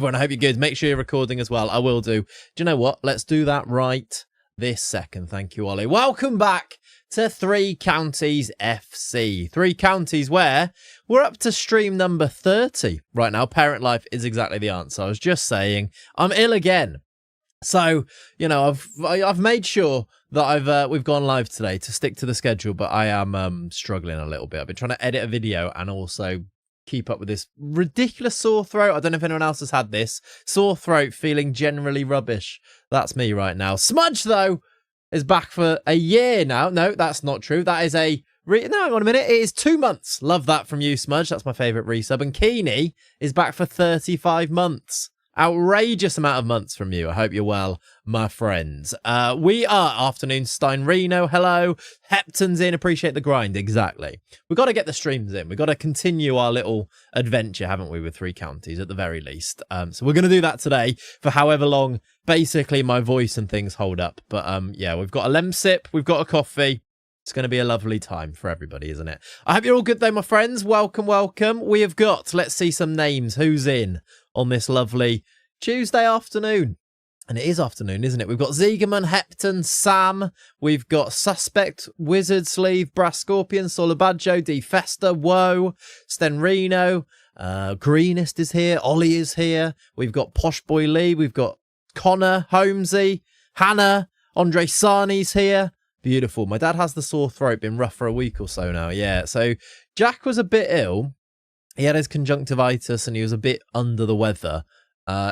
Everyone, I hope you're good. Make sure you're recording as well. I will do. Do you know what? Let's do that right this second. Thank you, Ollie. Welcome back to Three Counties FC. Three Counties where we're up to stream number 30 right now. Parent life is exactly the answer. I was just saying I'm ill again. So, you know, I've made sure that we've gone live today to stick to the schedule, but I am struggling a little bit. I've been trying to edit a video and also keep up with this ridiculous sore throat. I don't know if anyone else has had this. Sore throat, feeling generally rubbish. That's me right now. Smudge, though, is back for a year now. No, that's not true. That is no, hang on a minute. It is 2 months. Love that from you, Smudge. That's my favourite resub. And Keeney is back for 35 months. Outrageous amount of months from you. I hope you're well, my friends. We are afternoon Stein Reno. Hello. Hepton's in. Appreciate the grind. Exactly. We've got to get the streams in. We've got to continue our little adventure, haven't we, with Three Counties at the very least. So we're going to do that today for however long basically my voice and things hold up. But yeah, we've got a lem sip. We've got a coffee. It's going to be a lovely time for everybody, isn't it? I hope you're all good though, my friends. Welcome, welcome. We have got, let's see some names. Who's in on this lovely Tuesday afternoon? And it is afternoon, isn't it? We've got Ziegerman, Hepton, Sam. We've got Suspect, Wizard Sleeve, Brass Scorpion, Solabadjo, D Festa, Woe, Stenreno, Greenest is here, Ollie is here. We've got Posh Boy Lee. We've got Connor, Holmesy, Hannah, Andre Sarni's here. Beautiful. My dad has the sore throat, been rough for a week or so now. Yeah, so Jack was a bit ill. He had his conjunctivitis and he was a bit under the weather.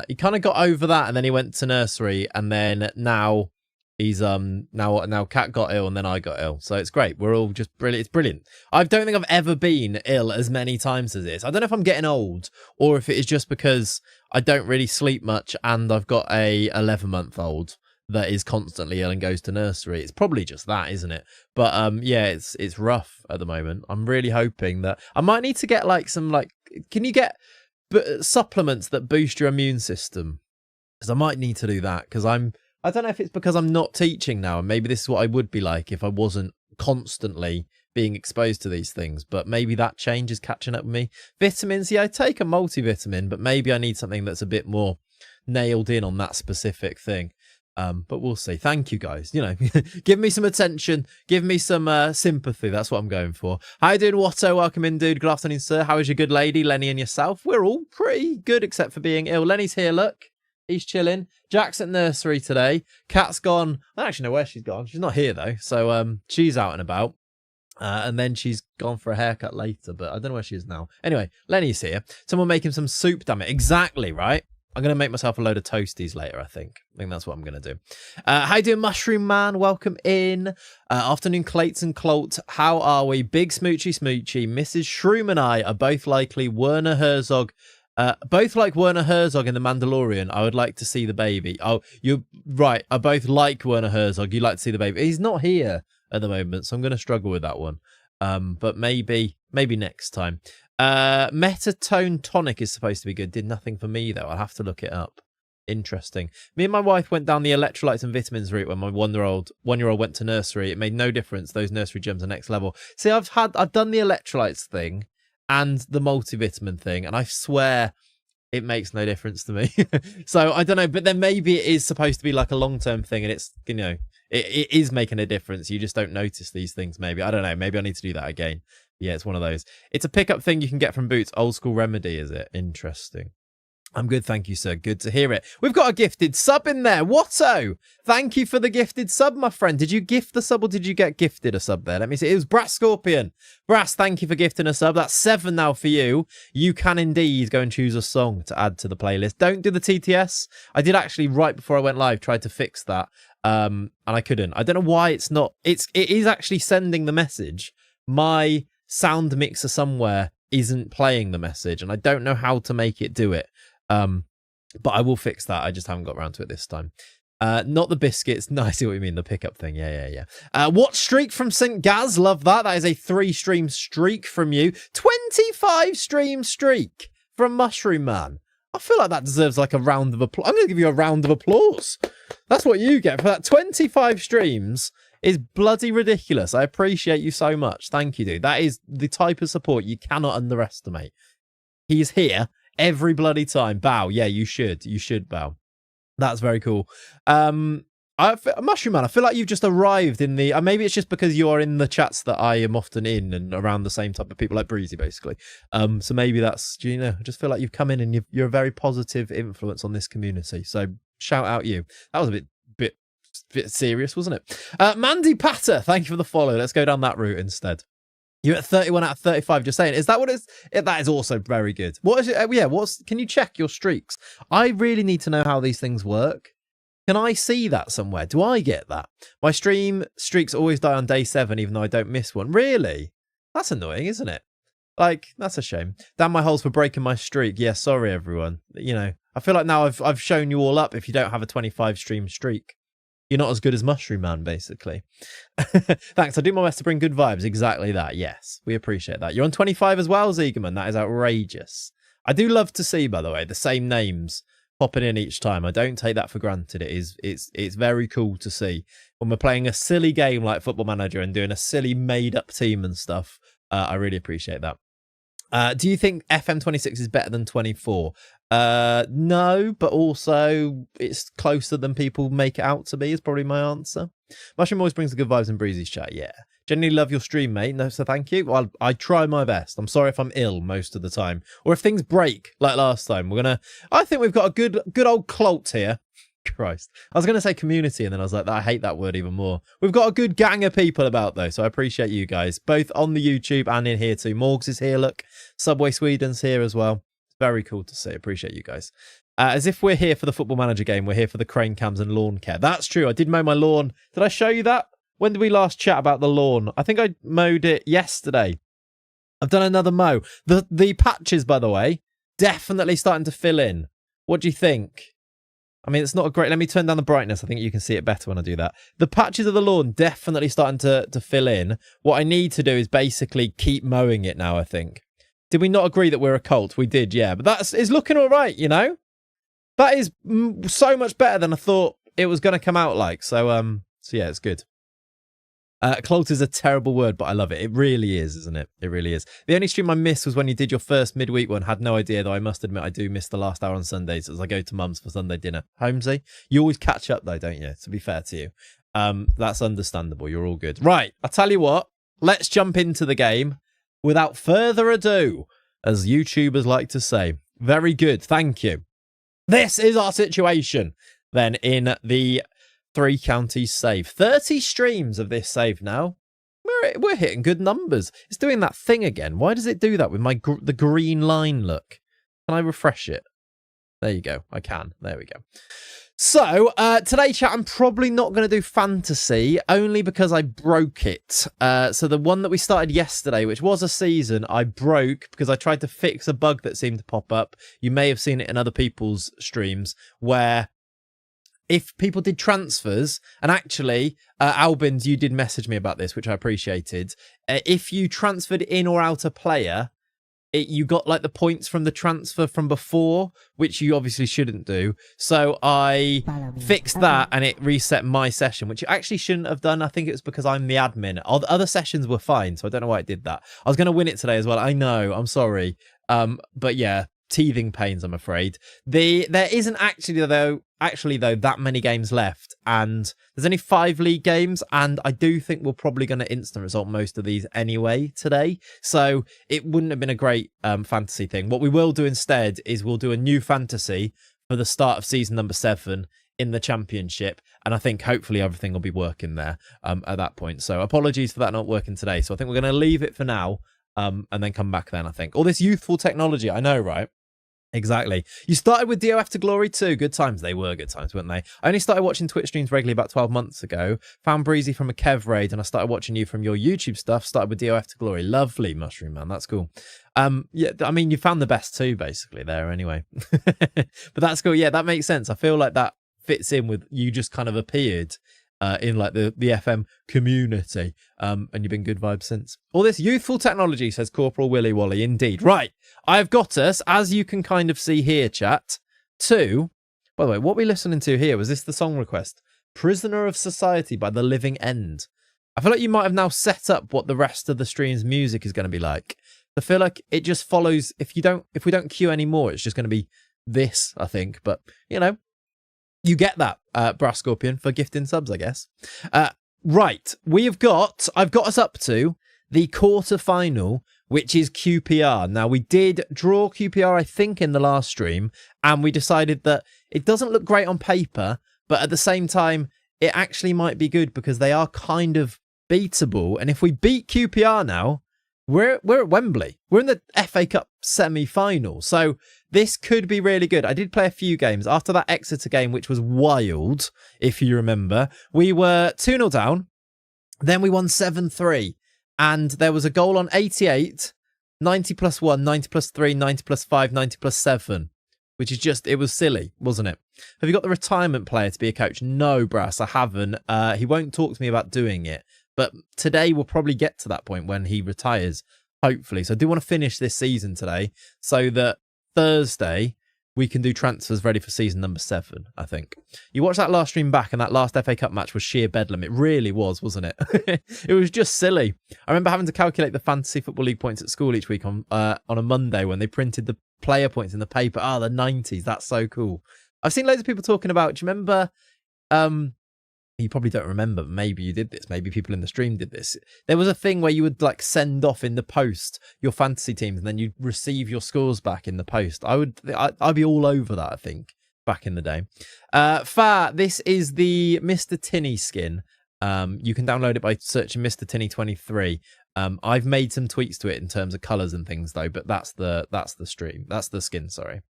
He kind of got over that and then he went to nursery and then now he's now Kat got ill and then I got ill. So it's great. We're all just brilliant. It's brilliant. I don't think I've ever been ill as many times as this. I don't know if I'm getting old or if it is just because I don't really sleep much and I've got a 11-month-old that is constantly ill and goes to nursery. It's probably just that, isn't it? But yeah, it's rough at the moment. I'm really hoping that I might need to get can you get supplements that boost your immune system? Because I might need to do that because I don't know if it's because I'm not teaching now and maybe this is what I would be like if I wasn't constantly being exposed to these things, but maybe that change is catching up with me. Vitamins, yeah, I take a multivitamin, but maybe I need something that's a bit more nailed in on that specific thing. But we'll see. Thank you, guys. You know, give me some attention. Give me some sympathy. That's what I'm going for. How you doing, Watto? Welcome in, dude. Good afternoon, sir. How is your good lady, Lenny, and yourself? We're all pretty good, except for being ill. Lenny's here, look. He's chilling. Jack's at nursery today. Kat's gone. I don't actually know where she's gone. She's not here, though. So she's out and about. And then she's gone for a haircut later, but I don't know where she is now. Anyway, Lenny's here. Someone making some soup, damn it. Exactly, right? I'm going to make myself a load of toasties later, I think. I think that's what I'm going to do. How you doing, Mushroom Man? Welcome in. Afternoon, Clayts and Clolt. How are we? Big Smoochy Smoochy. Mrs. Shroom and I are both likely Werner Herzog. Both like Werner Herzog in The Mandalorian. I would like to see the baby. Oh, you're right. I both like Werner Herzog. You like to see the baby. He's not here at the moment, so I'm going to struggle with that one. But maybe next time. Metatone tonic is supposed to be good. Did nothing for me though. I'll have to look it up. Interesting. Me and my wife went down the electrolytes and vitamins route when my one-year-old went to nursery. It made no difference. Those nursery gyms are next level. See, I've done the electrolytes thing and the multivitamin thing, and I swear it makes no difference to me. So I don't know, but then maybe it is supposed to be like a long-term thing, and it's, you know, it is making a difference. You just don't notice these things. Maybe, I don't know. Maybe I need to do that again. Yeah, it's one of those. It's a pickup thing you can get from Boots. Old school remedy, is it? Interesting. I'm good, thank you, sir. Good to hear it. We've got a gifted sub in there. Watto! Thank you for the gifted sub, my friend. Did you gift the sub or did you get gifted a sub there? Let me see. It was Brass Scorpion. Brass, thank you for gifting a sub. That's 7 now for you. You can indeed go and choose a song to add to the playlist. Don't do the TTS. I did actually, right before I went live, try to fix that. And I couldn't. I don't know why it's not. It is actually sending the message. My sound mixer somewhere isn't playing the message and I don't know how to make it do it. But I will fix that. I just haven't got around to it this time. Not the biscuits. No, I see what you mean. The pickup thing. Yeah. What streak from St. Gaz? Love that. That is a 3-stream streak from you. 25 stream streak from Mushroom Man. I feel like that deserves like a round of applause. I'm going to give you a round of applause. That's what you get for that. 25 streams is bloody ridiculous. I appreciate you so much. Thank you, dude. That is the type of support you cannot underestimate. He's here every bloody time. Bow. Yeah, you should. You should bow. That's very cool. Mushroom Man, I feel like you've just arrived in the... maybe it's just because you are in the chats that I am often in and around the same type of people like Breezy, basically. So maybe that's, you know, I just feel like you've come in and you're a very positive influence on this community. So shout out you. That was a bit serious, wasn't it? Mandy Patter, thank you for the follow. Let's go down that route instead. You're at 31 out of 35, just saying. Is that what it's... that is also very good. What is it? Can you check your streaks? I really need to know how these things work. Can I see that somewhere? Do I get that? My stream streaks always die on day 7, even though I don't miss one. Really? That's annoying, isn't it? Like, that's a shame. Damn my holes for breaking my streak. Yeah, sorry, everyone. You know, I feel like now I've shown you all up if you don't have a 25 stream streak. You're not as good as Mushroom Man, basically. Thanks. I do my best to bring good vibes. Exactly that. Yes, we appreciate that. You're on 25 as well, Zegerman. That is outrageous. I do love to see, by the way, the same names popping in each time. I don't take that for granted. It's very cool to see when we're playing a silly game like Football Manager and doing a silly made up team and stuff. I really appreciate that. Do you think FM26 is better than 24? No, but also it's closer than people make it out to be is probably my answer. Mushroom always brings the good vibes in Breezy's chat. Yeah. Genuinely love your stream, mate. No, so thank you. Well, I try my best. I'm sorry if I'm ill most of the time, or if things break like last time. I think we've got a good old cult here. Christ, I was gonna say community, and then I was like, I hate that word even more. We've got a good gang of people about though, so I appreciate you guys, both on the YouTube and in here too. Morgs is here. Look, Subway Sweden's here as well. Very cool to see. Appreciate you guys. As if we're here for the Football Manager game, we're here for the crane cams and lawn care. That's true. I did mow my lawn. Did I show you that? When did we last chat about the lawn? I think I mowed it yesterday. I've done another mow. The patches, by the way, definitely starting to fill in. What do you think? I mean, it's not a great... Let me turn down the brightness. I think you can see it better when I do that. The patches of the lawn definitely starting to fill in. What I need to do is basically keep mowing it now, I think. Did we not agree that we're a cult? We did, yeah. But it's looking all right, you know? That is so much better than I thought it was going to come out like. So yeah, it's good. Cult is a terrible word, but I love it. It really is, isn't it? It really is. The only stream I missed was when you did your first midweek one. Had no idea, though. I must admit, I do miss the last hour on Sundays as I go to mum's for Sunday dinner. Holmesy, you always catch up, though, don't you? To be fair to you. That's understandable. You're all good. Right. I'll tell you what. Let's jump into the game without further ado, as YouTubers like to say. Very good. Thank you. This is our situation, then, in the... 3 counties save. 30 streams of this save now. We're hitting good numbers. It's doing that thing again. Why does it do that with the green line look? Can I refresh it? There you go. I can. There we go. So, today, chat, I'm probably not going to do fantasy, only because I broke it. So the one that we started yesterday, which was a season, I broke because I tried to fix a bug that seemed to pop up. You may have seen it in other people's streams, where... if people did transfers, and actually, Albins, you did message me about this, which I appreciated. If you transferred in or out a player, you got like the points from the transfer from before, which you obviously shouldn't do. So I fixed that and it reset my session, which you actually shouldn't have done. I think it was because I'm the admin. All the other sessions were fine, so I don't know why it did that. I was going to win it today as well. I know, I'm sorry. But yeah, teething pains, I'm afraid. There isn't actually though that many games left, and there's only 5 league games, and I do think we're probably going to instant result most of these anyway today, so it wouldn't have been a great fantasy thing. What we will do instead is we'll do a new fantasy for the start of season number 7 in the championship, and I think hopefully everything will be working there at that point. So apologies for that not working today. So I think we're going to leave it for now and then come back then, I think. All this youthful technology, I know, right? Exactly. You started with DOF to Glory too. Good times. They were good times, weren't they? I only started watching Twitch streams regularly about 12 months ago. Found Breezy from a Kev raid, and I started watching you from your YouTube stuff. Started with DOF to Glory. Lovely, Mushroom Man. That's cool. Yeah, I mean, you found the best too, basically, there anyway. But that's cool. Yeah, that makes sense. I feel like that fits in with you just kind of appeared in like the FM community, and you've been good vibes since. All this youthful technology, says Corporal Willy Wally. Indeed. Right, I've got us, as you can kind of see here, chat, to, by the way, what are we listening to here? Was this the song request? Prisoner of Society by The Living End. I feel like you might have now set up what the rest of the stream's music is going to be like, I feel like it just follows. If we don't queue anymore, it's just going to be this, I think. But, you know, you get that, Brass Scorpion, for gifting subs, I guess. Right. I've got us up to the quarter-final, which is QPR. Now, we did draw QPR, I think, in the last stream, and we decided that it doesn't look great on paper, but at the same time, it actually might be good because they are kind of beatable. And if we beat QPR now, we're at Wembley. We're in the FA Cup semi-final. So this could be really good. I did play a few games. After that Exeter game, which was wild, if you remember, we were 2-0 down. Then we won 7-3. And there was a goal on 88, 90 plus 1, 90 plus 3, 90 plus 5, 90 plus 7. Which is just, it was silly, wasn't it? Have you got the retirement player to be a coach? No, Brass, I haven't. He won't talk to me about doing it. But today we'll probably get to that point when he retires, hopefully. So I do want to finish this season today so that Thursday we can do transfers ready for season number 7, I think. You watched that last stream back and that last FA Cup match was sheer bedlam. It really was, wasn't it? It was just silly. I remember having to calculate the Fantasy Football League points at school each week on a Monday when they printed the player points in the paper. Oh, the 90s. That's so cool. I've seen loads of people talking about, do you remember... You probably don't remember, but maybe you did this. Maybe people in the stream did this. There was a thing where you would like send off in the post your fantasy teams and then you'd receive your scores back in the post. I'd be all over that, I think, back in the day. This is the Mr. Tinny skin. You can download it by searching Mr. Tinny 23. I've made some tweaks to it in terms of colours and things though, but that's the stream. That's the skin, sorry.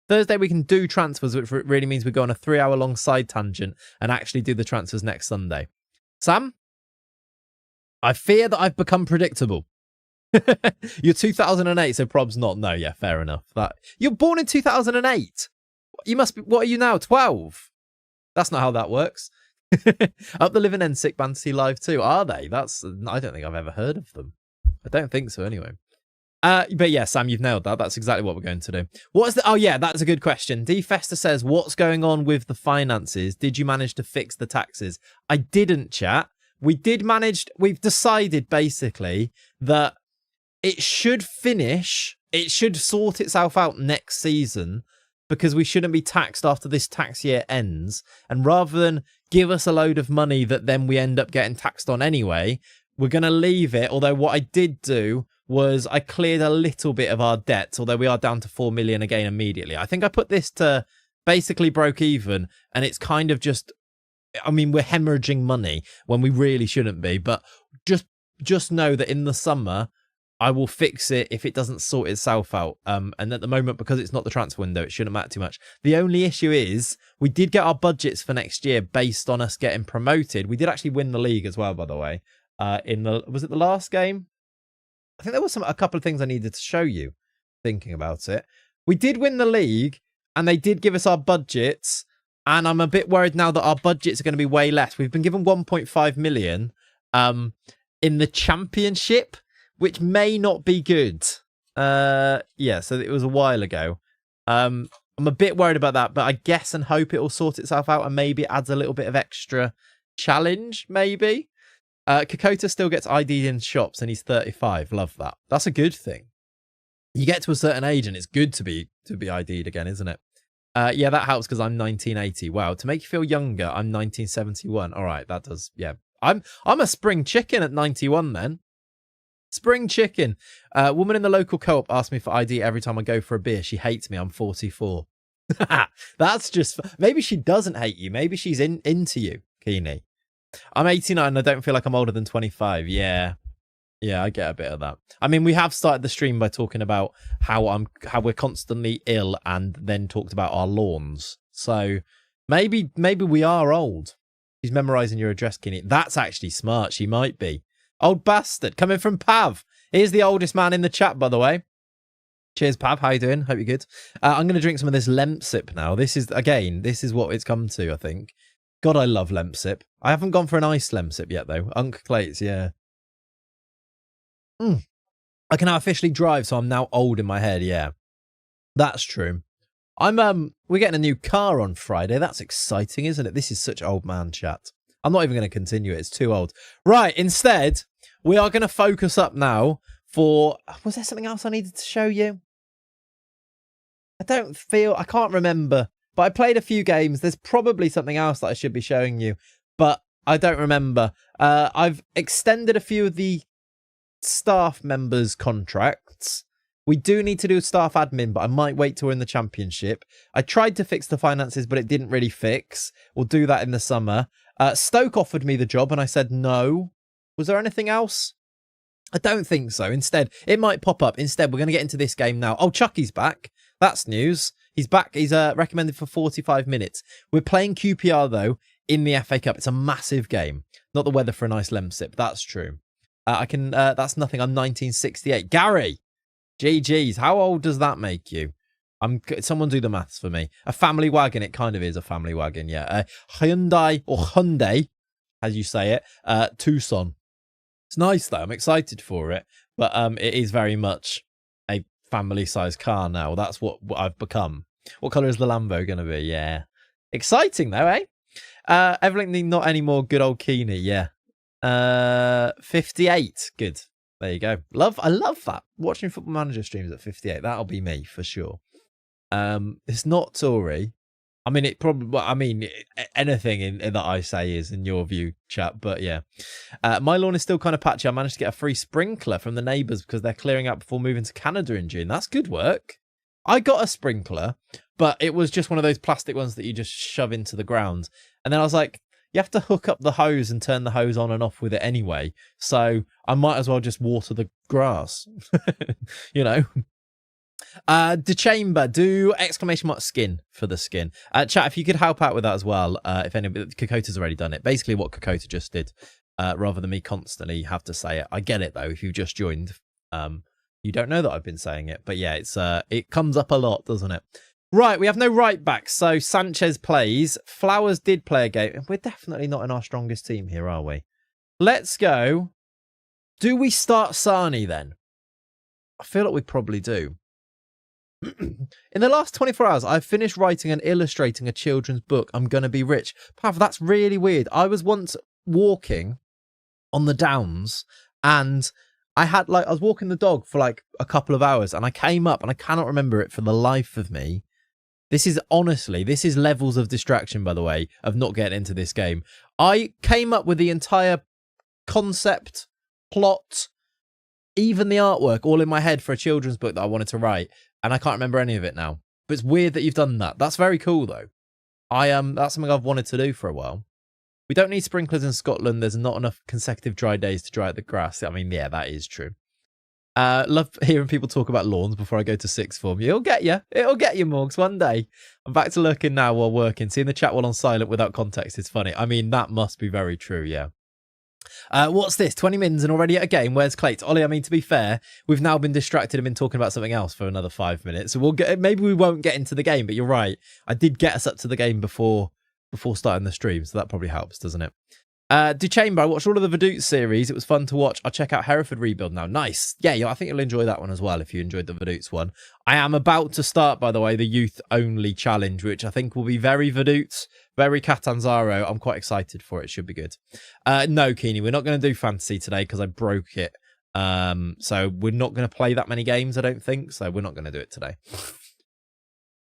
Thursday, we can do transfers, which really means we go on a 3-hour-long side tangent and actually do the transfers next Sunday. Sam, I fear that I've become predictable. You're 2008, so prob's not. No, yeah, fair enough. You're born in 2008. You must be, what are you now, 12? That's not how that works. Up the Living End Sick Fantasy Live too, are they? I don't think I've ever heard of them. I don't think so anyway. But yeah, Sam, you've nailed that. That's exactly what we're going to do. Oh yeah, that's a good question. D Fester says, what's going on with the finances? Did you manage to fix the taxes? I didn't, chat. We've decided basically that it should sort itself out next season because we shouldn't be taxed after this tax year ends. And rather than give us a load of money that then we end up getting taxed on anyway, we're going to leave it. Although what I did do was I cleared a little bit of our debt, although we are down to 4 million again immediately. I think I put this to basically broke even, and it's kind of just, I mean, we're hemorrhaging money when we really shouldn't be, but just know that in the summer, I will fix it if it doesn't sort itself out. And at the moment, because it's not the transfer window, it shouldn't matter too much. The only issue is we did get our budgets for next year based on us getting promoted. We did actually win the league as well, by the way. Was it the last game? I think there was a couple of things I needed to show you thinking about it. We did win the league and they did give us our budgets. And I'm a bit worried now that our budgets are going to be way less. We've been given 1.5 million in the championship, which may not be good. Yeah, so it was a while ago. I'm a bit worried about that, but I guess and hope it will sort itself out and maybe it adds a little bit of extra challenge, maybe. Kokota still gets ID'd in shops and he's 35. Love that. That's a good thing. You get to a certain age and it's good to be ID'd again, isn't it? Yeah, that helps because I'm 1980. Wow, to make you feel younger, I'm 1971. All right, that does. Yeah, I'm a spring chicken at 91 then. Spring chicken. Woman in the local co-op asked me for ID every time I go for a beer. She hates me. I'm 44. That's just, maybe she doesn't hate you. Maybe she's into you, Keeney. I'm 89 and I don't feel like I'm older than 25. Yeah, I get a bit of that. I mean, we have started the stream by talking about how we're constantly ill and then talked about our lawns. So maybe we are old. She's memorizing your address, Keeney. That's actually smart. She might be. Old bastard. Coming from Pav. Here's the oldest man in the chat, by the way. Cheers, Pav. How you doing? Hope you're good. I'm going to drink some of this Lemsip now. This is what it's come to, I think. God, I love Lemsip. I haven't gone for an iced Lemsip yet, though. Clayts, yeah. I can now officially drive, so I'm now old in my head, yeah. That's true. We're getting a new car on Friday. That's exciting, isn't it? This is such old man chat. I'm not even going to continue it. It's too old. Right, instead, we are going to focus up now for... Was there something else I needed to show you? I can't remember. But I played a few games. There's probably something else that I should be showing you. But I don't remember. I've extended a few of the staff members' contracts. We do need to do staff admin, but I might wait till we're in the championship. I tried to fix the finances, but it didn't really fix. We'll do that in the summer. Stoke offered me the job, and I said no. Was there anything else? I don't think so. Instead, it might pop up. Instead, we're going to get into this game now. Oh, Chucky's back. That's news. He's back. He's recommended for 45 minutes. We're playing QPR, though, in the FA Cup. It's a massive game. Not the weather for a nice lemsip. That's true. That's nothing. I'm 1968. Gary! GG's. How old does that make you? Someone do the maths for me. A family wagon. It kind of is a family wagon, yeah. Hyundai, as you say it. Tucson. It's nice, though. I'm excited for it. But it is very much a family-sized car now. That's what I've become. What colour is the Lambo going to be? Yeah. Exciting, though, eh? Everything not anymore. Good old Keeney, yeah. 58. Good. There you go. I love that. Watching Football Manager streams at 58. That'll be me for sure. It's not Tory. I mean, anything that I say is in your view, chat. But yeah, my lawn is still kind of patchy. I managed to get a free sprinkler from the neighbours because they're clearing out before moving to Canada in June. That's good work. I got a sprinkler, but it was just one of those plastic ones that you just shove into the ground. And then I was like, you have to hook up the hose and turn the hose on and off with it anyway. So I might as well just water the grass, you know. The chamber, do exclamation mark skin for the skin. Chat, if you could help out with that as well. If anybody, Kokota's already done it. Basically what Kokota just did, rather than me constantly have to say it. I get it though. If you've just joined, you don't know that I've been saying it, but yeah, it comes up a lot, doesn't it? Right, we have no right backs, so Sanchez plays. Flowers did play a game. We're definitely not in our strongest team here, are we? Let's go. Do we start Sani then? I feel like we probably do. In the last 24 hours, I've finished writing and illustrating a children's book. I'm going to be rich. Pav, that's really weird. I was once walking on the downs and I was walking the dog for like a couple of hours and I came up and I cannot remember it for the life of me. This is levels of distraction, by the way, of not getting into this game. I came up with the entire concept, plot, even the artwork all in my head for a children's book that I wanted to write. And I can't remember any of it now. But it's weird that you've done that. That's very cool, though. That's something I've wanted to do for a while. We don't need sprinklers in Scotland. There's not enough consecutive dry days to dry out the grass. I mean, yeah, that is true. Love hearing people talk about lawns before I go to sixth form. It'll get you. It'll get you, Morgs, one day. I'm back to lurking now while working. Seeing the chat while on silent without context is funny. I mean, that must be very true, yeah. What's this? 20 mins and already at a game. Where's Clayts? Ollie, I mean, to be fair, we've now been distracted and been talking about something else for another 5 minutes. So maybe we won't get into the game, but you're right. I did get us up to the game before starting the stream, so that probably helps, doesn't it? Chamber, I watched all of the Vaduz series. It was fun to watch. I'll check out Hereford Rebuild now. Nice. Yeah, I think you'll enjoy that one as well if you enjoyed the Vaduz one. I am about to start, by the way, the youth-only challenge, which I think will be very Vaduz, very Catanzaro. I'm quite excited for it. It should be good. No, Keeney, we're not going to do fantasy today because I broke it. So we're not going to play that many games, I don't think. So we're not going to do it today.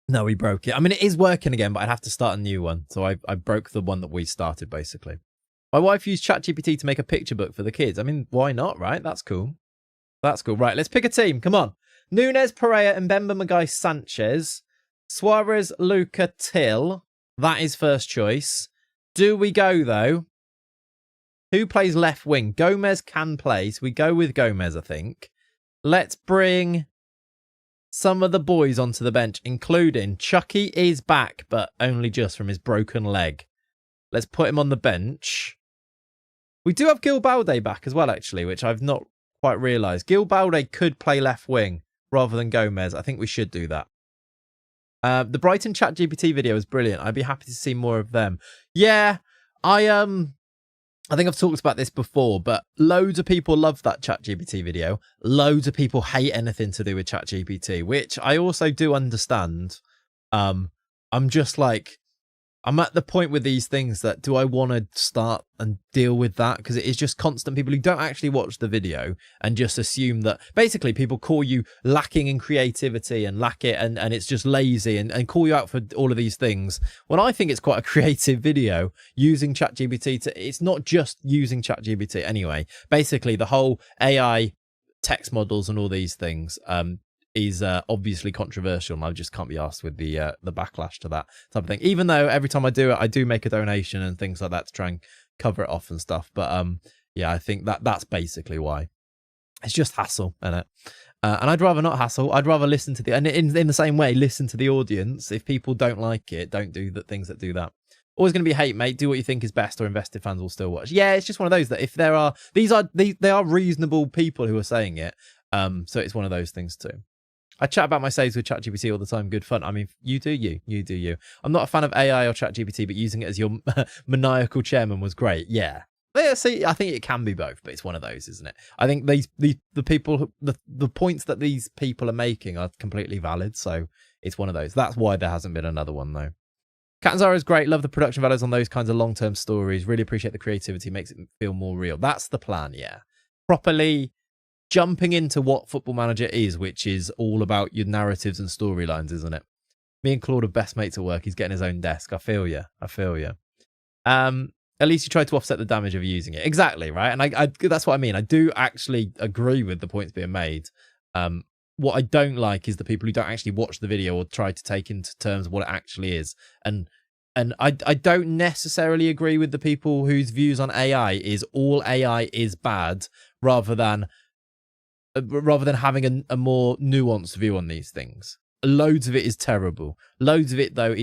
No, we broke it. I mean, it is working again, but I'd have to start a new one. So I broke the one that we started, basically. My wife used ChatGPT to make a picture book for the kids. I mean, why not, right? That's cool. That's cool. Right, let's pick a team. Come on. Nunes, Pereira, Mbemba, Magai, Sanchez. Suarez, Luca, Till. That is first choice. Do we go, though? Who plays left wing? Gomez can play, so we go with Gomez, I think. Let's bring some of the boys onto the bench, including Chucky is back, but only just from his broken leg. Let's put him on the bench. We do have Gil Balde back as well, actually, which I've not quite realised. Gil Balde could play left wing rather than Gomez. I think we should do that. The Brighton ChatGPT video is brilliant. I'd be happy to see more of them. Yeah, I think I've talked about this before, but loads of people love that ChatGPT video. Loads of people hate anything to do with ChatGPT, which I also do understand. I'm just like, I'm at the point with these things that do I want to start and deal with that? Because it is just constant people who don't actually watch the video and just assume that basically people call you lacking in creativity and lack it and it's just lazy and call you out for all of these things. When I think it's quite a creative video using ChatGPT it's not just using ChatGPT anyway. Basically, the whole AI text models and all these things is obviously controversial, and I just can't be asked with the backlash to that type of thing. Even though every time I do it, I do make a donation and things like that to try and cover it off and stuff. But yeah, I think that's basically why. It's just hassle, innit? And I'd rather not hassle. I'd rather listen to and in the same way, listen to the audience. If people don't like it, don't do the things that do that. Always going to be hate, mate. Do what you think is best, or invested fans will still watch. Yeah, it's just one of those that if there are they are reasonable people who are saying it. So it's one of those things too. I chat about my saves with ChatGPT all the time. Good fun. I mean, you do you. I'm not a fan of AI or ChatGPT, but using it as your maniacal chairman was great. Yeah. See, I think it can be both, but it's one of those, isn't it? I think the people, the points that these people are making are completely valid. So it's one of those. That's why there hasn't been another one, though. Cat and Zara is great. Love the production values on those kinds of long-term stories. Really appreciate the creativity. Makes it feel more real. That's the plan, yeah. Properly jumping into what Football Manager is, which is all about your narratives and storylines, isn't it? Me and Claude are best mates at work. He's getting his own desk. I feel you. At least you try to offset the damage of using it. Exactly, right? And I that's what I mean. I do actually agree with the points being made. What I don't like is the people who don't actually watch the video or try to take into terms what it actually is. And I don't necessarily agree with the people whose views on AI is all AI is bad, rather than having a more nuanced view on these things. Loads of it is terrible. Loads of it, though,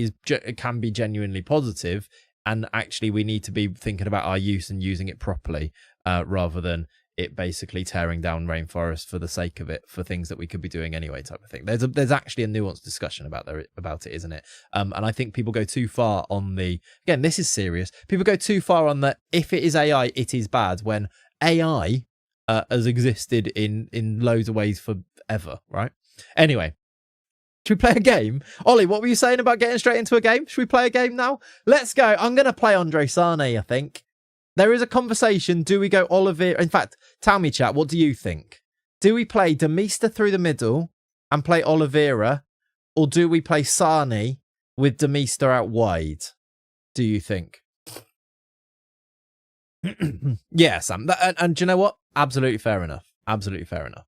can be genuinely positive, and actually we need to be thinking about our use and using it properly, rather than it basically tearing down rainforests for the sake of it, for things that we could be doing anyway, type of thing. There's actually a nuanced discussion about it, isn't it? And I think people go too far on again, this is serious. People go too far on that if it is AI, it is bad, when AI has existed in loads of ways forever, right? Anyway, should we play a game? Ollie, what were you saying about getting straight into a game? Should we play a game now? Let's go. I'm going to play Andre Sane, I think. There is a conversation. Do we go Oliveira? In fact, tell me, chat, what do you think? Do we play Demista through the middle and play Oliveira? Or do we play Sane with Demista out wide? Do you think? Yeah, Sam. And do you know what? Absolutely fair enough. Absolutely fair enough.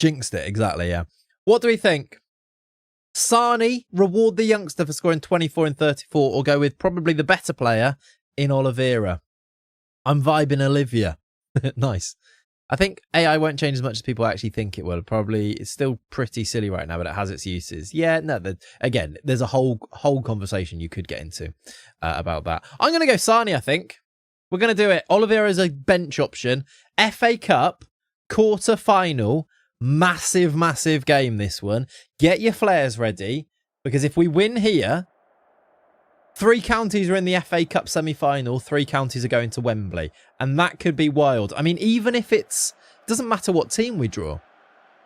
Jinxed it, exactly, yeah. What do we think? Sane, reward the youngster for scoring 24 and 34, or go with probably the better player in Oliveira? I'm vibing Olivia. Nice. I think AI won't change as much as people actually think it will. Probably it's still pretty silly right now, but it has its uses. Yeah, no, again, there's a whole conversation you could get into about that. I'm going to go Sane, I think. We're going to do it. Oliveira is a bench option. FA Cup, quarter final. Massive game, this one. Get your flares ready, because if we win here, 3 counties are in the FA Cup semi-final, 3 counties are going to Wembley, and that could be wild. I mean, even if doesn't matter what team we draw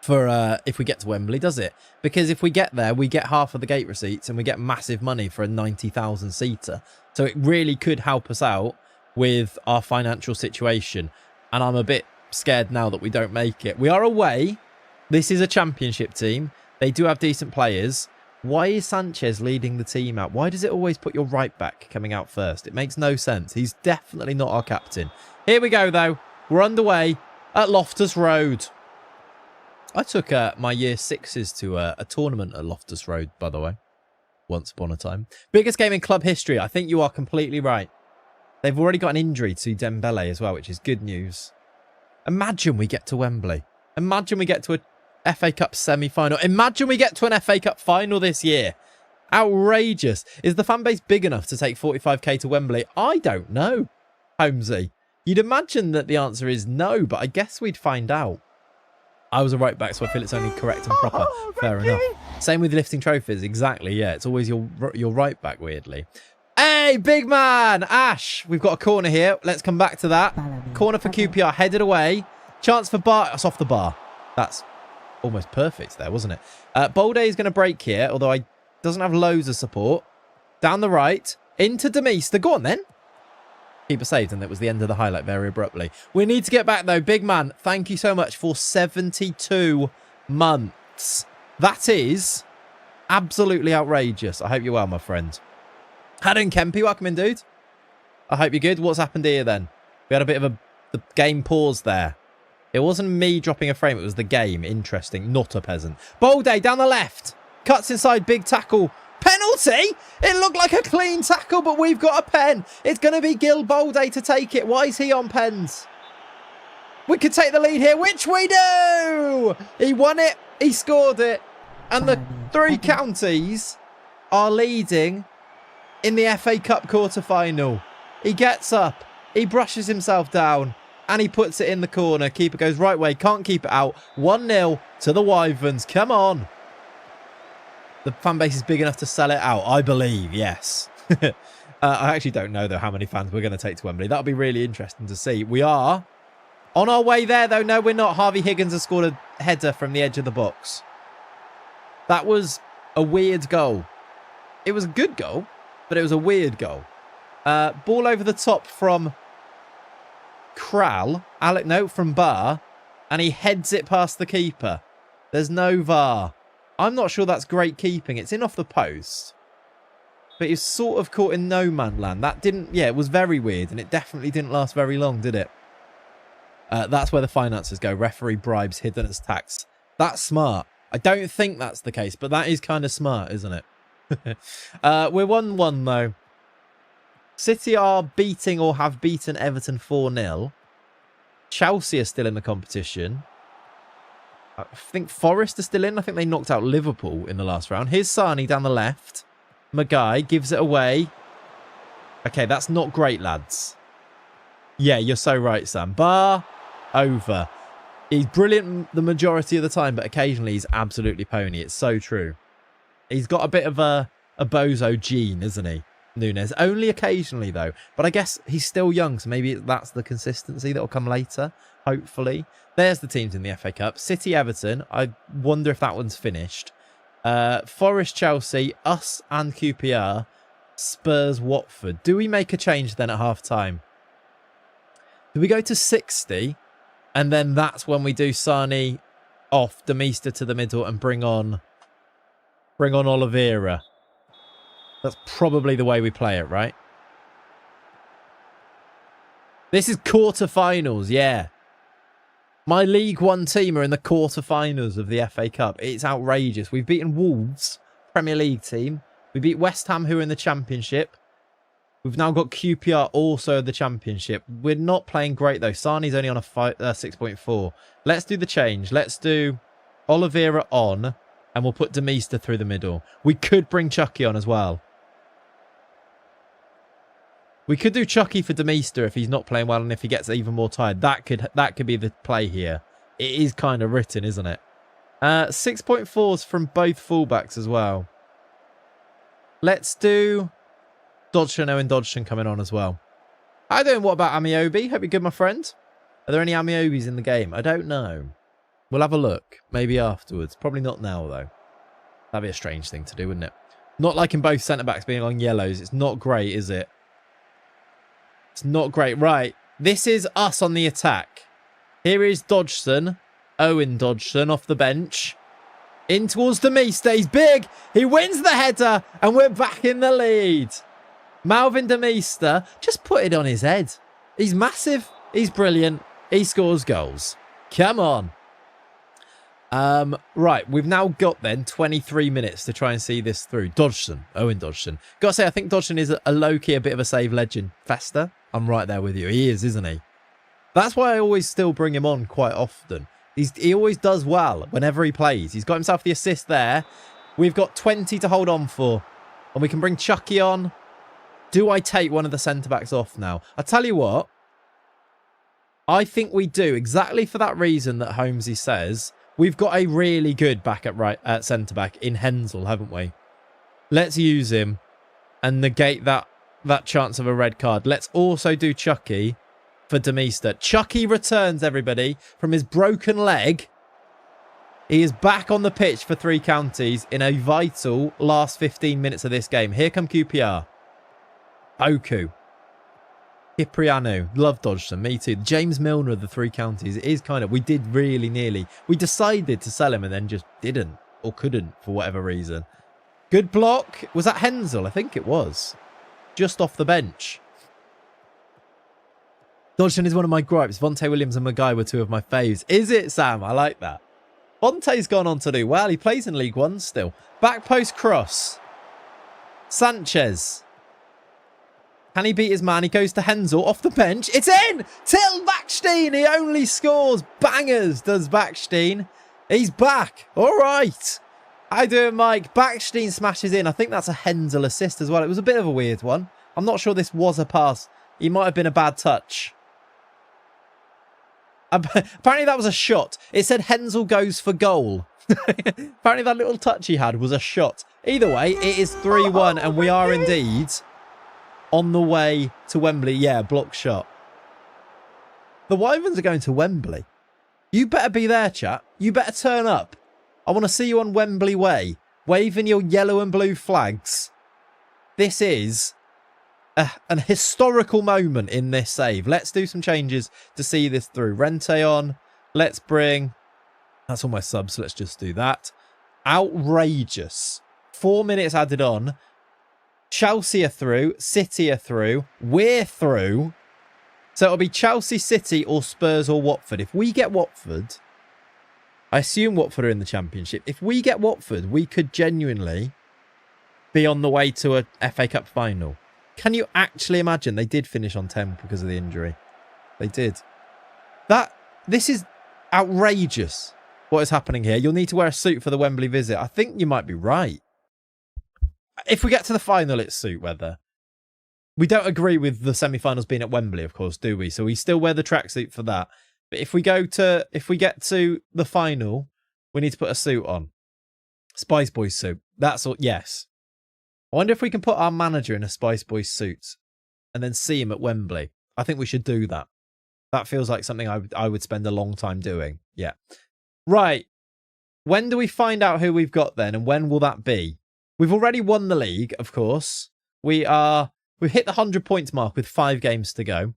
for if we get to Wembley, does it? Because if we get there, we get half of the gate receipts and we get massive money for a 90,000 seater. So it really could help us out with our financial situation, and I'm a bit scared now that we don't make it. We are away. This is a championship team. They do have decent players. Why is Sanchez leading the team out? Why does it always put your right back coming out first? It makes no sense. He's definitely not our captain. Here we go, though. We're underway at Loftus Road. I took my year 6s to a tournament at Loftus Road, by the way. Once upon a time. Biggest game in club history. I think you are completely right. They've already got an injury to Dembele as well, which is good news. Imagine we get to Wembley. Imagine we get to a FA Cup semi-final. Imagine we get to an FA Cup final this year. Outrageous. Is the fan base big enough to take 45k to Wembley? I don't know, Holmesy. You'd imagine that the answer is no, but I guess we'd find out. I was a right back, so I feel it's only correct and proper. Fair enough. Same with lifting trophies. Exactly, yeah. It's always your right back, weirdly. Hey, big man! Ash, we've got a corner here. Let's come back to that. Corner for QPR, headed away. Chance for Bar. That's off the bar. That's almost perfect there, wasn't it? Bolde is going to break here, although I Doesn't have loads of support. Down the right. Into Demister. Go on then. Keeper saved, and that was the end of the highlight very abruptly. We need to get back, though. Big man, thank you so much for 72 months. That is absolutely outrageous. I hope you're well, my friend. Hadden Kempy, welcome in, dude. I hope you're good. What's happened here, then? We had a bit of the game pause there. It wasn't me dropping a frame. It was the game. Interesting. Not a peasant. Bolde down the left. Cuts inside. Big tackle. Penalty? It looked like a clean tackle, but we've got a pen. It's going to be Gil Bolde to take it. Why is he on pens? We could take the lead here, which we do. He won it. He scored it. And the 3 counties are leading in the FA Cup quarter-final. He gets up. He brushes himself down. And he puts it in the corner. Keeper goes right way. Can't keep it out. 1-0 to the Wyverns. Come on. The fan base is big enough to sell it out. I believe, yes. I actually don't know, though, how many fans we're going to take to Wembley. That'll be really interesting to see. We are on our way there, though. No, we're not. Harvey Higgins has scored a header from the edge of the box. That was a weird goal. It was a good goal, but it was a weird goal. Ball over the top from Kral. From Bar. And he heads it past the keeper. There's no VAR. I'm not sure that's great keeping. It's in off the post. But he's sort of caught in no man land. That didn't... Yeah, it was very weird. And it definitely didn't last very long, did it? That's where the finances go. Referee bribes hidden as tax. That's smart. I don't think that's the case. But that is kind of smart, isn't it? We're 1-1, though. City are beating or have beaten Everton 4-0. Chelsea are still in the competition. I think Forest are still in. I think they knocked out Liverpool in the last round. Here's Sani down the left. Magai gives it away. Okay, that's not great, lads. Yeah, you're so right, Sam. Bar over. He's brilliant the majority of the time, but occasionally he's absolutely pony. It's so true. He's got a bit of a bozo gene, isn't he? Nunes. Only occasionally, though. But I guess he's still young, so maybe that's the consistency that will come later, hopefully. There's the teams in the FA Cup. City, Everton. I wonder if that one's finished. Forest, Chelsea, us and QPR. Spurs, Watford. Do we make a change then at half-time? Do we go to 60? And then that's when we do Sani off, Demister to the middle and bring on Oliveira. That's probably the way we play it, right? This is quarterfinals, yeah. My League One team are in the quarterfinals of the FA Cup. It's outrageous. We've beaten Wolves, Premier League team. We beat West Ham, who are in the Championship. We've now got QPR also in the Championship. We're not playing great, though. Sani's only on a 6.4. Let's do the change. Let's do Oliveira on, and we'll put Demister through the middle. We could bring Chucky on as well. We could do Chucky for Demister if he's not playing well and if he gets even more tired. That could be the play here. It is kind of written, isn't it? 6.4s from both fullbacks as well. Let's do Dodgson, Owen Dodgson coming on as well. How you doing? What about Amiobi? Hope you're good, my friend. Are there any Amiobis in the game? I don't know. We'll have a look. Maybe afterwards. Probably not now, though. That'd be a strange thing to do, wouldn't it? Not liking both centre-backs being on yellows. It's not great, is it? It's not great. Right. This is us on the attack. Here is Dodgson. Owen Dodgson off the bench. In towards Demister. He's big. He wins the header. And we're back in the lead. Malvin Demister. Just put it on his head. He's massive. He's brilliant. He scores goals. Come on. Right. We've now got then 23 minutes to try and see this through. Dodgson. Owen Dodgson. Got to say, I think Dodgson is a low-key, a bit of a save legend. Festa. I'm right there with you. He is, isn't he? That's why I always still bring him on quite often. He always does well whenever he plays. He's got himself the assist there. We've got 20 to hold on for. And we can bring Chucky on. Do I take one of the centre-backs off now? I tell you what. I think we do. Exactly for that reason that Holmesy says. We've got a really good back at centre-back in Hensel, haven't we? Let's use him and negate that chance of a red card. Let's also do Chucky for Demister. Chucky returns, everybody, from his broken leg. He is back on the pitch for three counties in a vital last 15 minutes of this game. Here come QPR. Oku. Cipriano. Love Dodgson. Me too. James Milner of the three counties. It is kind of... We did really nearly... We decided to sell him and then just didn't. Or couldn't for whatever reason. Good block. Was that Hensel? I think it was. Just off the bench. Dodgson is one of my gripes. Vontae Williams and Maguire were two of my faves. Is it, Sam? I like that. Vontae's gone on to do well. He plays in League One still. Back post cross. Sanchez. Can he beat his man? He goes to Hensel off the bench. It's in! Till Backstein. He only scores bangers, does Backstein. He's back. All right. How you doing, Mike? Backstein smashes in. I think that's a Hensel assist as well. It was a bit of a weird one. I'm not sure this was a pass. He might have been a bad touch. Apparently that was a shot. It said Hensel goes for goal. Apparently that little touch he had was a shot. Either way, it is 3-1 and we are indeed on the way to Wembley. Yeah, block shot. The Wyverns are going to Wembley. You better be there, chat. You better turn up. I want to see you on Wembley Way, waving your yellow and blue flags. This is an historical moment in this save. Let's do some changes to see this through. Rente on. Let's bring... That's all my subs, so let's just do that. Outrageous. 4 minutes added on. Chelsea are through. City are through. We're through. So it'll be Chelsea, City, or Spurs or Watford. If we get Watford... I assume Watford are in the Championship. If we get Watford, we could genuinely be on the way to a FA Cup final. Can you actually imagine? They did finish on 10 because of the injury. They did. This is outrageous, what is happening here. You'll need to wear a suit for the Wembley visit. I think you might be right. If we get to the final, it's suit weather. We don't agree with the semi-finals being at Wembley, of course, do we? So we still wear the tracksuit for that. But if we get to the final, we need to put a suit on. Spice Boys suit. That's all. Yes. I wonder if we can put our manager in a Spice Boys suit and then see him at Wembley. I think we should do that. That feels like something I would spend a long time doing. Yeah. Right. When do we find out who we've got then? And when will that be? We've already won the league, of course. We've hit the 100 points mark with 5 games to go.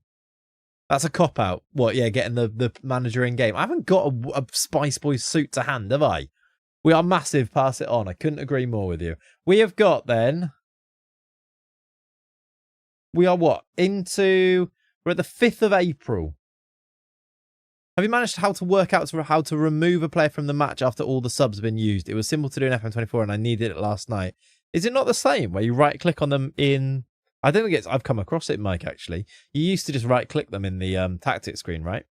That's a cop-out. What? Yeah, getting the manager in game. I haven't got a Spice Boys suit to hand, have I? We are massive. Pass it on. I couldn't agree more with you. We have got then... We are what? We're at the 5th of April. Have you managed how to work out how to remove a player from the match after all the subs have been used? It was simple to do in FM24 and I needed it last night. Is it not the same where you right-click on them in... I don't think I've come across it, Mike, actually. You used to just right-click them in the tactics screen, right?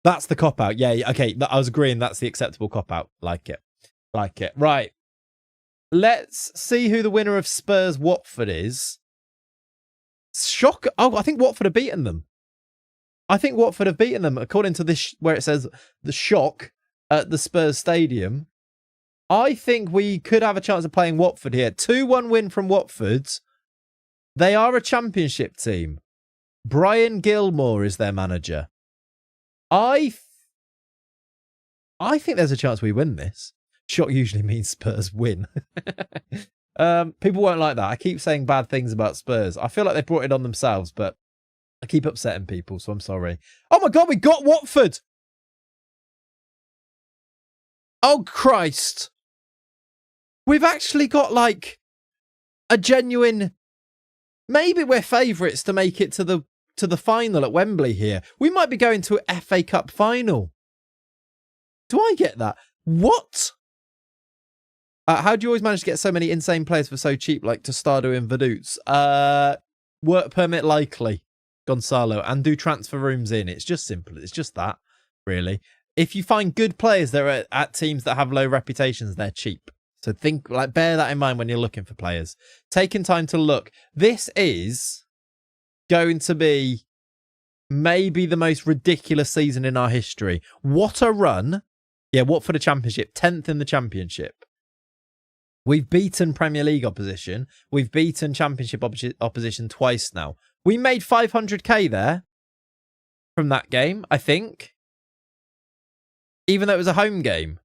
That's the cop-out. Yeah, okay. I was agreeing that's the acceptable cop-out. Like it. Like it. Right. Let's see who the winner of Spurs-Watford is. Shock. Oh, I think Watford have beaten them. I think Watford have beaten them, according to this, where it says the shock at the Spurs Stadium. I think we could have a chance of playing Watford here. 2-1 win from Watford. They are a championship team. Brian Gilmore is their manager. I think there's a chance we win this. Shock usually means Spurs win. People won't like that. I keep saying bad things about Spurs. I feel like they brought it on themselves, but I keep upsetting people, so I'm sorry. Oh my God, we got Watford! Oh Christ! We've actually got like a genuine... Maybe we're favourites to make it to the final at Wembley here. We might be going to an FA Cup final. Do I get that? What? How do you always manage to get so many insane players for so cheap, like Tostado and Vaduz? Work permit likely, Gonzalo, and do transfer rooms in. It's just simple. It's just that, really. If you find good players that are at teams that have low reputations, they're cheap. So bear that in mind when you're looking for players. Taking time to look. This is going to be maybe the most ridiculous season in our history. What a run. Yeah, what for the championship? 10th in the championship. We've beaten Premier League opposition. We've beaten Championship opposition twice now. We made 500k there from that game, I think. Even though it was a home game.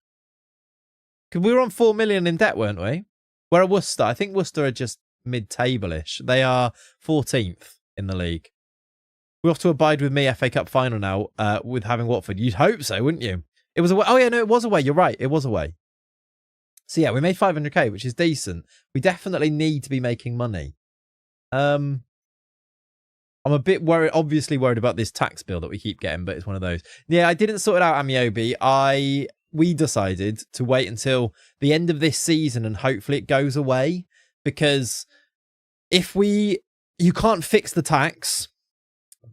Because we were on 4 million in debt, weren't we? We're at Worcester. I think Worcester are just mid-table-ish. They are 14th in the league. We have to abide with me FA Cup final now with having Watford. You'd hope so, wouldn't you? It was away. Oh, yeah, no, it was away. You're right. It was away. So, yeah, we made 500k, which is decent. We definitely need to be making money. I'm a bit worried, obviously worried about this tax bill that we keep getting, but it's one of those. Yeah, I didn't sort it out, Amiobi. We decided to wait until the end of this season and hopefully it goes away, because you can't fix the tax.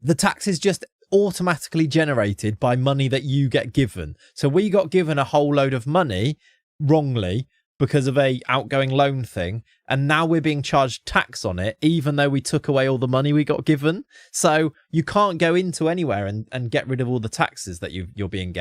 The tax is just automatically generated by money that you get given. So we got given a whole load of money wrongly because of a outgoing loan thing, and now we're being charged tax on it, even though we took away all the money we got given. So you can't go into anywhere and get rid of all the taxes that you're being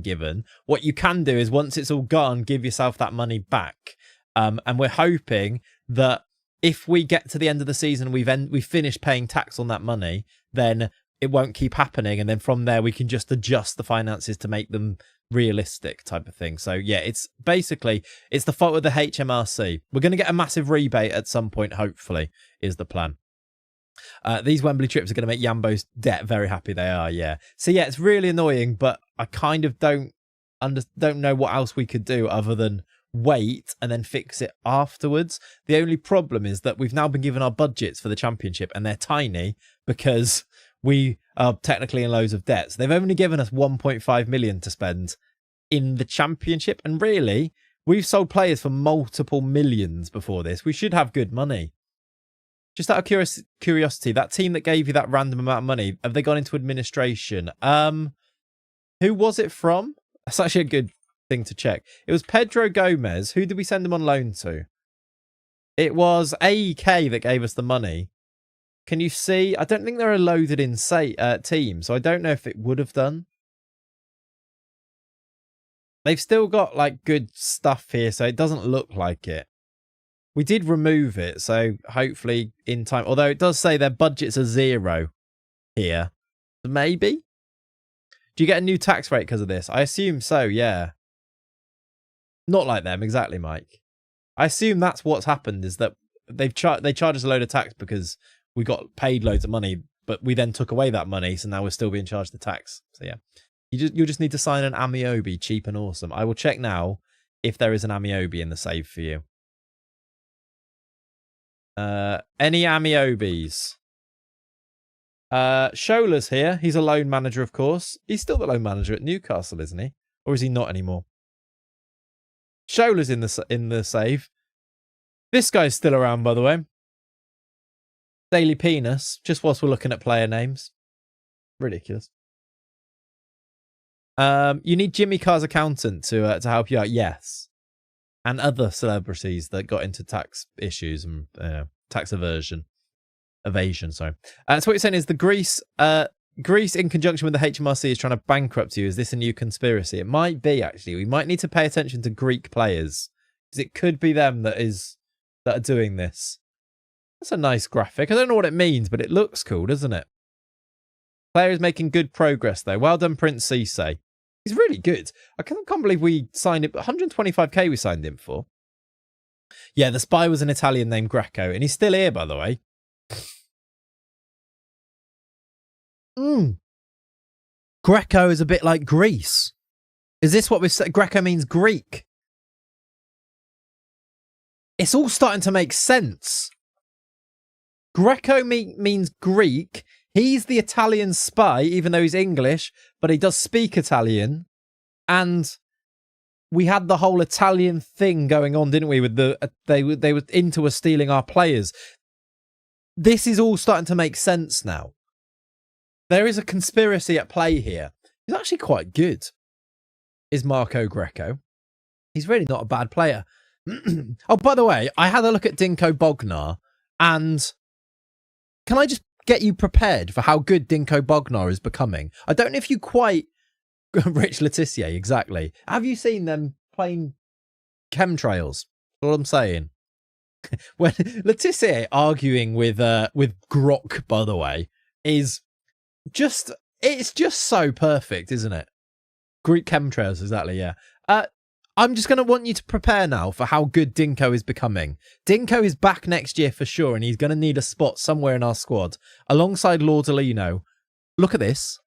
given. What you can do is, once it's all gone, give yourself that money back. And we're hoping that if we get to the end of the season, we've finished paying tax on that money, then it won't keep happening, and then from there we can just adjust the finances to make them realistic type of thing. So yeah, it's the fault of the HMRC. We're going to get a massive rebate at some point, hopefully, is the plan. These Wembley trips are going to make Yambo's debt very happy. They are, yeah. So yeah, it's really annoying, but I kind of don't know what else we could do other than wait and then fix it afterwards. The only problem is that we've now been given our budgets for the championship, and they're tiny because we are technically in loads of debt. So they've only given us 1.5 million to spend in the championship. And really, we've sold players for multiple millions before this. We should have good money. Just out of curiosity, that team that gave you that random amount of money, have they gone into administration? Who was it from? That's actually a good thing to check. It was Pedro Gomez. Who did we send him on loan to? It was AEK that gave us the money. Can you see? I don't think they're a loaded in team, so I don't know if it would have done. They've still got like good stuff here, so it doesn't look like it. We did remove it, so hopefully in time. Although it does say their budgets are 0 here. So maybe? Do you get a new tax rate because of this? I assume so, yeah. Not like them, exactly, Mike. I assume that's what's happened, is that they charge us a load of tax because we got paid loads of money, but we then took away that money, so now we're still being charged the tax. So yeah, you'll just need to sign an Amiobi, cheap and awesome. I will check now if there is an Amiobi in the save for you. Any Amiobis? Shola's here. He's a loan manager, of course. He's still the loan manager at Newcastle, isn't he? Or is he not anymore? Shola's in the save. This guy's still around, by the way. Daily Penis, just whilst we're looking at player names. Ridiculous. You need Jimmy Carr's accountant to help you out, yes. And other celebrities that got into tax issues and tax evasion, sorry. So what you're saying is the Greece in conjunction with the HMRC is trying to bankrupt you. Is this a new conspiracy? It might be, actually. We might need to pay attention to Greek players, because it could be them that are doing this. That's a nice graphic. I don't know what it means, but it looks cool, doesn't it? Player is making good progress, though. Well done, Prince Cisse. He's really good. I can't believe we signed him. 125k we signed him for. Yeah, the spy was an Italian named Greco, and he's still here, by the way. Greco is a bit like Greece. Is this what we've said? Greco means Greek. It's all starting to make sense. Greco means Greek. He's the Italian spy, even though he's English, but he does speak Italian. And we had the whole Italian thing going on, didn't we? With they were into us stealing our players. This is all starting to make sense now. There is a conspiracy at play here. He's actually quite good, is Marco Greco. He's really not a bad player. Oh, by the way, I had a look at Dinko Bognar, and can I just get you prepared for how good Dinko Bognar is becoming? I don't know if you quite... Rich Letitia, exactly. Have you seen them playing chemtrails? That's what I'm saying. When Letitia arguing with Grok, by the way, is just... It's just so perfect, isn't it? Greek chemtrails, exactly, yeah. I'm just going to want you to prepare now for how good Dinko is becoming. Dinko is back next year for sure, and he's going to need a spot somewhere in our squad alongside Laudolino. Look at this.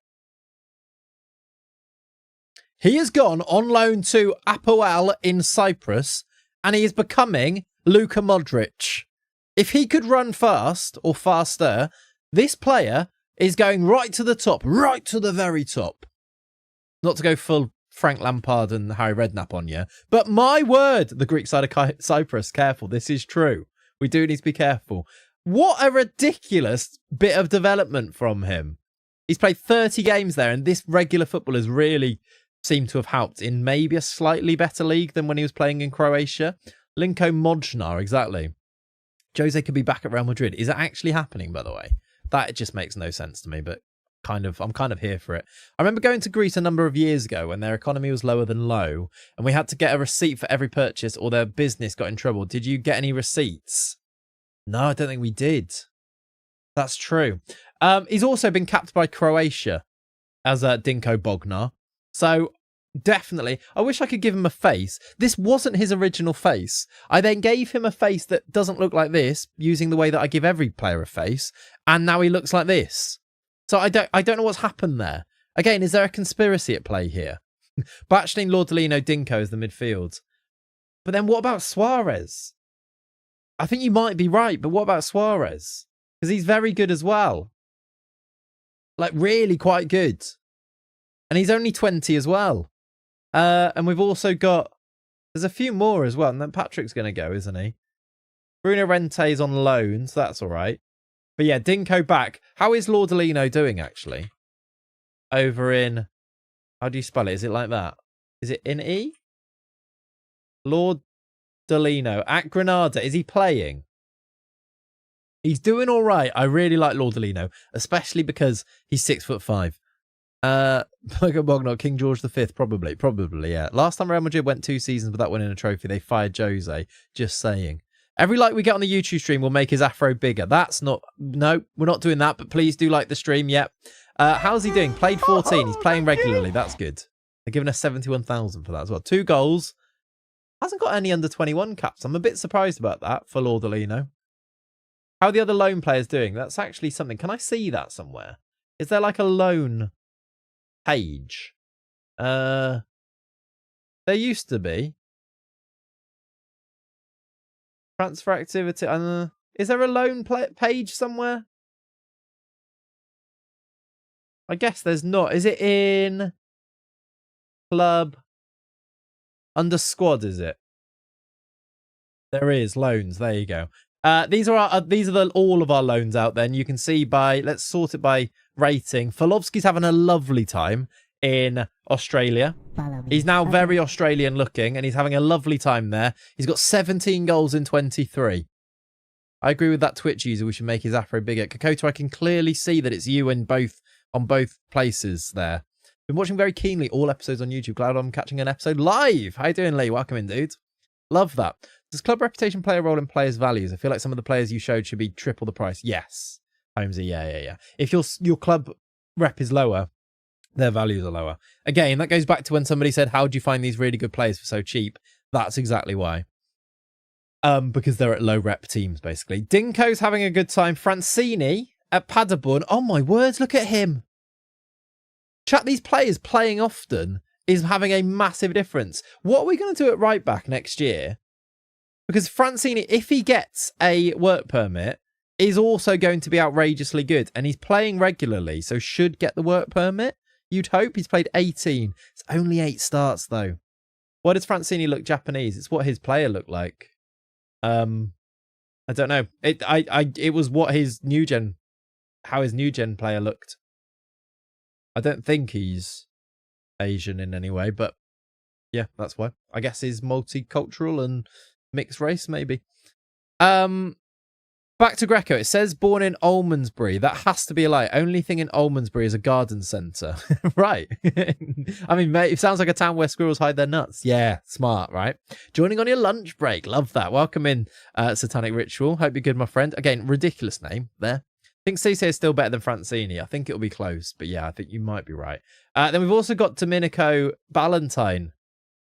He has gone on loan to Apoel in Cyprus, and he is becoming Luka Modric. If he could run fast or faster, this player is going right to the top, right to the very top. Not to go full Frank Lampard and Harry Redknapp on you, but my word, the Greek side of Cyprus, careful, this is true. We do need to be careful. What a ridiculous bit of development from him. He's played 30 games there, and this regular football has really seemed to have helped in maybe a slightly better league than when he was playing in Croatia. Linko Modric, exactly. Jose could be back at Real Madrid. Is it actually happening, by the way? That just makes no sense to me, but I'm kind of here for it. I remember going to Greece a number of years ago when their economy was lower than low, and we had to get a receipt for every purchase or their business got in trouble. Did you get any receipts? No, I don't think we did. That's true. He's also been capped by Croatia as Dinko Bognar. So definitely, I wish I could give him a face. This wasn't his original face. I then gave him a face that doesn't look like this, using the way that I give every player a face, and now he looks like this. So I don't know what's happened there. Again, is there a conspiracy at play here? Bachlin, Laudolino, Dinko is the midfield. But then what about Suarez? I think you might be right, but what about Suarez? Because he's very good as well. Like, really quite good. And he's only 20 as well. And we've also got... There's a few more as well. And then Patrick's going to go, isn't he? Bruno Rente's on loan, so that's all right. But yeah, Dinko back. How is Laudolino doing, actually? Over in... How do you spell it? Is it like that? Is it in E? Laudolino at Granada. Is he playing? He's doing all right. I really like Laudolino, especially because he's 6'5". Bognar, King George V, probably, yeah. Last time Real Madrid went 2 seasons without winning a trophy, they fired Jose. Just saying. Every like we get on the YouTube stream will make his afro bigger. That's not... No, we're not doing that, but please do like the stream, yep. How's he doing? Played 14. He's playing regularly. That's good. They're giving us 71,000 for that as well. 2 goals. Hasn't got any under 21 caps. I'm a bit surprised about that for Laudolino. How are the other loan players doing? That's actually something. Can I see that somewhere? Is there like a loan page? There used to be. Transfer activity. Is there a loan page somewhere? I guess there's not. Is it in club under squad? Is it? There is loans. There you go. These are all of our loans out there. And you can see by, let's sort it by rating. Falovsky's having a lovely time in Australia. He's now very Australian looking and he's having a lovely time there. He's got 17 goals in 23. I agree with that Twitch user. We should make his afro bigger. Kokoto, I can clearly see that it's you on both places there. Been watching very keenly all episodes on YouTube. Glad I'm catching an episode live. How you doing, Lee? Welcome in, dude. Love that. Does club reputation play a role in players' values? I feel like some of the players you showed should be triple the price. Yes. Holmesy, yeah. If your club rep is lower, their values are lower. Again, that goes back to when somebody said, how do you find these really good players for so cheap? That's exactly why. Because they're at low rep teams, basically. Dinko's having a good time. Francini at Paderborn. Oh my words, look at him. Chat, these players playing often is having a massive difference. What are we going to do at right back next year? Because Francini, if he gets a work permit, is also going to be outrageously good. And he's playing regularly, so should get the work permit. You'd hope. He's played 18. It's only 8 starts, though. Why does Francini look Japanese? It's what his player looked like. I don't know. It was what his new gen, how his new gen player looked. I don't think he's Asian in any way, but yeah, that's why. I guess he's multicultural and mixed race, maybe. Back to Greco. It says born in Almondsbury. That has to be a lie. Only thing in Almondsbury is a garden centre. Right. I mean, mate, it sounds like a town where squirrels hide their nuts. Yeah, smart, right? Joining on your lunch break. Love that. Welcome in, Satanic Ritual. Hope you're good, my friend. Again, ridiculous name there. think Cisse is still better than Francini. I think it'll be close, but yeah, I think you might be right. Then we've also got Domenico Ballantyne.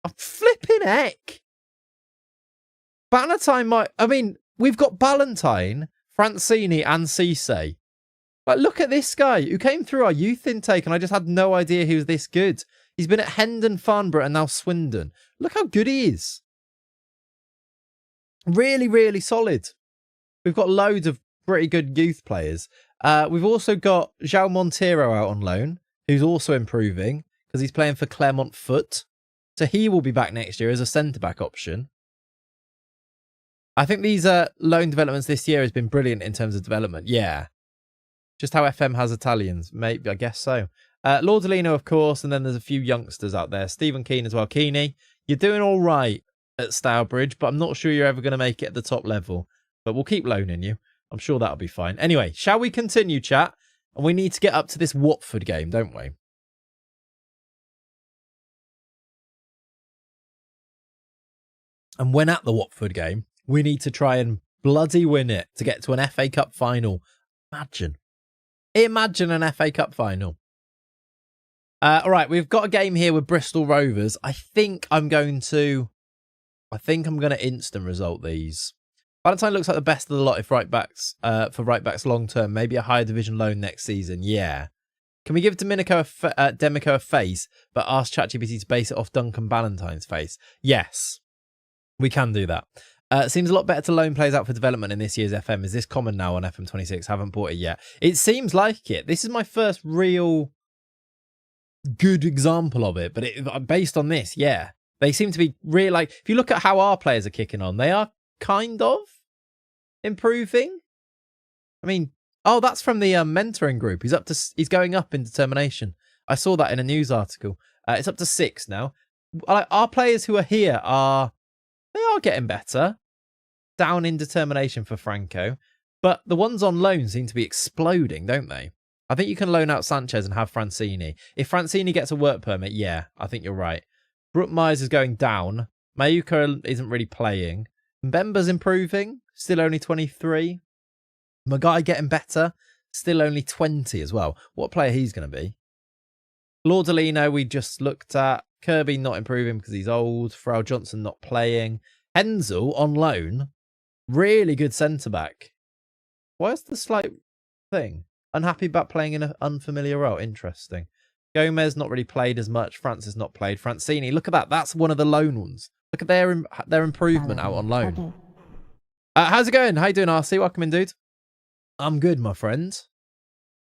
Oh, flipping heck. Ballantyne might... I mean, we've got Ballantyne, Francini and Cisse. Like, look at this guy who came through our youth intake and I just had no idea he was this good. He's been at Hendon, Farnborough and now Swindon. Look how good he is. Really, really solid. We've got loads of pretty good youth players. We've also got João Monteiro out on loan, who's also improving because he's playing for Clermont Foot. So he will be back next year as a centre-back option. I think these loan developments this year has been brilliant in terms of development. Yeah. Just how FM has Italians. Maybe, I guess so. Lordolino, of course, and then there's a few youngsters out there. Stephen Keane as well. Keeney, you're doing all right at Stourbridge, but I'm not sure you're ever going to make it at the top level. But we'll keep loaning you. I'm sure that'll be fine. Anyway, shall we continue, chat? And we need to get up to this Watford game, don't we? And when at the Watford game, we need to try and bloody win it to get to an FA Cup final. Imagine an FA Cup final. All right, we've got a game here with Bristol Rovers. I think I'm going to instant result these. Valentine looks like the best of the lot if right backs for right backs long term. Maybe a higher division loan next season. Yeah. Can we give Demico a face, but ask ChatGPT to base it off Duncan Ballantyne's face? Yes, we can do that. Seems a lot better to loan players out for development in this year's FM. Is this common now on FM26? Haven't bought it yet. It seems like it. This is my first real good example of it, but based on this, yeah. They seem to be really, like, if you look at how our players are kicking on, they are kind of improving. I mean, oh, that's from the mentoring group. He's going up in determination. I saw that in a news article. It's up to 6 now. Our players who are here are getting better. Down in determination for Franco. But the ones on loan seem to be exploding, don't they? I think you can loan out Sanchez and have Francini. If Francini gets a work permit, yeah, I think you're right. Brook Myers is going down. Mayuka isn't really playing. Mbemba's improving. Still only 23. Magai getting better. Still only 20 as well. What player he's going to be? Lordolino we just looked at. Kirby not improving because he's old. Frau Johnson not playing. Hensel on loan. Really good centre-back. Where's the slight thing? Unhappy about playing in an unfamiliar role. Interesting. Gomez not really played as much. Francis not played. Francini, look at that. That's one of the loan ones. Look at their improvement out on loan. How's it going? How you doing, RC? Welcome in, dude. I'm good, my friend.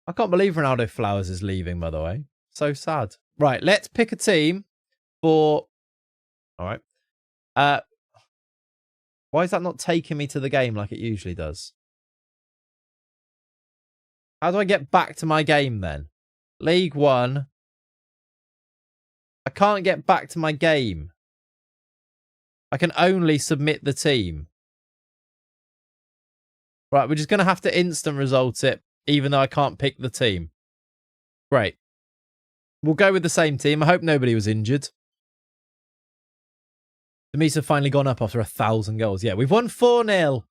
I can't believe Ronaldo Flowers is leaving, by the way. So sad. Right, let's pick a team for... All right. Why is that not taking me to the game like it usually does? How do I get back to my game then? League One. I can't get back to my game. I can only submit the team. Right, we're just going to have to instant result it, even though I can't pick the team. Great. We'll go with the same team. I hope nobody was injured. Demisa finally gone up after 1,000 goals. Yeah, we've won 4-0.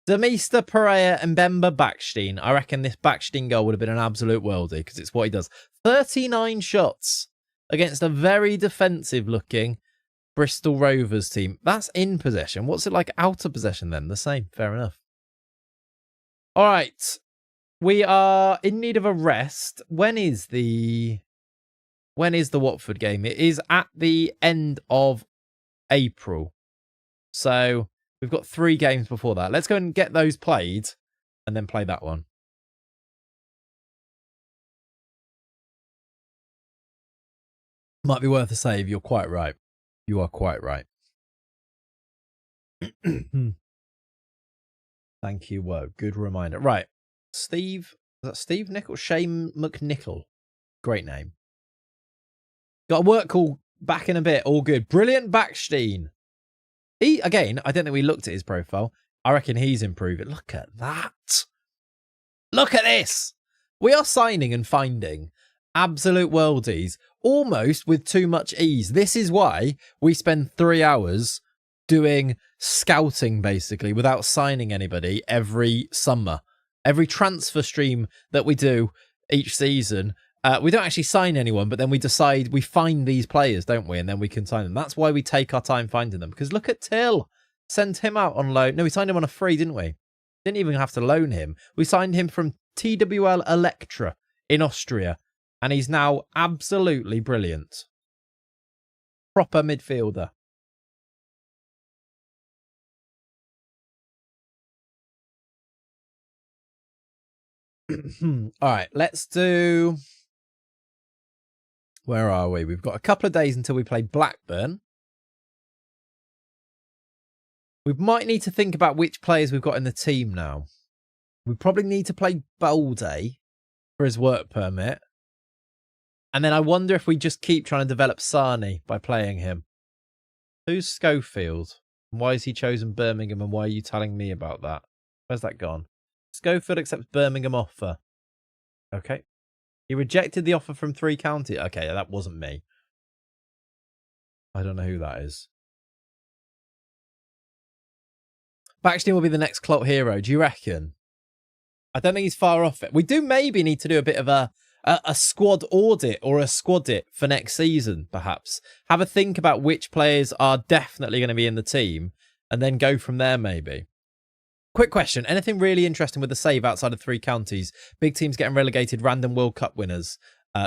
Demista, Pereira and Bemba Backstein. I reckon this Backstein goal would have been an absolute worldie because it's what he does. 39 shots against a very defensive-looking Bristol Rovers team. That's in possession. What's it like out of possession then? The same. Fair enough. All right. We are in need of a rest. When is the Watford game? It is at the end of April. So we've got 3 games before that. Let's go and get those played and then play that one. Might be worth a save. You're quite right. You are quite right. Thank you. Whoa, good reminder. Right. Steve. Is that Steve Nichol? Shane McNichol. Great name. Got a work call back in a bit. All good. Brilliant Backstein. Again, I don't think we looked at his profile. I reckon he's improving. Look at that. Look at this. We are signing and finding absolute worldies almost with too much ease. This is why we spend 3 hours doing scouting basically without signing anybody every summer. Every transfer stream that we do each season, we don't actually sign anyone, but then we decide we find these players, don't we? And then we can sign them. That's why we take our time finding them. Because look at Till. Send him out on loan. No, we signed him on a free, didn't we? Didn't even have to loan him. We signed him from TWL Electra in Austria. And he's now absolutely brilliant. Proper midfielder. All right, let's do... Where are we? We've got a couple of days until we play Blackburn. We might need to think about which players we've got in the team now. We probably need to play Balde for his work permit. And then I wonder if we just keep trying to develop Sarni by playing him. Who's Schofield? Why has he chosen Birmingham and why are you telling me about that? Where's that gone? Schofield accepts Birmingham offer. Okay. He rejected the offer from 3 Counties. Okay, that wasn't me. I don't know who that is. Baxter will be the next cult hero. Do you reckon? I don't think he's far off it. We do maybe need to do a bit of a squad audit or a squadit for next season, perhaps. Have a think about which players are definitely going to be in the team and then go from there, maybe. Quick question. Anything really interesting with the save outside of 3 Counties? Big teams getting relegated, random World Cup winners,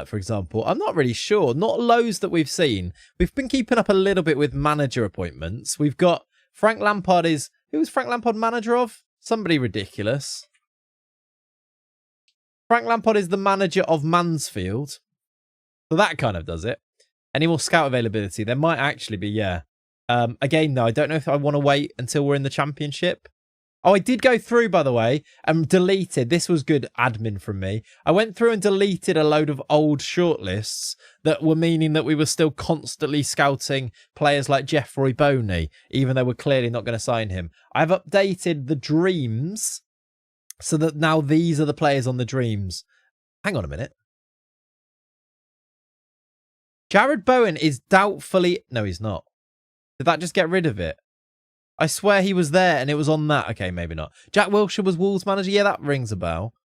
for example. I'm not really sure. Not loads that we've seen. We've been keeping up a little bit with manager appointments. We've got Frank Lampard is... Who was Frank Lampard manager of? Somebody ridiculous. Frank Lampard is the manager of Mansfield. So that kind of does it. Any more scout availability? There might actually be, yeah. Again, though, I don't know if I want to wait until we're in the Championship. Oh, I did go through, by the way, and deleted. This was good admin from me. I went through and deleted a load of old shortlists that were meaning that we were still constantly scouting players like Jeffrey Boney, even though we're clearly not going to sign him. I've updated the Dreams so that now these are the players on the Dreams. Hang on a minute. Jared Bowen is doubtfully... No, he's not. Did that just get rid of it? I swear he was there and it was on that. Okay, maybe not. Jack Wilshere was Wolves manager. Yeah, that rings a bell.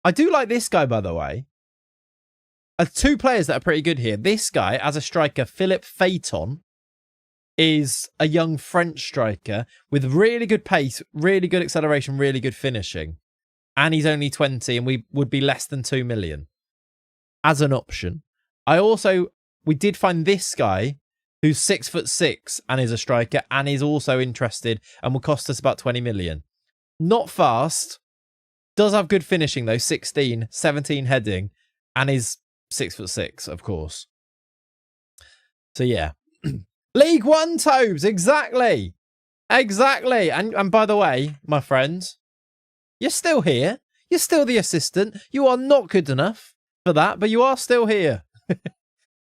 I do like this guy, by the way. 2 players that are pretty good here. This guy, as a striker, Philippe Phaeton, is a young French striker with really good pace, really good acceleration, really good finishing. And he's only 20 and we would be less than 2 million as an option. We did find this guy who's 6'6" and is a striker and is also interested and will cost us about 20 million. Not fast. Does have good finishing though. 16, 17 heading and is 6'6", of course. So yeah. League One, Tobes. Exactly. Exactly. And by the way, my friend, you're still here. You're still the assistant. You are not good enough for that, but you are still here.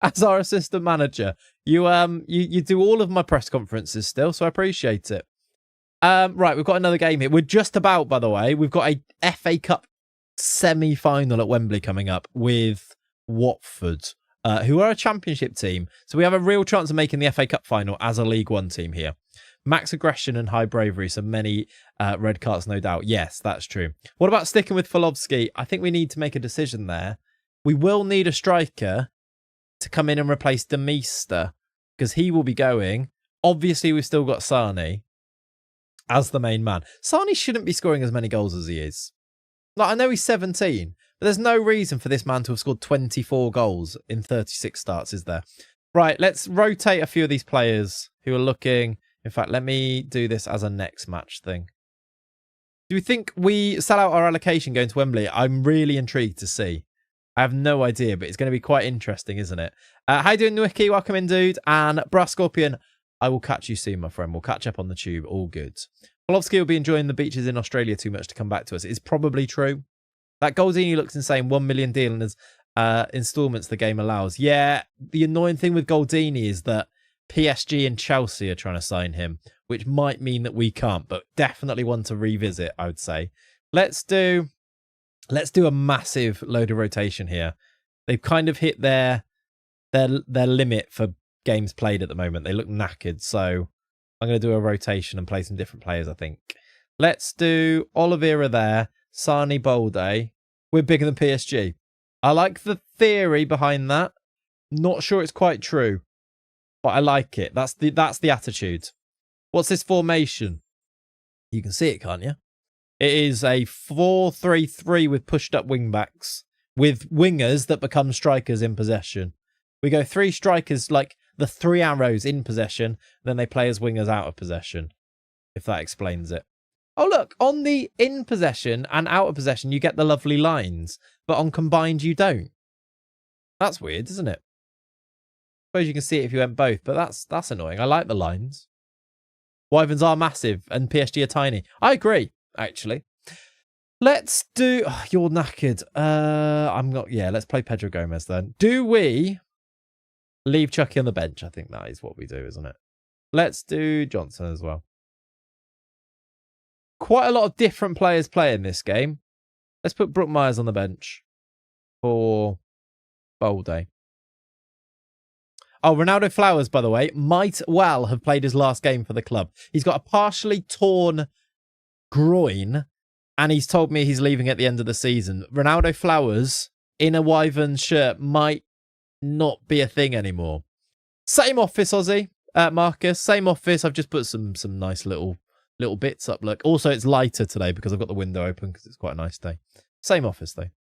As our assistant manager. You do all of my press conferences still, so I appreciate it. Right, we've got another game here. We're just about, by the way, we've got a FA Cup semi-final at Wembley coming up with Watford, who are a championship team. So we have a real chance of making the FA Cup final as a League One team here. Max aggression and high bravery, so many red cards, no doubt. Yes, that's true. What about sticking with Folovsky? I think we need to make a decision there. We will need a striker to come in and replace Demister because he will be going. Obviously, we've still got Sarni as the main man. Sarni shouldn't be scoring as many goals as he is. Like, I know he's 17, but there's no reason for this man to have scored 24 goals in 36 starts, is there? Right, let's rotate a few of these players who are looking... In fact, let me do this as a next match thing. Do you think we sell out our allocation going to Wembley? I'm really intrigued to see. I have no idea, but it's going to be quite interesting, isn't it? How you doing, Nwicky? Welcome in, dude. And Brass Scorpion, I will catch you soon, my friend. We'll catch up on the tube. All good. Polovsky will be enjoying the beaches in Australia too much to come back to us. It's probably true. That Goldini looks insane. 1 million deal and as installments the game allows. Yeah, the annoying thing with Goldini is that PSG and Chelsea are trying to sign him, which might mean that we can't, but definitely one to revisit, I would say. Let's do a massive load of rotation here. They've kind of hit their limit for games played at the moment. They look knackered, so I'm going to do a rotation and play some different players, I think. Let's do Oliveira there. Sani Bolde. We're bigger than PSG. I like the theory behind that. Not sure it's quite true, but I like it. That's the attitude. What's this formation? You can see it, can't you? It is a 4-3-3 with pushed up wing backs, with wingers that become strikers in possession. We go 3 strikers, like the 3 arrows in possession, then they play as wingers out of possession, if that explains it. Oh, look, on the in possession and out of possession, you get the lovely lines, but on combined, you don't. That's weird, isn't it? I suppose you can see it if you went both, but that's annoying. I like the lines. Wyverns are massive and PSG are tiny. I agree, actually. Let's do... Oh, you're knackered. I'm not... Yeah, let's play Pedro Gomez then. Do we leave Chucky on the bench? I think that is what we do, isn't it? Let's do Johnson as well. Quite a lot of different players play in this game. Let's put Brook Myers on the bench for Bolde. Oh, Ronaldo Flowers, by the way, might well have played his last game for the club. He's got a partially torn groin, and he's told me he's leaving at the end of the season. Ronaldo Flowers in a Wyvern shirt might not be a thing anymore. Same office, Aussie, Marcus. Same office. I've just put some nice little bits up. Look, also it's lighter today because I've got the window open because it's quite a nice day. Same office though.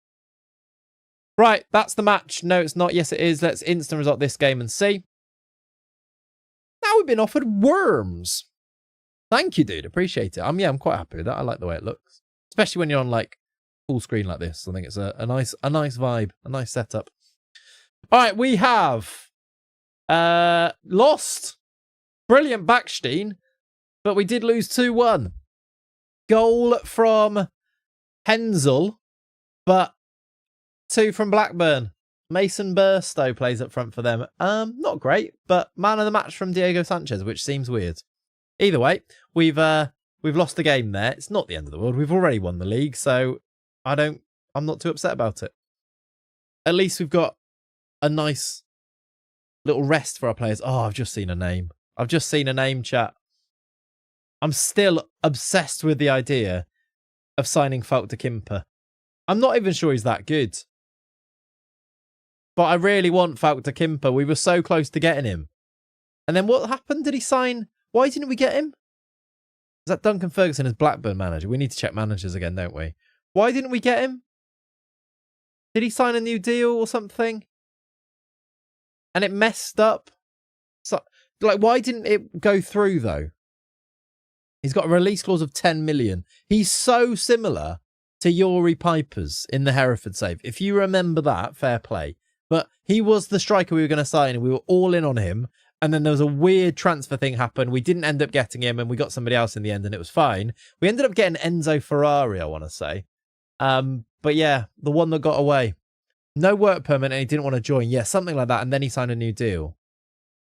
Right, that's the match. No, it's not. Yes, it is. Let's instant result this game and see. Now we've been offered worms. Thank you, dude. Appreciate it. I'm quite happy with that. I like the way it looks, especially when you're on like full screen like this. I think it's a nice vibe, a nice setup. All right, we have lost. Brilliant Backstein, but we did lose 2-1. Goal from Hensel, but 2 from Blackburn. Mason Burstow plays up front for them. Not great, but man of the match from Diego Sanchez, which seems weird. Either way, we've lost the game there. It's not the end of the world. We've already won the league, so I'm not too upset about it. At least we've got a nice little rest for our players. Oh, I've just seen a name. I've just seen a name, chat. I'm still obsessed with the idea of signing Falk de Kimper. I'm not even sure he's that good. But I really want Falk de Kimper. We were so close to getting him. And then what happened? Did he sign? Why didn't we get him? Is that Duncan Ferguson as Blackburn manager? We need to check managers again, don't we? Why didn't we get him? Did he sign a new deal or something? And it messed up? So, like, why didn't it go through, though? He's got a release clause of 10 million. He's so similar to Yuri Pipers in the Hereford save. If you remember that, fair play. But he was the striker we were going to sign, and we were all in on him. And then there was a weird transfer thing happen. We didn't end up getting him, and we got somebody else in the end, and it was fine. We ended up getting Enzo Ferrari, I want to say. But yeah, the one that got away. No work permit, and he didn't want to join. Yeah, something like that. And then he signed a new deal.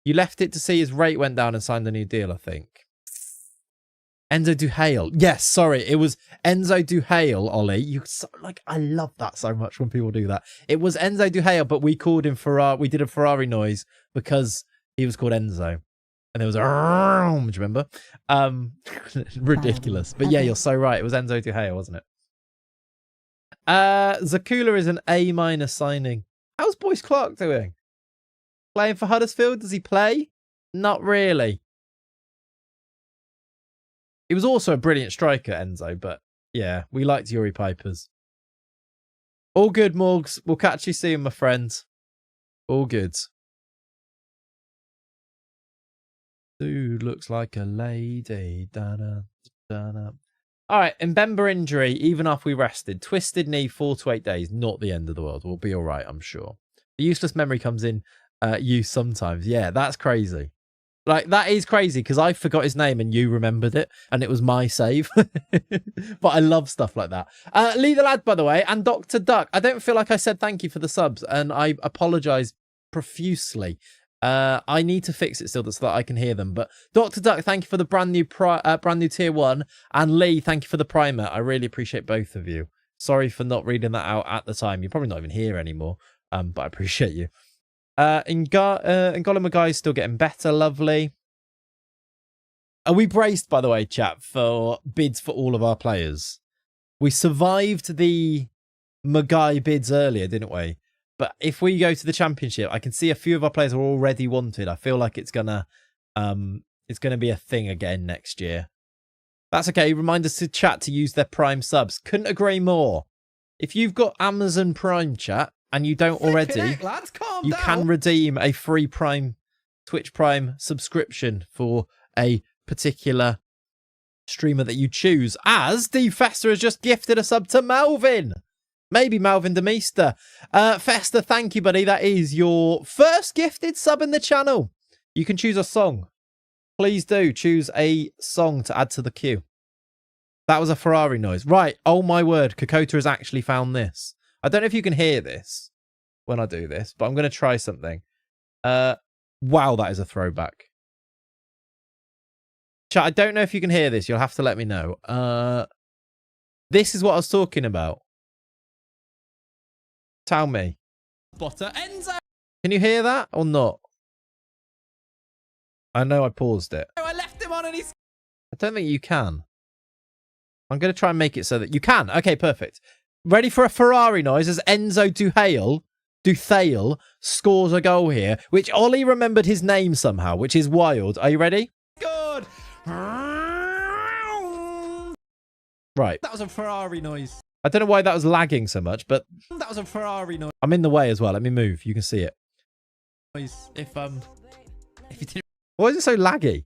You left it to see his rate went down and signed a new deal, I think. Enzo Duhale. Yes, sorry. It was Enzo Duhale, Ollie. I love that so much when people do that. It was Enzo Duhale, but we called him Ferrari. We did a Ferrari noise because he was called Enzo. And there was a... Do you remember? Ridiculous. But yeah, you're so right. It was Enzo Duhale, wasn't it? Zakula is an A- signing. How's Boyce Clark doing? Playing for Huddersfield? Does he play? Not really. He was also a brilliant striker, Enzo, but yeah, we liked Yuri Pipers. All good, Morgs. We'll catch you soon, my friend. All good. Dude looks like a lady. Da-da, da-da. All right, Mbemba injury, even after we rested. Twisted knee, 4 to 8 days. Not the end of the world. We'll be all right, I'm sure. The useless memory comes in use sometimes. Yeah, that's crazy. Like, that is crazy because I forgot his name and you remembered it and it was my save. But I love stuff like that. Lee the Lad, by the way, and Dr. Duck. I don't feel like I said thank you for the subs and I apologise profusely. I need to fix it still so that I can hear them. But Dr. Duck, thank you for the brand new tier 1. And Lee, thank you for the primer. I really appreciate both of you. Sorry for not reading that out at the time. You're probably not even here anymore. But I appreciate you. N'Golo Magai is still getting better. Lovely. Are we braced, by the way, chat, for bids for all of our players? We survived the Magai bids earlier, didn't we? But if we go to the championship, I can see a few of our players are already wanted. I feel like it's gonna be a thing again next year. That's okay. Remind us to chat to use their Prime subs. Couldn't agree more. If you've got Amazon Prime, chat, and you don't already, you can redeem a free Prime Twitch Prime subscription for a particular streamer that you choose. As D Fester has just gifted a sub to Melvin. Maybe Malvin Demeester. Fester, thank you, buddy. That is your first gifted sub in the channel. You can choose a song. Please do choose a song to add to the queue. That was a Ferrari noise. Right. Oh, my word. Kokota has actually found this. I don't know if you can hear this when I do this, but I'm going to try something. Wow, that is a throwback. Chat, I don't know if you can hear this. You'll have to let me know. This is what I was talking about. Tell me. Spotter Enzo. Can you hear that or not? I know I paused it. I left him on and he's... I don't think you can. I'm going to try and make it so that you can. Okay, perfect. Ready for a Ferrari noise as Enzo Duthale scores a goal here, which Ollie remembered his name somehow, which is wild. Are you ready? Good. Right. That was a Ferrari noise. I don't know why that was lagging so much, but... That was a Ferrari noise. I'm in the way as well. Let me move. You can see it. If you didn't... Why is it so laggy?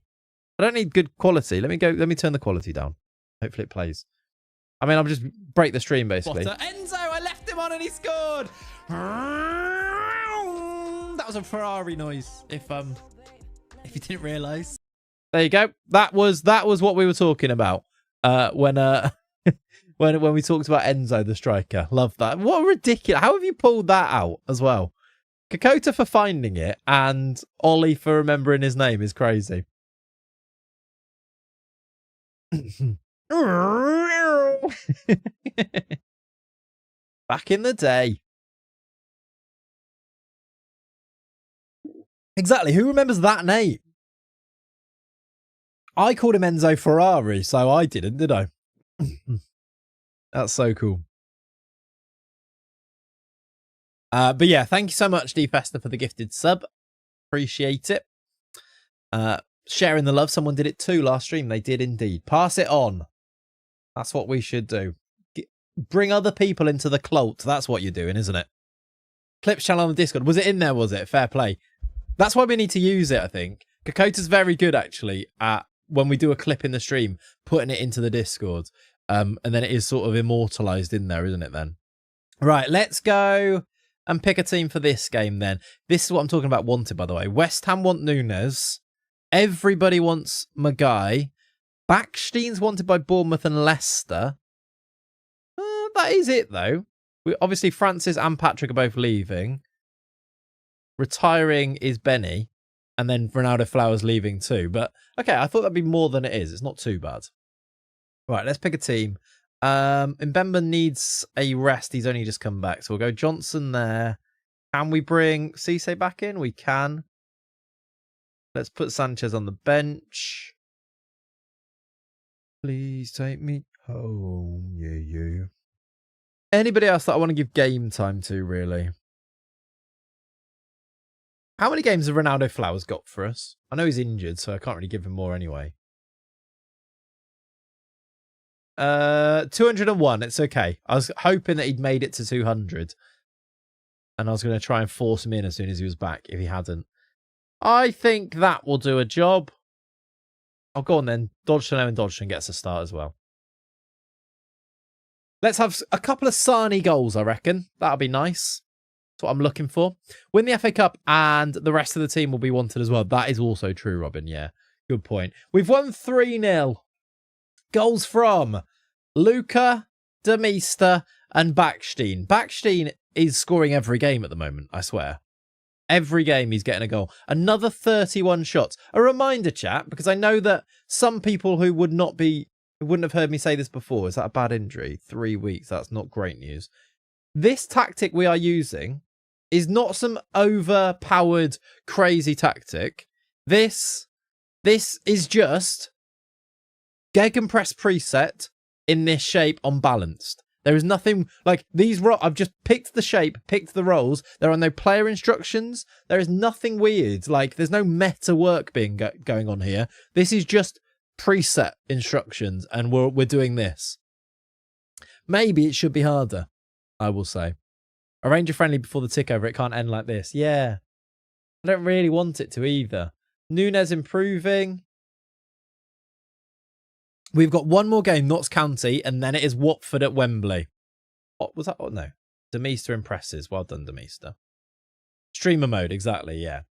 I don't need good quality. Let me turn the quality down. Hopefully it plays. I mean, I'll just break the stream, basically. Spotter Enzo, I left him on and he scored. That was a Ferrari noise. If you didn't realise. There you go. That was what we were talking about. When we talked about Enzo, the striker. Love that. What ridiculous. How have you pulled that out as well? Kokota for finding it and Ollie for remembering his name is crazy. Back in the day. Exactly. Who remembers that name? I called him Enzo Ferrari, so I didn't, did I? That's so cool. But yeah, thank you so much, D Fester, for the gifted sub. Appreciate it. Sharing the love. Someone did it too last stream. They did indeed. Pass it on. That's what we should do. Bring other people into the cult. That's what you're doing, isn't it? Clips channel on the Discord. Was it in there, was it? Fair play. That's why we need to use it, I think. Kokota's very good, actually, at when we do a clip in the stream, putting it into the Discord. And then it is sort of immortalized in there, isn't it then? Right, let's go and pick a team for this game then. This is what I'm talking about wanted, by the way. West Ham want Nunes. Everybody wants Magai. Backstein's wanted by Bournemouth and Leicester. That is it, though. Obviously, Francis and Patrick are both leaving. Retiring is Benny. And then Ronaldo Flowers leaving too. But, okay, I thought that'd be more than it is. It's not too bad. Right, let's pick a team. Mbemba needs a rest. He's only just come back. So we'll go Johnson there. Can we bring Cisse back in? We can. Let's put Sanchez on the bench. Please take me home. Yeah. Anybody else that I want to give game time to, really? How many games have Ronaldo Flowers got for us? I know he's injured, so I can't really give him more anyway. 201. It's okay. I was hoping that he'd made it to 200. And I was going to try and force him in as soon as he was back, if he hadn't. I think that will do a job. Oh, go on then. Dodgson gets a start as well. Let's have a couple of Sarni goals, I reckon. That'll be nice. That's what I'm looking for. Win the FA Cup and the rest of the team will be wanted as well. That is also true, Robin. Yeah, good point. We've won 3-0. Goals from Luca, Demeester and Backstein. Backstein is scoring every game at the moment, I swear. Every game he's getting a goal. Another 31 shots. A reminder, chat, because I know that some people who wouldn't have heard me say this before. Is that a bad injury? 3 weeks. That's not great news. This tactic we are using is not some overpowered, crazy tactic. This is just Gegenpress preset in this shape unbalanced. There is nothing like these. I've just picked the shape, picked the rolls. There are no player instructions. There is nothing weird. Like there's no meta work being going on here. This is just preset instructions, and we're doing this. Maybe it should be harder. I will say, arrange a friendly before the tick over. It can't end like this. Yeah, I don't really want it to either. Nunes improving. We've got one more game, Notts County, and then it is Watford at Wembley. What was that? Oh, no. Demeester impresses. Well done, Demeester. Streamer mode, exactly, yeah.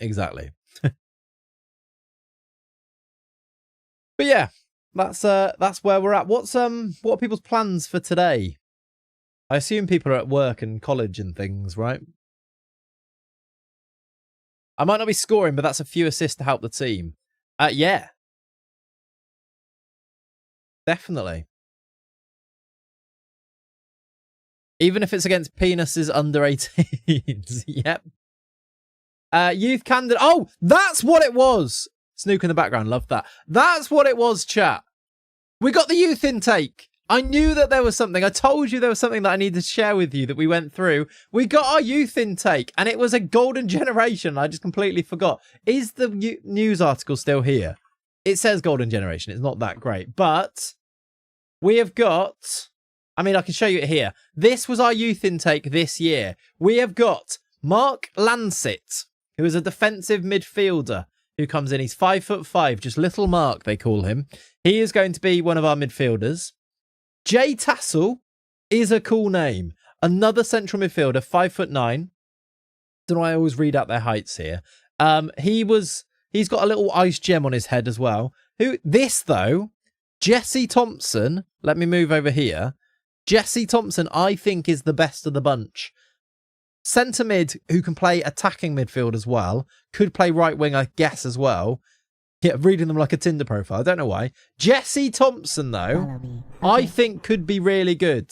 Exactly. But yeah, that's where we're at. What are people's plans for today? I assume people are at work and college and things, right? I might not be scoring, but that's a few assists to help the team. Yeah. Definitely. Even if it's against penises under 18s. Yep. Youth candidate. Oh, that's what it was. Snook in the background. Love that. That's what it was, chat. We got the youth intake. I knew that there was something. I told you there was something that I needed to share with you that we went through. We got our youth intake, and it was a golden generation. I just completely forgot. Is the news article still here? It says golden generation. It's not that great, but we have got, I mean, I can show you it here. This was our youth intake this year. We have got Mark Lancet, who is a defensive midfielder who comes in. He's 5'5", just little Mark, they call him. He is going to be one of our midfielders. Jay Tassel is a cool name. Another central midfielder, 5'9". Don't know why I always read out their heights here. He's got a little ice gem on his head as well. This though, Jesse Thompson, let me move over here. Jesse Thompson, I think, is the best of the bunch. Centre mid, who can play attacking midfield as well. Could play right wing, I guess, as well. Yeah, reading them like a Tinder profile. I don't know why. Jesse Thompson, though, I think could be really good.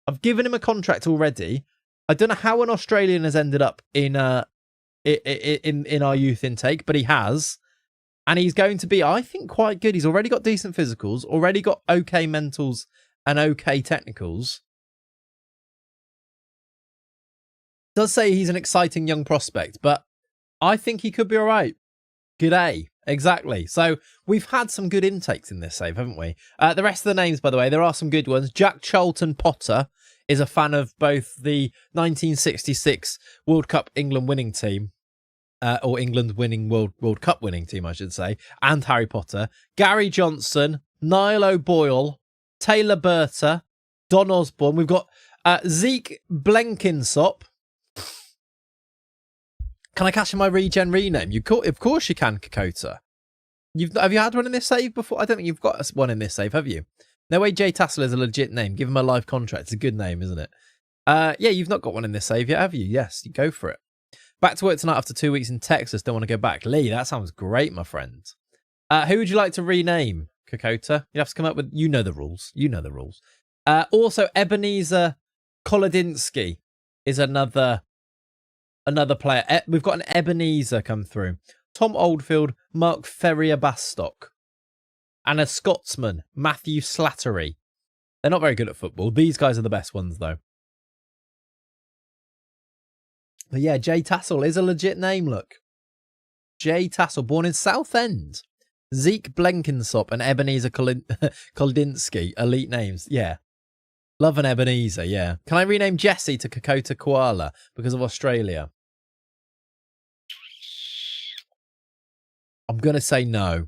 I've given him a contract already. I don't know how an Australian has ended up in our youth intake, but he has. And he's going to be, I think, quite good. He's already got decent physicals, already got okay mentals and okay technicals. Does say he's an exciting young prospect, but I think he could be all right. G'day. Exactly. So we've had some good intakes in this save, haven't we? The rest of the names, by the way, there are some good ones. Jack Charlton Potter is a fan of both the 1966 World Cup England winning team, or England winning World Cup winning team, I should say, and Harry Potter. Gary Johnson, Niall O'Boyle, Taylor Berta, Don Osborne. We've got Zeke Blenkinsop. Can I cash in my regen rename? Of course you can, Kakota. Have you had one in this save before? I don't think you've got one in this save, have you? No way Jay Tassel is a legit name. Give him a live contract. It's a good name, isn't it? Yeah, you've not got one in this save yet, have you? Yes, you go for it. Back to work tonight after 2 weeks in Texas. Don't want to go back. Lee, that sounds great, my friend. Who would you like to rename, Kakota? You have to come up with... You know the rules. You know the rules. Also, Ebenezer Kolodinsky is another player. We've got an Ebenezer come through. Tom Oldfield, Mark Ferrier-Bastock. And a Scotsman, Matthew Slattery. They're not very good at football. These guys are the best ones, though. But yeah, Jay Tassel is a legit name, look. Jay Tassel, born in Southend. Zeke Blenkinsop and Ebenezer Koldinsky, elite names. Yeah. Love an Ebenezer, yeah. Can I rename Jesse to Kakota Koala because of Australia? I'm going to say no.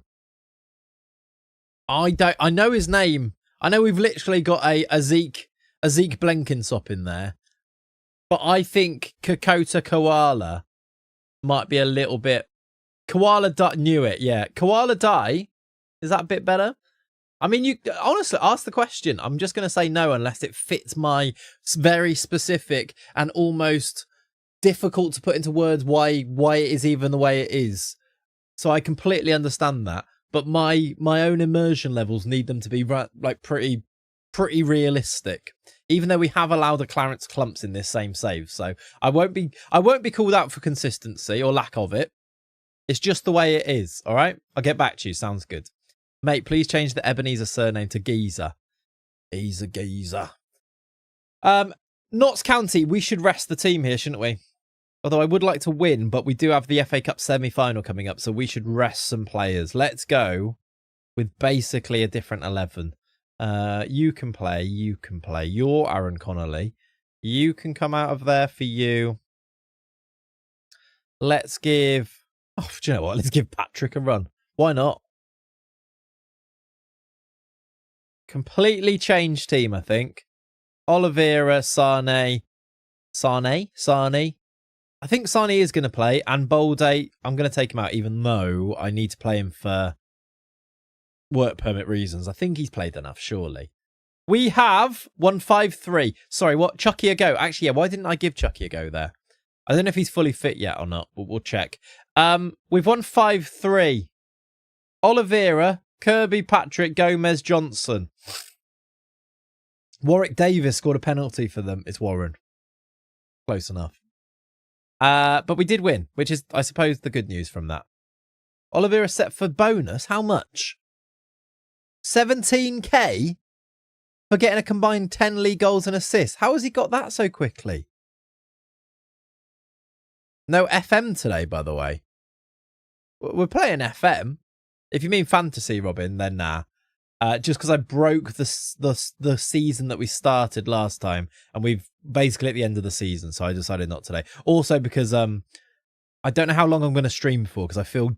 I know his name. I know we've literally got a Zeke Blenkinsop in there. But I think Kakota Koala might be a little bit... Koala Die, knew it, yeah. Koala Die, is that a bit better? I mean, you honestly ask the question. I'm just going to say no unless it fits my very specific and almost difficult to put into words why it is even the way it is. So I completely understand that. But my own immersion levels need them to be like pretty realistic. Even though we have allowed a Clarence Clumps in this same save, so I won't be called out for consistency or lack of it. It's just the way it is, all right? I'll get back to you. Sounds good. Mate, please change the Ebenezer surname to Geezer. He's a geezer. Notts County, we should rest the team here, shouldn't we? Although I would like to win, but we do have the FA Cup semi-final coming up, so we should rest some players. Let's go with basically a different 11. You can play. You're Aaron Connolly. You can come out of there for you. Let's give... Oh, do you know what? Let's give Patrick a run. Why not? Completely changed team, I think. Oliveira, Sane. I think Sane is going to play. And Bolde, I'm going to take him out, even though I need to play him for work permit reasons. I think he's played enough, surely. We have 153. Sorry, what? Chucky a go. Actually, yeah, why didn't I give Chucky a go there? I don't know if he's fully fit yet or not, but we'll check. We've won 5-3. Oliveira, Kirby, Patrick, Gomez, Johnson. Warwick Davis scored a penalty for them. It's Warren. Close enough. But we did win, which is, I suppose, the good news from that. Oliveira set for bonus. How much? 17k for getting a combined 10 league goals and assists. How has he got that so quickly? No FM today, by the way. We're playing FM. If you mean fantasy, Robin, then nah. Just because I broke the season that we started last time, and we've basically at the end of the season, so I decided not today. Also because I don't know how long I'm going to stream for because I feel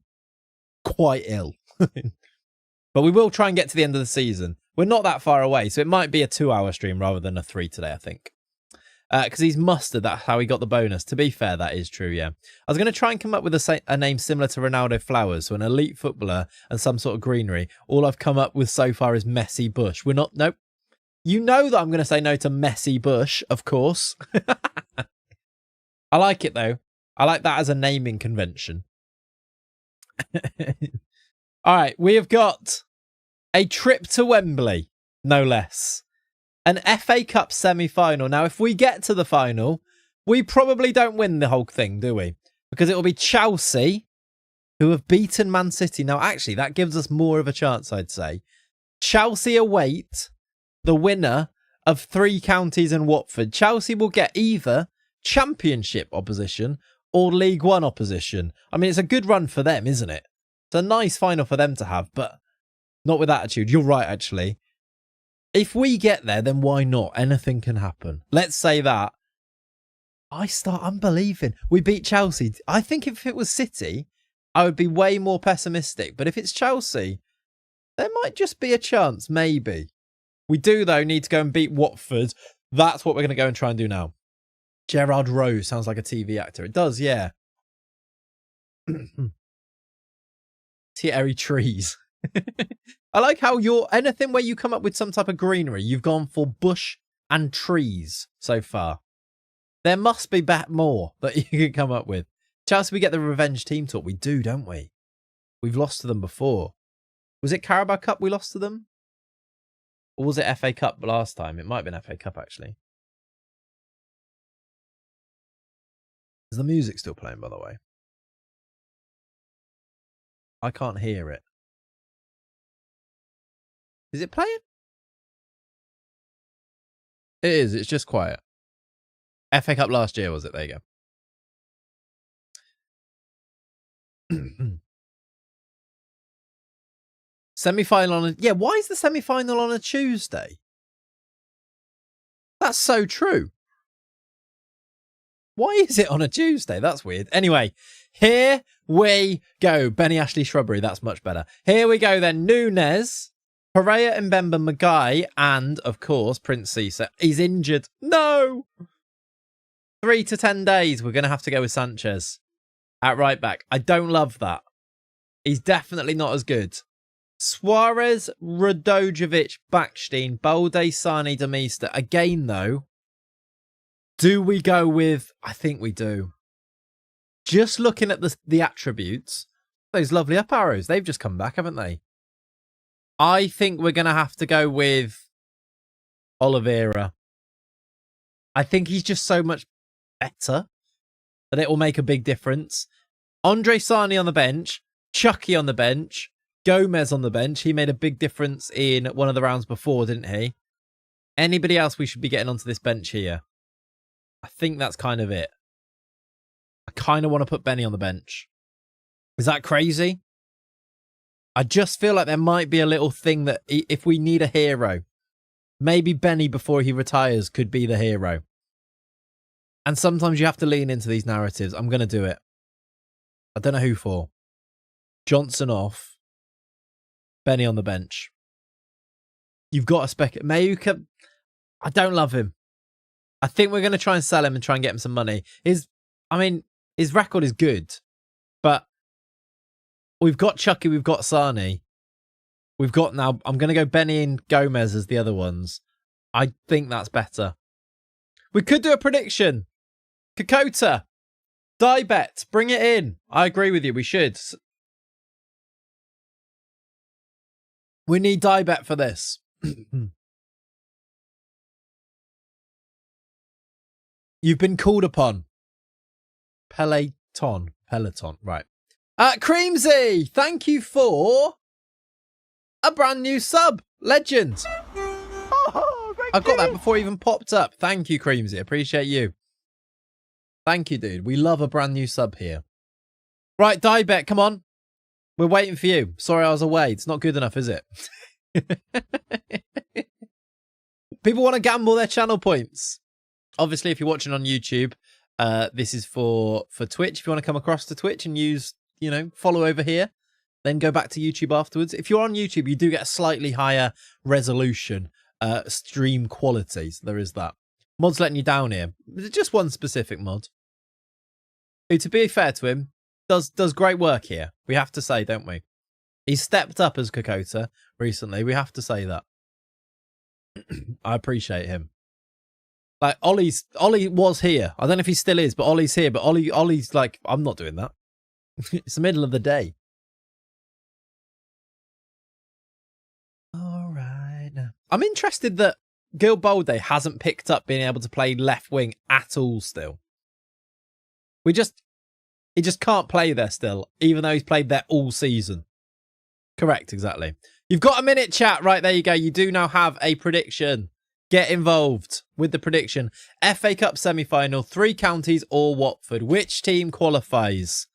quite ill. But we will try and get to the end of the season. We're not that far away, so it might be a 2-hour stream rather than a 3 today, I think. Because he's mustard, that's how he got the bonus. To be fair, that is true, yeah. I was going to try and come up with a name similar to Ronaldo Flowers, so an elite footballer and some sort of greenery. All I've come up with so far is Messy Bush. We're not, nope. You know that I'm going to say no to Messy Bush, of course. I like it, though. I like that as a naming convention. All right, we have got a trip to Wembley, no less. An FA Cup semi-final. Now, if we get to the final, we probably don't win the whole thing, do we? Because it will be Chelsea, who have beaten Man City. Now, actually, that gives us more of a chance, I'd say. Chelsea await the winner of 3 counties and Watford. Chelsea will get either Championship opposition or League One opposition. I mean, it's a good run for them, isn't it? It's a nice final for them to have, but not with attitude. You're right, actually. If we get there, then why not? Anything can happen. Let's say that. I'm believing. We beat Chelsea. I think if it was City, I would be way more pessimistic. But if it's Chelsea, there might just be a chance, maybe. We do, though, need to go and beat Watford. That's what we're going to go and try and do now. Gerard Rose sounds like a TV actor. It does, yeah. Thierry Trees. I like how anything where you come up with some type of greenery, you've gone for bush and trees so far. There must be more that you can come up with. Chelsea, we get the revenge team talk. We do, don't we? We've lost to them before. Was it Carabao Cup we lost to them? Or was it FA Cup last time? It might have been FA Cup, actually. Is the music still playing, by the way? I can't hear it. Is it playing? It is. It's just quiet. FA Cup last year, was it? There you go. Semi-final on a... Yeah, why is the semi-final on a Tuesday? That's so true. Why is it on a Tuesday? That's weird. Anyway, here we go. Benny Ashley Shrubbery. That's much better. Here we go then. Nunes, Pereira, Mbemba, Magai, and, of course, Prince Cisa. He's injured. No! 3 to 10 days. We're going to have to go with Sanchez at right back. I don't love that. He's definitely not as good. Suarez, Radojevic, Backstein, Balde, Sane, Demista. Again, though, do we go with... I think we do. Just looking at the attributes, those lovely up arrows, they've just come back, haven't they? I think we're going to have to go with Oliveira. I think he's just so much better that it will make a big difference. Andre Sarni on the bench, Chucky on the bench, Gomez on the bench. He made a big difference in one of the rounds before, didn't he? Anybody else we should be getting onto this bench here? I think that's kind of it. I kind of want to put Benny on the bench. Is that crazy? I just feel like there might be a little thing that if we need a hero, maybe Benny before he retires could be the hero. And sometimes you have to lean into these narratives. I'm going to do it. I don't know who for. Johnson off. Benny on the bench. You've got a spec. Mayuka, I don't love him. I think we're going to try and sell him and try and get him some money. His record is good. But we've got Chucky, we've got Sarni. We've got now, I'm going to go Benny and Gomez as the other ones. I think that's better. We could do a prediction. Kokota. Die bet. Bring it in. I agree with you. We should. We need die bet for this. You've been called upon. Peloton. Right. Creamsy, thank you for a brand new sub. Legend. Oh, I've got that before it even popped up. Thank you, Creamsy. Appreciate you. Thank you, dude. We love a brand new sub here. Right, die bet. Come on. We're waiting for you. Sorry I was away. It's not good enough, is it? People want to gamble their channel points. Obviously, if you're watching on YouTube, this is for Twitch. If you want to come across to Twitch and use, follow over here, then go back to YouTube afterwards. If you're on YouTube, you do get a slightly higher resolution stream quality. So there is that. Mod's letting you down here. Just one specific mod. Who, to be fair to him, does great work here. We have to say, don't we? He's stepped up as Kokota recently. We have to say that. I appreciate him. Like Ollie was here. I don't know if he still is, but Ollie's here. But Ollie's like, I'm not doing that. It's the middle of the day. All right. I'm interested that Gil Bolde hasn't picked up being able to play left wing at all still. He just can't play there still, even though he's played there all season. Correct, exactly. You've got a minute, chat. Right, there you go. You do now have a prediction. Get involved with the prediction. FA Cup semi-final, 3 counties or Watford. Which team qualifies?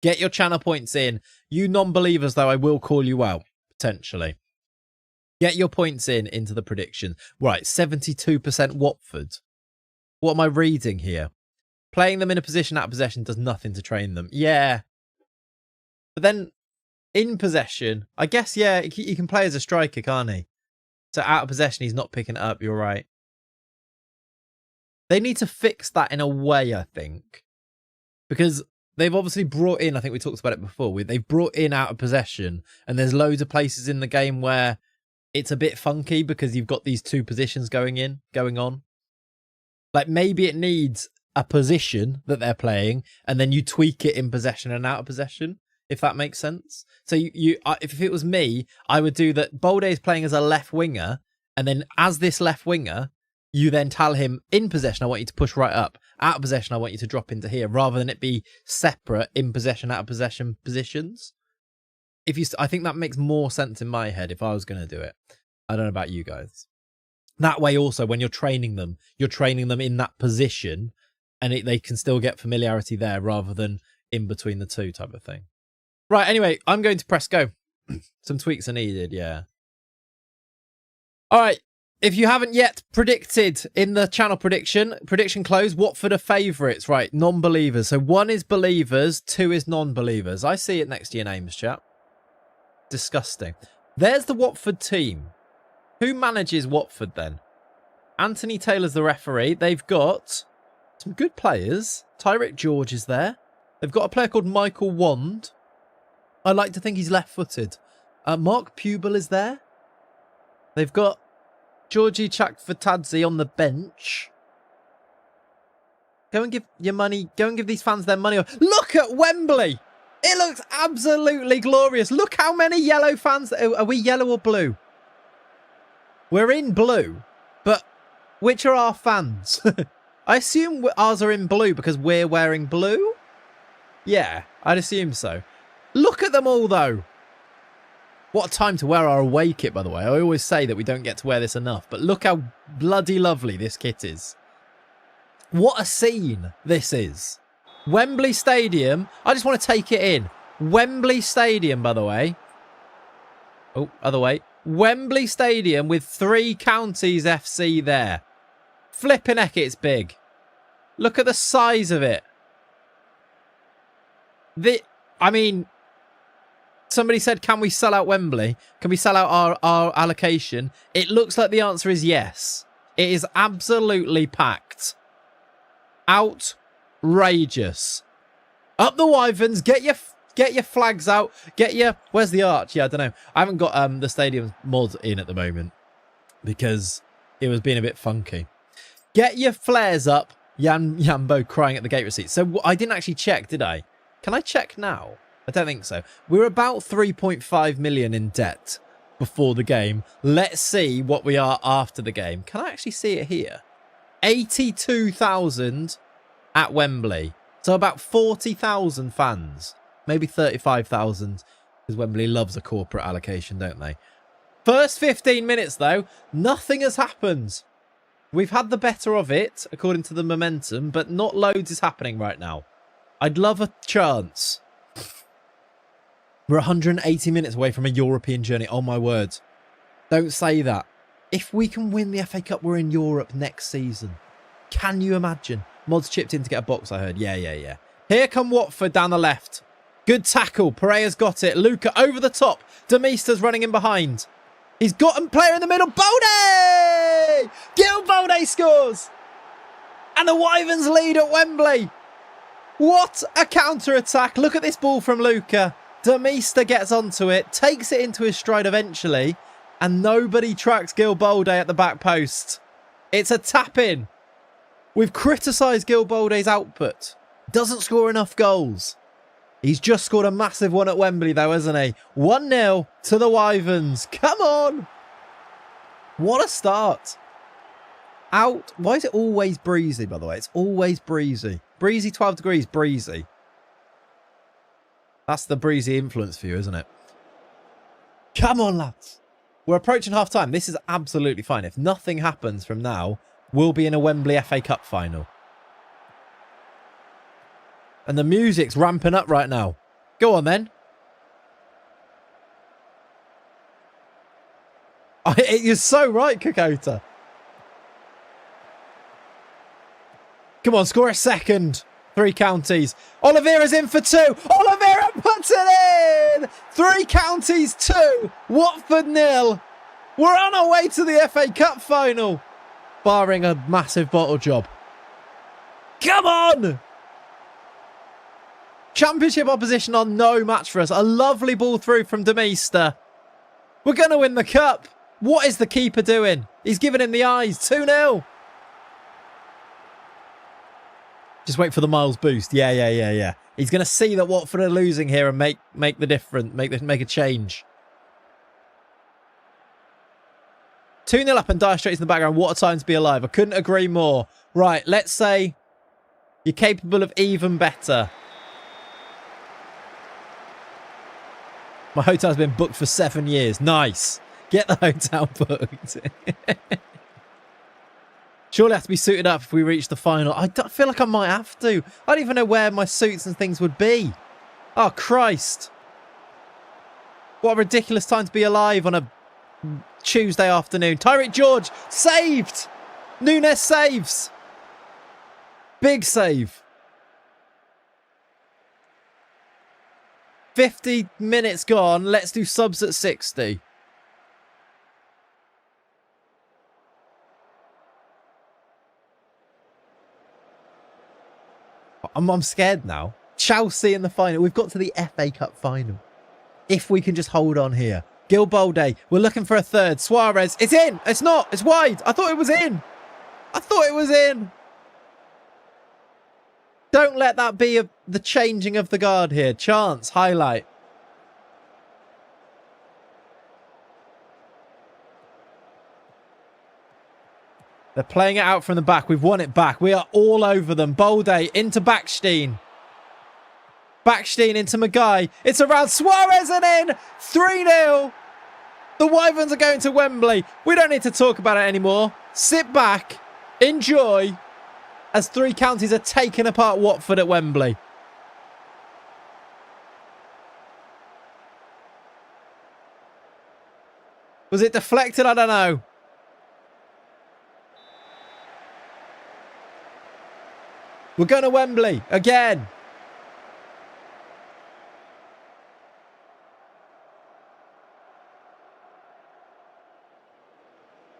Get your channel points in. You non-believers, though, I will call you out, potentially. Get your points into the prediction. Right, 72% Watford. What am I reading here? Playing them in a position out of possession does nothing to train them. Yeah. But then, in possession, I guess, yeah, he can play as a striker, can't he? So out of possession, he's not picking it up. You're right. They need to fix that in a way, I think. Because they've obviously brought in, I think we talked about it before, they've brought in out of possession. And there's loads of places in the game where it's a bit funky because you've got these 2 positions going on. Like maybe it needs a position that they're playing and then you tweak it in possession and out of possession. If that makes sense. So if it was me, I would do that. Bolde is playing as a left winger, and then as this left winger, you then tell him in possession, I want you to push right up. Out of possession, I want you to drop into here, rather than it be separate in possession, out of possession positions. I think that makes more sense in my head if I was going to do it. I don't know about you guys. That way, also when you're training them in that position, and they can still get familiarity there rather than in between the 2 type of thing. Right, anyway, I'm going to press go. Some tweaks are needed, yeah. All right, if you haven't yet predicted in the channel prediction close, Watford are favourites. Right, non-believers. So 1 is believers, 2 is non-believers. I see it next to your names, chat. Disgusting. There's the Watford team. Who manages Watford then? Anthony Taylor's the referee. They've got some good players. Tyrick George is there. They've got a player called Michael Wand. I like to think he's left-footed. Mark Pubel is there. They've got Georgi Chakvatadze on the bench. Go and give your money. Go and give these fans their money. Look at Wembley. It looks absolutely glorious. Look how many yellow fans. Are we yellow or blue? We're in blue. But which are our fans? I assume ours are in blue because we're wearing blue. Yeah, I'd assume so. Look at them all, though. What a time to wear our away kit, by the way. I always say that we don't get to wear this enough, but look how bloody lovely this kit is. What a scene this is. Wembley Stadium. I just want to take it in. Wembley Stadium, by the way. Oh, other way. Wembley Stadium with 3 Counties FC there. Flipping heck, it's big. Look at the size of it. I mean, somebody said, can we sell out Wembley? Can we sell out our allocation? It looks like the answer is yes. It is absolutely packed. Outrageous. Up the Wyverns. Get your flags out. Where's the arch? Yeah, I don't know. I haven't got the stadium mod in at the moment because it was being a bit funky. Get your flares up. Yambo crying at the gate receipt. So I didn't actually check, did I? Can I check now? I don't think so. We're about 3.5 million in debt before the game. Let's see what we are after the game. Can I actually see it here? 82,000 at Wembley. So about 40,000 fans. Maybe 35,000 because Wembley loves a corporate allocation, don't they? First 15 minutes, though, nothing has happened. We've had the better of it, according to the momentum, but not loads is happening right now. I'd love a chance. We're 180 minutes away from a European journey. Oh, my word. Don't say that. If we can win the FA Cup, we're in Europe next season. Can you imagine? Mod's chipped in to get a box, I heard. Yeah. Here come Watford down the left. Good tackle. Pereira's got it. Luca over the top. Demista's running in behind. He's got a player in the middle. Bode! Gil Bode scores! And the Wyverns lead at Wembley. What a counter-attack. Look at this ball from Luca. Demista gets onto it, takes it into his stride eventually, and nobody tracks Gil Bode at the back post. It's a tap-in. We've criticised Gil Bolde's output. Doesn't score enough goals. He's just scored a massive one at Wembley, though, hasn't he? 1-0 to the Wyverns. Come on. What a start. Out. Why is it always breezy, by the way? It's always breezy. Breezy 12 degrees, breezy. That's the breezy influence for you, isn't it? Come on, lads. We're approaching half-time. This is absolutely fine. If nothing happens from now, we'll be in a Wembley FA Cup final. And the music's ramping up right now. Go on, then. You're so right, Kokota. Come on, score a second. 3 Counties. Oliveira's in for 2. Oliveira puts it in. 3 Counties 2. Watford 0. We're on our way to the FA Cup final. Barring a massive bottle job. Come on. Championship opposition are no match for us. A lovely ball through from Demista. We're going to win the cup. What is the keeper doing? He's giving him the eyes. 2-0. Just wait for the Miles boost. Yeah. He's going to see that Watford are losing here and make the difference. Make a change. 2-0 up and Dire Straits in the background. What a time to be alive. I couldn't agree more. Right, let's say you're capable of even better. My hotel's been booked for 7 years. Nice. Get the hotel booked. Surely I have to be suited up if we reach the final. I feel like I might have to. I don't even know where my suits and things would be. Oh, Christ. What a ridiculous time to be alive on a Tuesday afternoon. Tyreek George saved. Nunes saves. Big save. 50 minutes gone. Let's do subs at 60. I'm scared now. Chelsea in the final. We've got to the FA Cup final. If we can just hold on here. Gil Bolde. We're looking for a third. Suarez. It's in. It's not. It's wide. I thought it was in. Don't let that be the changing of the guard here. Chance. Highlight. They're playing it out from the back. We've won it back. We are all over them. Bolde into Backstein. Backstein into Maguire. It's around Suarez and in. 3-0. The Wyverns are going to Wembley. We don't need to talk about it anymore. Sit back. Enjoy. As 3 counties are taking apart Watford at Wembley. Was it deflected? I don't know. We're going to Wembley again.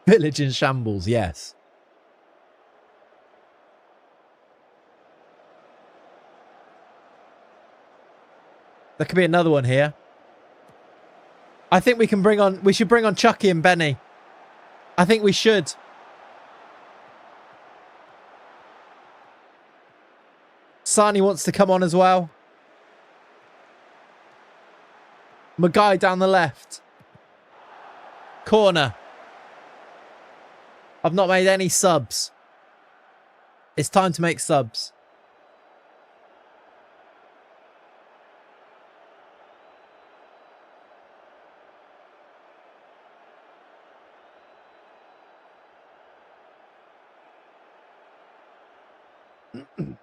Village in shambles, yes. There could be another one here. I think we should bring on Chucky and Benny. I think we should. Sani wants to come on as well. Maguire down the left. Corner. I've not made any subs. It's time to make subs.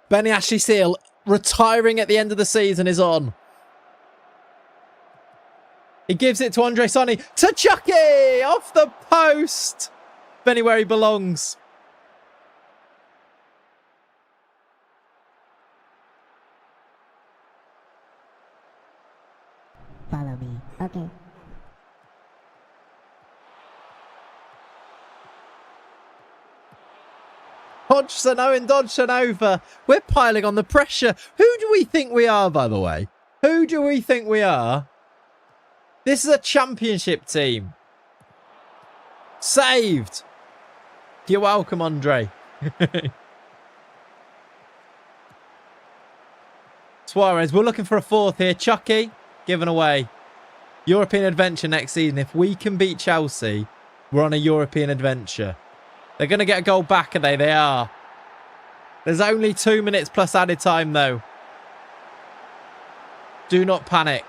Benny Ashley Seal retiring at the end of the season is on. He gives it to Andre Sani. To Chucky! Off the post! Benny where he belongs. Follow me. Okay. Hodgson, Owen Dodgson over. We're piling on the pressure. Who do we think we are, by the way? Who do we think we are? This is a championship team. Saved. You're welcome, Andre. Suarez, we're looking for a 4th here. Chucky, given away. European adventure next season. If we can beat Chelsea, we're on a European adventure. They're going to get a goal back, are they? They are. There's only 2 minutes plus added time, though. Do not panic.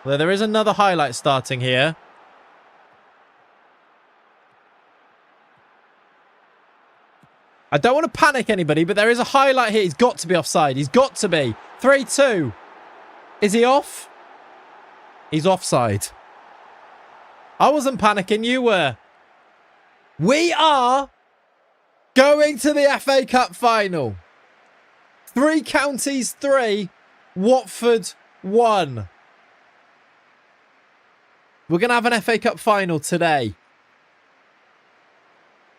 Well, there is another highlight starting here. I don't want to panic anybody, but there is a highlight here. He's got to be offside. He's got to be. 3-2. Is he off? He's offside. I wasn't panicking. You were. We are going to the FA Cup final. 3 counties, 3. Watford, 1. We're going to have an FA Cup final today.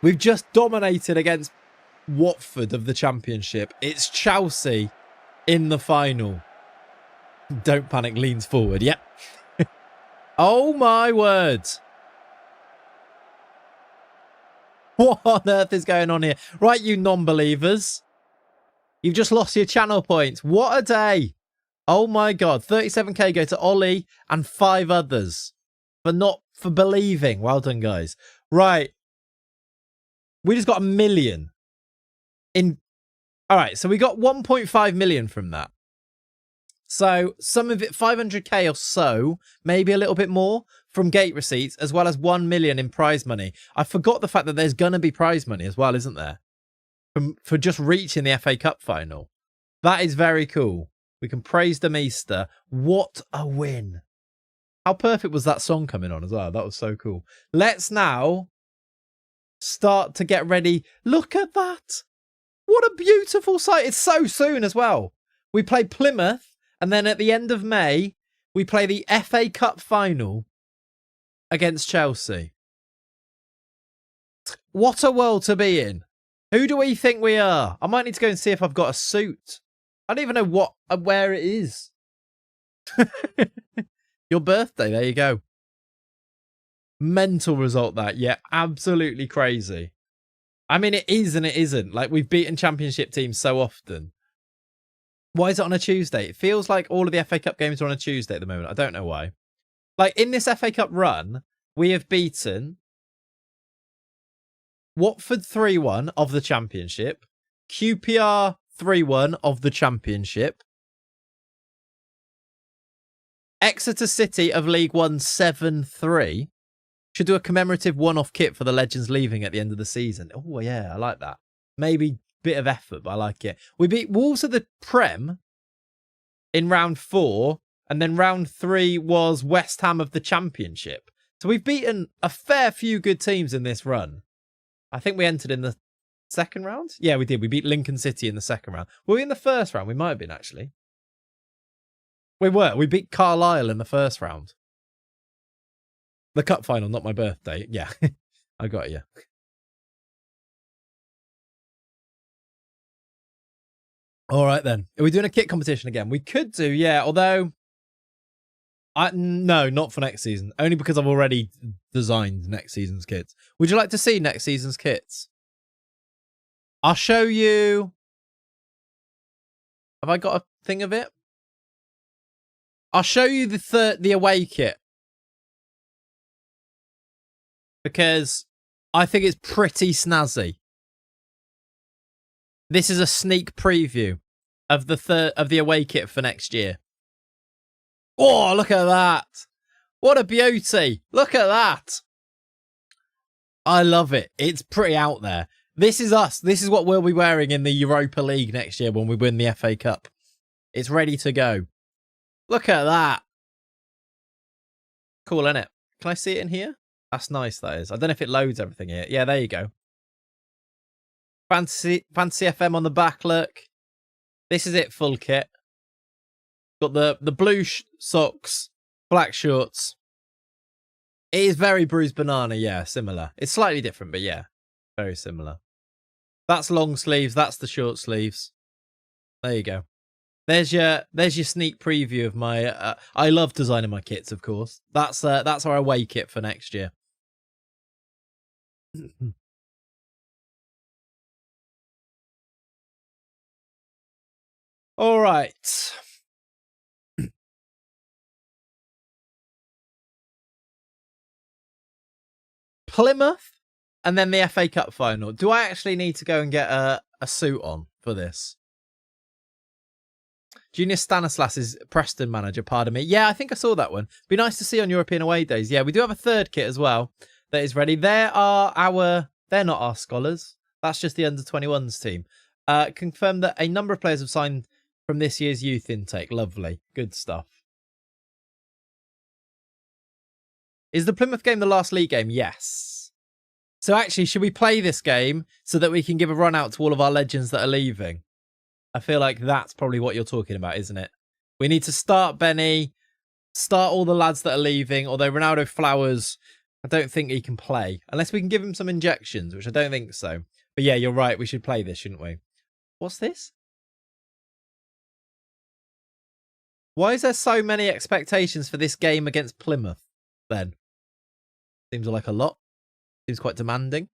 We've just dominated against Watford of the Championship. It's Chelsea in the final. Don't panic, leans forward. Yep. Oh my word. What on earth is going on here? Right, you non-believers. You've just lost your channel points. What a day. Oh my God. 37k go to Ollie and 5 others for believing. Well done, guys. Right. We just got 1 million in. All right. So we got 1.5 million from that. So some of it, 500k or so, maybe a little bit more from gate receipts, as well as 1 million in prize money. I forgot the fact that there's going to be prize money as well, isn't there? For just reaching the FA Cup final. That is very cool. We can praise the Meester. What a win. How perfect was that song coming on as well? That was so cool. Let's now start to get ready. Look at that. What a beautiful sight. It's so soon as well. We play Plymouth. And then at the end of May, we play the FA Cup final against Chelsea. What a world to be in. Who do we think we are? I might need to go and see if I've got a suit. I don't even know where it is. Your birthday, there you go. Mental result that. Yeah, absolutely crazy. I mean, it is and it isn't. Like, we've beaten championship teams so often. Why is it on a Tuesday? It feels like all of the FA Cup games are on a Tuesday at the moment. I don't know why. Like, in this FA Cup run, we have beaten Watford 3-1 of the Championship, QPR 3-1 of the Championship, Exeter City of League One 7-3. Should do a commemorative one-off kit for the legends leaving at the end of the season. Oh, yeah, I like that. Maybe bit of effort, but I like it. We beat Wolves of the Prem in round 4, and then round 3 was West Ham of the Championship. So we've beaten a fair few good teams in this run. I think we entered in the second round? Yeah, we did. We beat Lincoln City in the second round. Were we in the first round? We might have been, actually. We were. We beat Carlisle in the first round. The cup final, not my birthday. Yeah, I got you. All right, then. Are we doing a kit competition again? We could do, yeah, although... No, not for next season. Only because I've already designed next season's kits. Would you like to see next season's kits? I'll show you... Have I got a thing of it? I'll show you the away kit. Because I think it's pretty snazzy. This is a sneak preview of the away kit for next year. Oh, look at that. What a beauty. Look at that. I love it. It's pretty out there. This is us. This is what we'll be wearing in the Europa League next year when we win the FA Cup. It's ready to go. Look at that. Cool, isn't it? Can I see it in here? That's nice, that is. I don't know if it loads everything here. Yeah, there you go. Fancy FM on the back, look. This is it, full kit. Got the blue socks, black shorts. It is very Bruised Banana, yeah, similar. It's slightly different, but yeah, very similar. That's long sleeves, that's the short sleeves. There you go. There's your sneak preview of my... I love designing my kits, of course. That's our away kit for next year. All right. Plymouth and then the FA Cup final. Do I actually need to go and get a suit on for this? Junior Stanislas is Preston manager, pardon me. Yeah, I think I saw that one. Be nice to see on European away days. Yeah, we do have a third kit as well that is ready. They're not our scholars. That's just the under-21s team. Confirmed that a number of players have signed from this year's youth intake. Lovely. Good stuff. Is the Plymouth game the last league game? Yes. So actually, should we play this game so that we can give a run out to all of our legends that are leaving? I feel like that's probably what you're talking about, isn't it? We need to start Benny, start all the lads that are leaving, although Ronaldo Flowers, I don't think he can play. Unless we can give him some injections, which I don't think so. But yeah, you're right. We should play this, shouldn't we? What's this? Why is there so many expectations for this game against Plymouth, then? Seems like a lot. Seems quite demanding.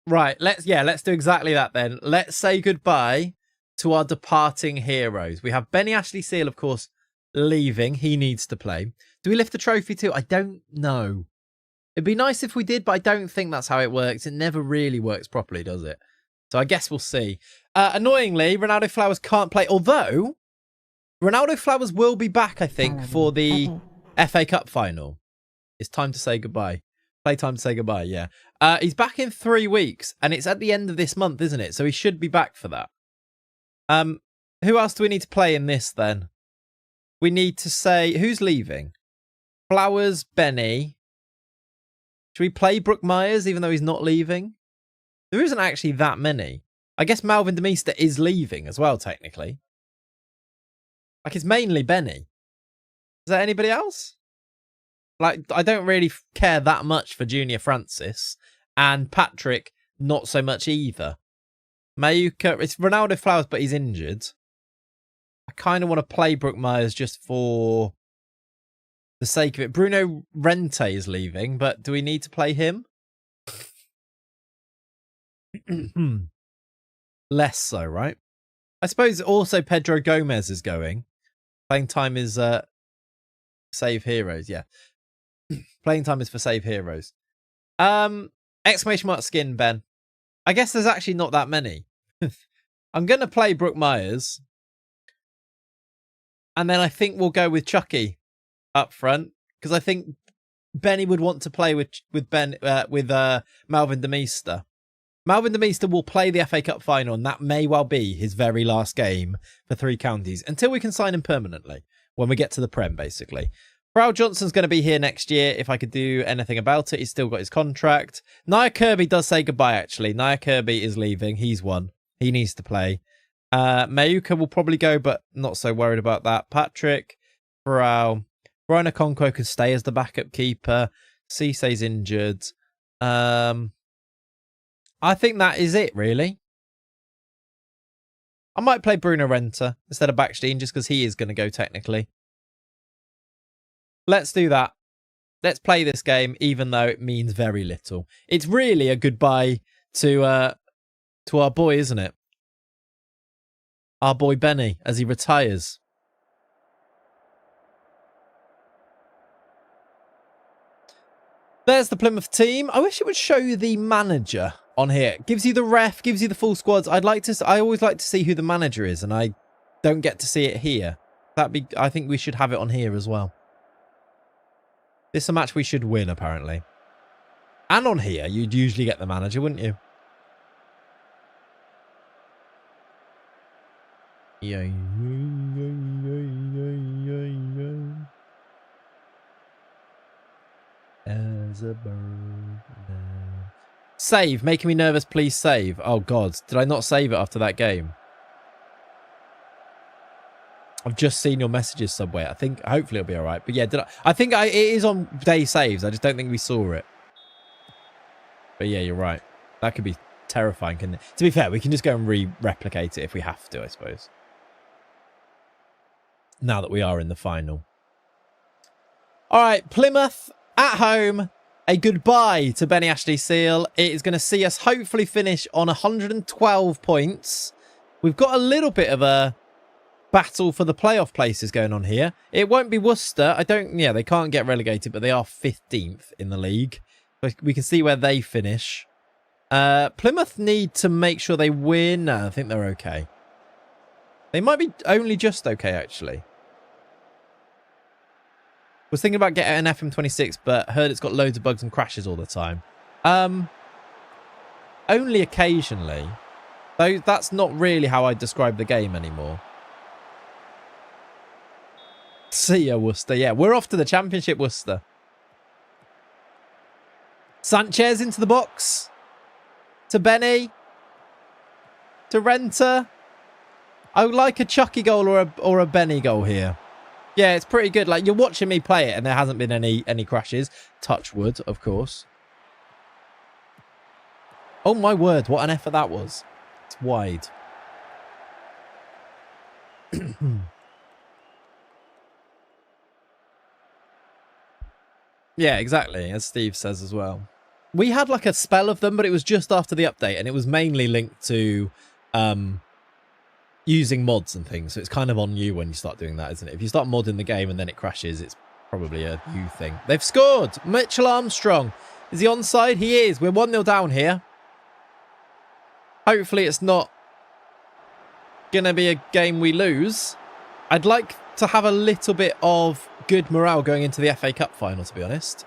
Right, let's do exactly that then. Let's say goodbye to our departing heroes. We have Benny Ashley Seal, of course, leaving. He needs to play. Do we lift the trophy too? I don't know. It'd be nice if we did, but I don't think that's how it works. It never really works properly, does it? So I guess we'll see. Annoyingly, Ronaldo Flowers can't play, although Ronaldo Flowers will be back, I think, for the FA Cup final. It's time to say goodbye. Playtime to say goodbye, yeah. He's back in 3 weeks, and it's at the end of this month, isn't it? So he should be back for that. Who else do we need to play in this, then? We need to say... Who's leaving? Flowers, Benny. Should we play Brooke Myers, even though he's not leaving? There isn't actually that many. I guess Malvin Demeester is leaving as well, technically. Like, it's mainly Benny. Is there anybody else? Like, I don't really care that much for Junior Francis. And Patrick, not so much either. Mayuka, it's Ronaldo Flowers, but he's injured. I kind of want to play Brooke Myers just for the sake of it. Bruno Rente is leaving, but do we need to play him? Less so, right? I suppose also Pedro Gomez is going. Playing time is Save Heroes, yeah. Playing time is for Save Heroes. Exclamation mark skin, Ben. I guess there's actually not that many. I'm going to play Brooke Myers. And then I think we'll go with Chucky up front. Because I think Benny would want to play with Malvin Demeester. Malvin Demeester will play the FA Cup final, and that may well be his very last game for 3 counties until we can sign him permanently when we get to the Prem, basically. Brow Johnson's going to be here next year if I could do anything about it. He's still got his contract. Nia Kirby does say goodbye, actually. Nia Kirby is leaving. He's won. He needs to play. Mayuka will probably go, but not so worried about that. Patrick, Brow, Brian Okonkwo could stay as the backup keeper. Cisse's injured. I think that is it, really. I might play Bruno Renta instead of Backstein just because he is going to go technically. Let's do that. Let's play this game, even though it means very little. It's really a goodbye to our boy, isn't it? Our boy Benny, as he retires. There's the Plymouth team. I wish it would show you the manager on here. Gives you the ref, gives you the full squads. I always like to see who the manager is, and I don't get to see it here. I think we should have it on here as well. This is a match we should win, apparently. And on here, you'd usually get the manager, wouldn't you? As a bird. Save, making me nervous, please save. Oh god, did I not save it after that game? I've just seen your messages, Subway. Hopefully it'll be alright. But yeah, it is on day saves. I just don't think we saw it. But yeah, you're right. That could be terrifying, couldn't it? To be fair, we can just go and replicate it if we have to, I suppose. Now that we are in the final. Alright, Plymouth at home. A goodbye to Benny Ashley Seal. It is going to see us hopefully finish on 112 points. We've got a little bit of a battle for the playoff places going on here. It won't be Worcester. They can't get relegated, but they are 15th in the league. We can see where they finish. Plymouth need to make sure they win. No, I think they're okay. They might be only just okay, actually. Was thinking about getting an FM26, but heard it's got loads of bugs and crashes all the time. Only occasionally. Though that's not really how I describe the game anymore. See ya, Worcester. Yeah, we're off to the Championship, Worcester. Sanchez into the box. To Benny. To Renta. I would like a Chucky goal or a Benny goal here. Yeah, it's pretty good. Like, you're watching me play it and there hasn't been any crashes. Touch wood, of course. Oh my word, what an effort that was. It's wide. Yeah, exactly, as Steve says as well. We had like a spell of them, but it was just after the update, and it was mainly linked to using mods and things. So it's kind of on you when you start doing that, isn't it? If you start modding the game and then it crashes, it's probably a you thing. They've scored! Mitchell Armstrong. Is he onside? He is. We're 1-0 down here. Hopefully it's not going to be a game we lose. I'd like to have a little bit of good morale going into the FA Cup final, to be honest.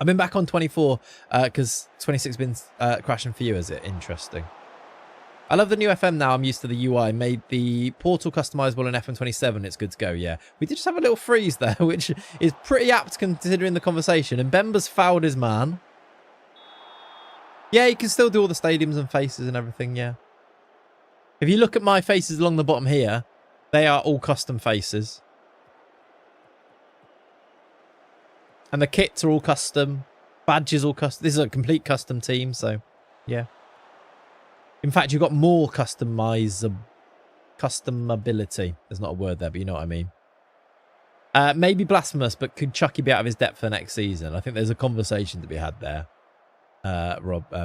I've been back on 24 because 26 has been crashing for you, is it? Interesting. I love the new FM now. I'm used to the UI. Made the portal customizable in FM27. It's good to go, yeah. We did just have a little freeze there, which is pretty apt considering the conversation. And Bemba's fouled his man. Yeah, you can still do all the stadiums and faces and everything, yeah. If you look at my faces along the bottom here, they are all custom faces. And the kits are all custom. Badges all custom. This is a complete custom team, so yeah. In fact, you've got more customability. There's not a word there, but you know what I mean. Maybe blasphemous, but could Chucky be out of his depth for next season? I think there's a conversation to be had there,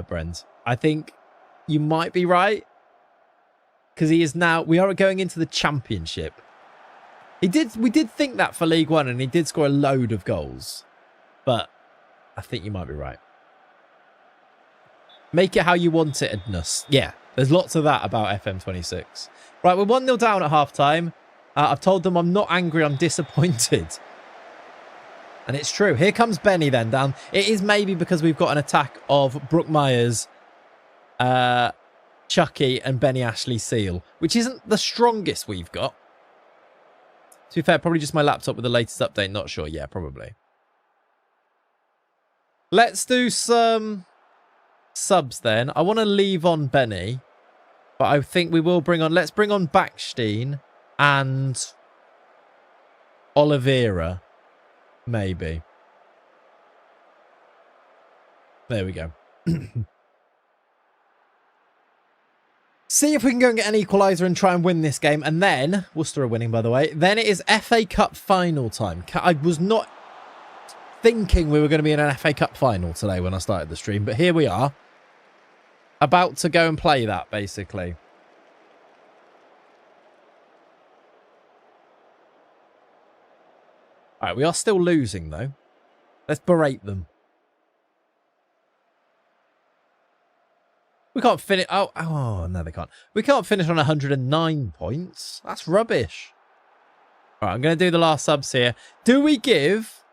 Brent. I think you might be right. Because he is now... We are going into the Championship. We did think that for League One, and he did score a load of goals. But I think you might be right. Make it how you want it, Ednus. Yeah, There's lots of that about FM26. Right, we're 1-0 down at half-time. I've told them I'm not angry, I'm disappointed. And it's true. Here comes Benny then down. It is maybe because we've got an attack of Brooke Myers, Chucky and Benny Ashley Seal, which isn't the strongest we've got. To be fair, probably just my laptop with the latest update. Not sure. Yeah, probably. Let's do some subs then. I want to leave on Benny, but I think we will bring on... Let's bring on Backstein and Oliveira, maybe. There we go. See if we can go and get an equaliser and try and win this game. And then, Worcester are winning, by the way. Then it is FA Cup final time. I was not thinking we were going to be in an FA Cup final today when I started the stream. But here we are. About to go and play that, basically. All right, we are still losing, though. Let's berate them. We can't finish... Oh, no, they can't. We can't finish on 109 points. That's rubbish. All right, I'm going to do the last subs here. Do we give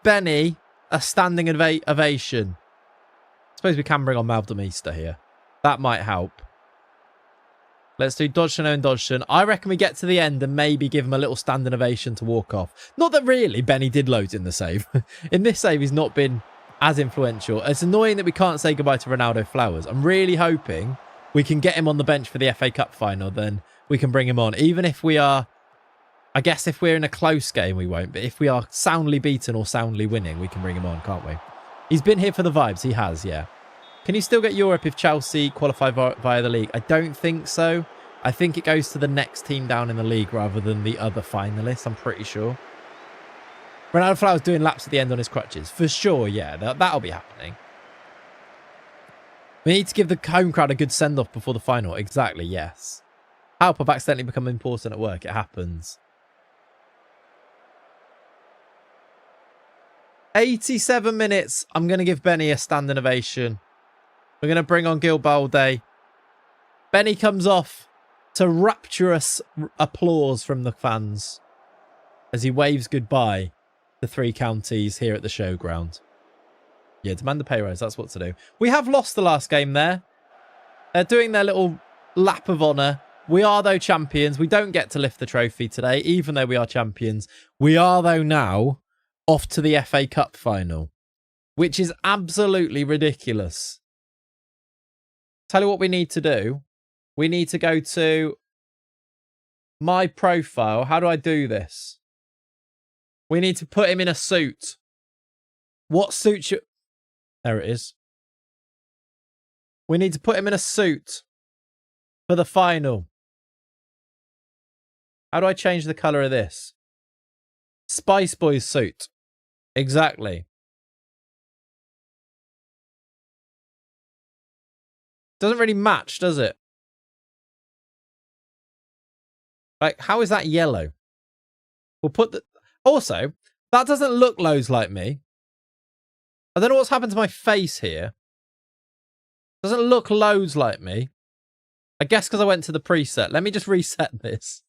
Benny a standing ovation? I suppose we can bring on Maldemeister here. That might help. Let's do Dodgson and Dodgson. I reckon we get to the end and maybe give him a little standing ovation to walk off. Not that really Benny did loads in the save. In this save, he's not been as influential. It's annoying that we can't say goodbye to Ronaldo Flowers. I'm really hoping we can get him on the bench for the FA Cup final. Then we can bring him on. Even if we are... I guess if we're in a close game, we won't. But if we are soundly beaten or soundly winning, we can bring him on, can't we? He's been here for the vibes. He has, yeah. Can you still get Europe if Chelsea qualify via the league? I don't think so. I think it goes to the next team down in the league rather than the other finalists. I'm pretty sure. Ronaldo Flowers doing laps at the end on his crutches. For sure, yeah. That'll be happening. We need to give the home crowd a good send-off before the final. Exactly, yes. Help have accidentally become important at work. It happens. 87 minutes. I'm going to give Benny a standing ovation. We're going to bring on Gil Balde. Benny comes off to rapturous applause from the fans as he waves goodbye to Three Counties here at the showground. Yeah, demand the pay rise. That's what to do. We have lost the last game there. They're doing their little lap of honour. We are, though, champions. We don't get to lift the trophy today, even though we are champions. We are, though, now off to the FA Cup final, which is absolutely ridiculous. Tell you what we need to do. We need to go to my profile. How do I do this? We need to put him in a suit. What suit should... There it is. We need to put him in a suit for the final. How do I change the colour of this? Spice Boys suit. Exactly. Doesn't really match, does it? Like, how is that yellow? We'll put the... Also, that doesn't look loads like me. I don't know what's happened to my face here. Doesn't look loads like me. I guess because I went to the preset. Let me just reset this.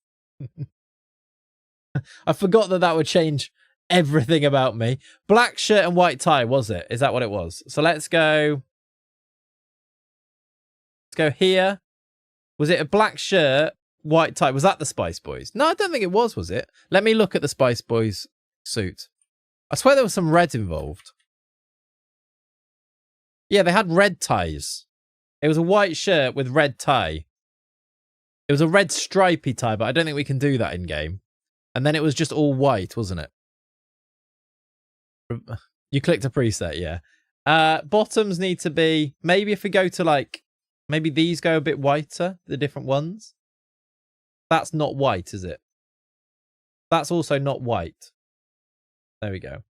I forgot that that would change everything about me. Black shirt and white tie, was it? Is that what it was? So let's go... Let's go here. Was it a black shirt, white tie? Was that the Spice Boys? No, I don't think it was it? Let me look at the Spice Boys suit. I swear there was some red involved. Yeah, they had red ties. It was a white shirt with red tie. It was a red stripy tie, but I don't think we can do that in game. And then it was just all white, wasn't it? You clicked a preset, yeah. Bottoms need to be... Maybe if we go to like... Maybe these go a bit whiter, the different ones. That's not white, is it? That's also not white. There we go.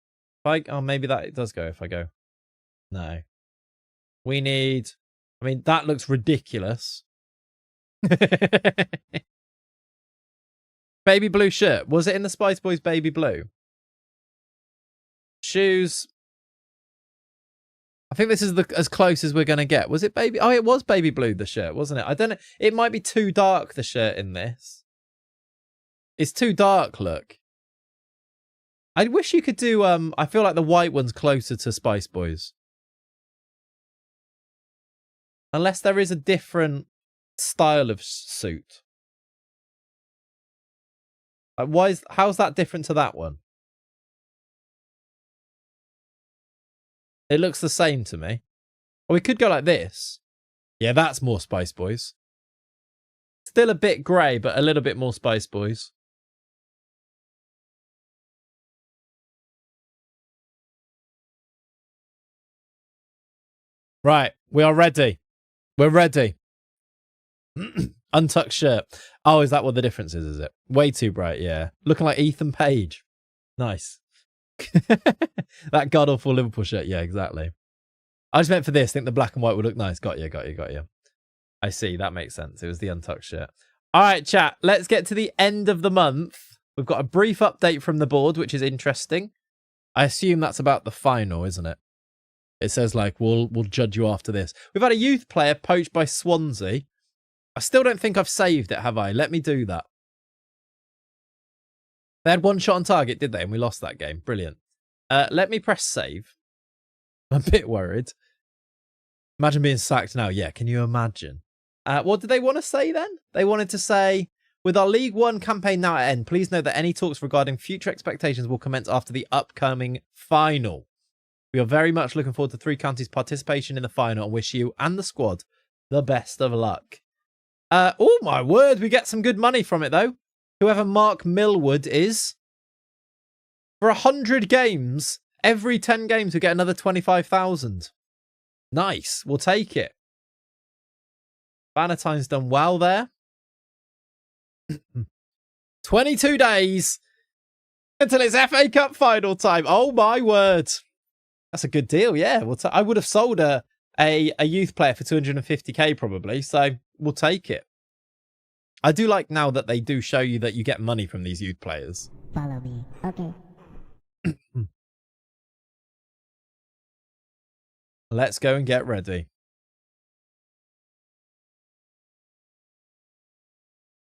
Oh, maybe that it does go if I go. No. We need... I mean, that looks ridiculous. Baby blue shirt. Was it in the Spice Boys baby blue? Shoes. I think this is as close as we're going to get. Was it baby? Oh, it was baby blue, the shirt, wasn't it? I don't know. It might be too dark, the shirt in this. It's too dark, look. I wish you could do, I feel like the white one's closer to Spice Boys. Unless there is a different style of suit. How's that different to that one? It looks the same to me. Or we could go like this. Yeah, that's more Spice Boys. Still a bit grey, but a little bit more Spice Boys. Right, we are ready. We're ready. Untucked shirt. Oh, is that what the difference is it? Way too bright, yeah. Looking like Ethan Page. Nice. That god-awful Liverpool shirt. Yeah, exactly. I just meant for this. I think the black and white would look nice. Got you. I see. That makes sense. It was the untucked shirt. All right, chat. Let's get to the end of the month. We've got a brief update from the board, which is interesting. I assume that's about the final, isn't it? It says, like, we'll judge you after this. We've had a youth player poached by Swansea. I still don't think I've saved it, have I? Let me do that. They had one shot on target, did they? And we lost that game. Brilliant. Let me press save. I'm a bit worried. Imagine being sacked now. Yeah, can you imagine? What did they want to say then? They wanted to say, with our League One campaign now at end, please note that any talks regarding future expectations will commence after the upcoming final. We are very much looking forward to Three Counties' participation in the final and wish you and the squad the best of luck. Oh my word, we get some good money from it though. Whoever Mark Millwood is, for 100 games, every 10 games we get another 25,000. Nice, we'll take it. Bannertine's done well there. 22 days until it's FA Cup final time. Oh my word. That's a good deal, yeah. I would have sold a youth player for 250k probably, so we'll take it. I do like now that they do show you that you get money from these youth players. Follow me. Okay. Let's go and get ready.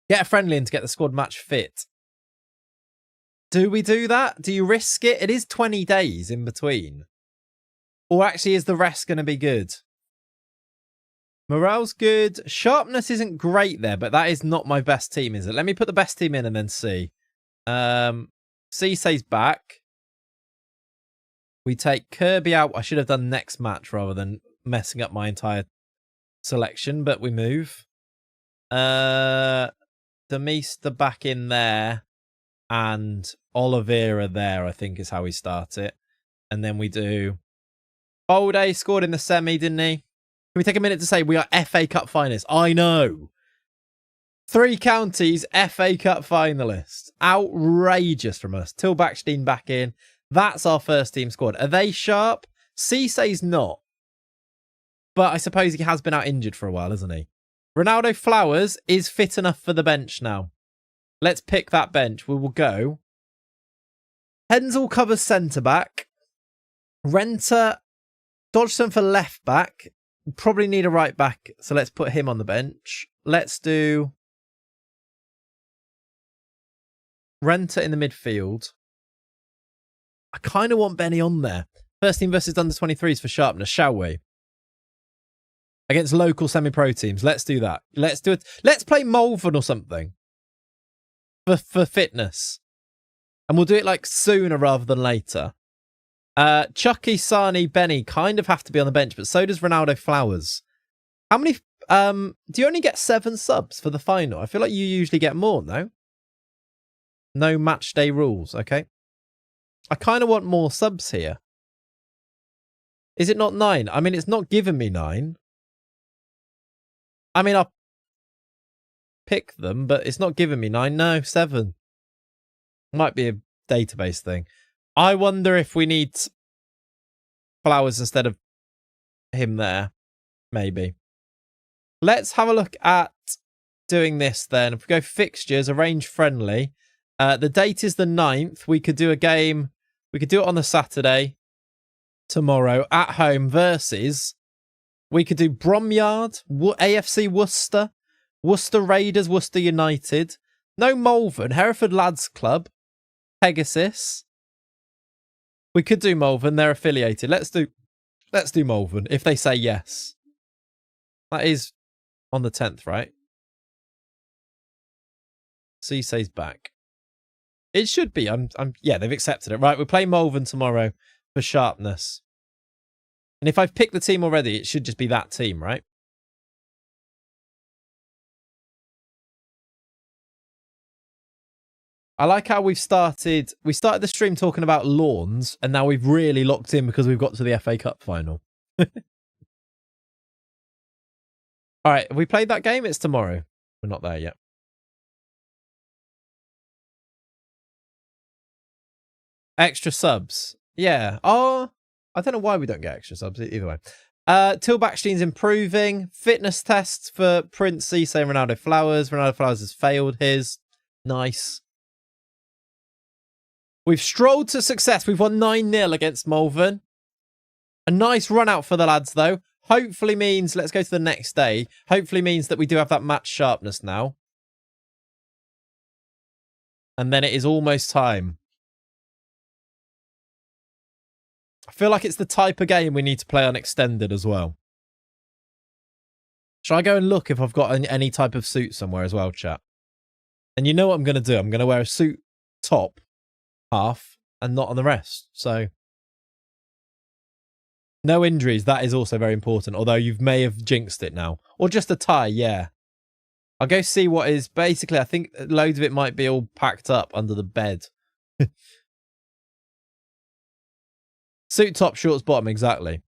Get a friendly in to get the squad match fit. Do we do that? Do you risk it? It is 20 days in between. Or actually, is the rest going to be good? Morale's good. Sharpness isn't great there, but that is not my best team, is it? Let me put the best team in and then see. Cisse's back. We take Kirby out. I should have done next match rather than messing up my entire selection, but we move. Demista back in there. And Oliveira there, I think, is how we start it. And then we do... Bolde scored in the semi, didn't he? Can we take a minute to say we are FA Cup finalists? I know. Three Counties FA Cup finalists. Outrageous from us. Till Backstein back in. That's our first team squad. Are they sharp? Cisse's not. But I suppose he has been out injured for a while, hasn't he? Ronaldo Flowers is fit enough for the bench now. Let's pick that bench. We will go. Hensel covers centre-back. Renter, Dodgson for left-back. Probably need a right-back, so let's put him on the bench. Let's do Renter in the midfield. I kind of want Benny on there. First team versus under 23s for sharpness, shall we? Against local semi-pro teams. Let's do that. Let's do it. Let's play Malvern or something. For fitness. And we'll do it like sooner rather than later. Chucky, Sani, Benny kind of have to be on the bench, but so does Ronaldo Flowers. How many... do you only get 7 subs for the final? I feel like you usually get more, no? No match day rules, okay. I kind of want more subs here. Is it not 9? I mean, it's not giving me 9. I mean, I'll pick them, but it's not giving me 9. No, 7. Might be a database thing. I wonder if we need Flowers instead of him there. Maybe. Let's have a look at doing this then. If we go fixtures, arrange friendly. The date is the 9th. We could do a game. We could do it on the Saturday. tomorrow at home versus, we could do Bromyard, AFC Worcester, Worcester Raiders, Worcester United, no Malvern, Hereford Lads Club, Pegasus. We could do Malvern, they're affiliated. Let's do Malvern if they say yes. That is on the 10th, right? Cisse's back. It should be. Yeah, they've accepted it. Right, we're playing Malvern tomorrow for sharpness. And if I've picked the team already, it should just be that team, right? I like how we started the stream talking about lawns, and now we've really locked in because we've got to the FA Cup final. All right, have we played that game? It's tomorrow. We're not there yet. Extra subs. Yeah. Oh, I don't know why we don't get extra subs either way. Till Backstein's improving. Fitness tests for Princey, saying Ronaldo Flowers. Ronaldo Flowers has failed his. Nice. We've strolled to success. We've won 9-0 against Malvern. A nice run out for the lads, though. Hopefully means, let's go to the next day. Hopefully means that we do have that match sharpness now. And then it is almost time. I feel like it's the type of game we need to play on extended as well. Shall I go and look if I've got any type of suit somewhere as well, chat? And you know what I'm going to do? I'm going to wear a suit top half and not on the rest. So no injuries. That is also very important. Although you may have jinxed it now. Or just a tie. Yeah. I'll go see what is basically. I think loads of it might be all packed up under the bed. Suit top, shorts bottom. Exactly.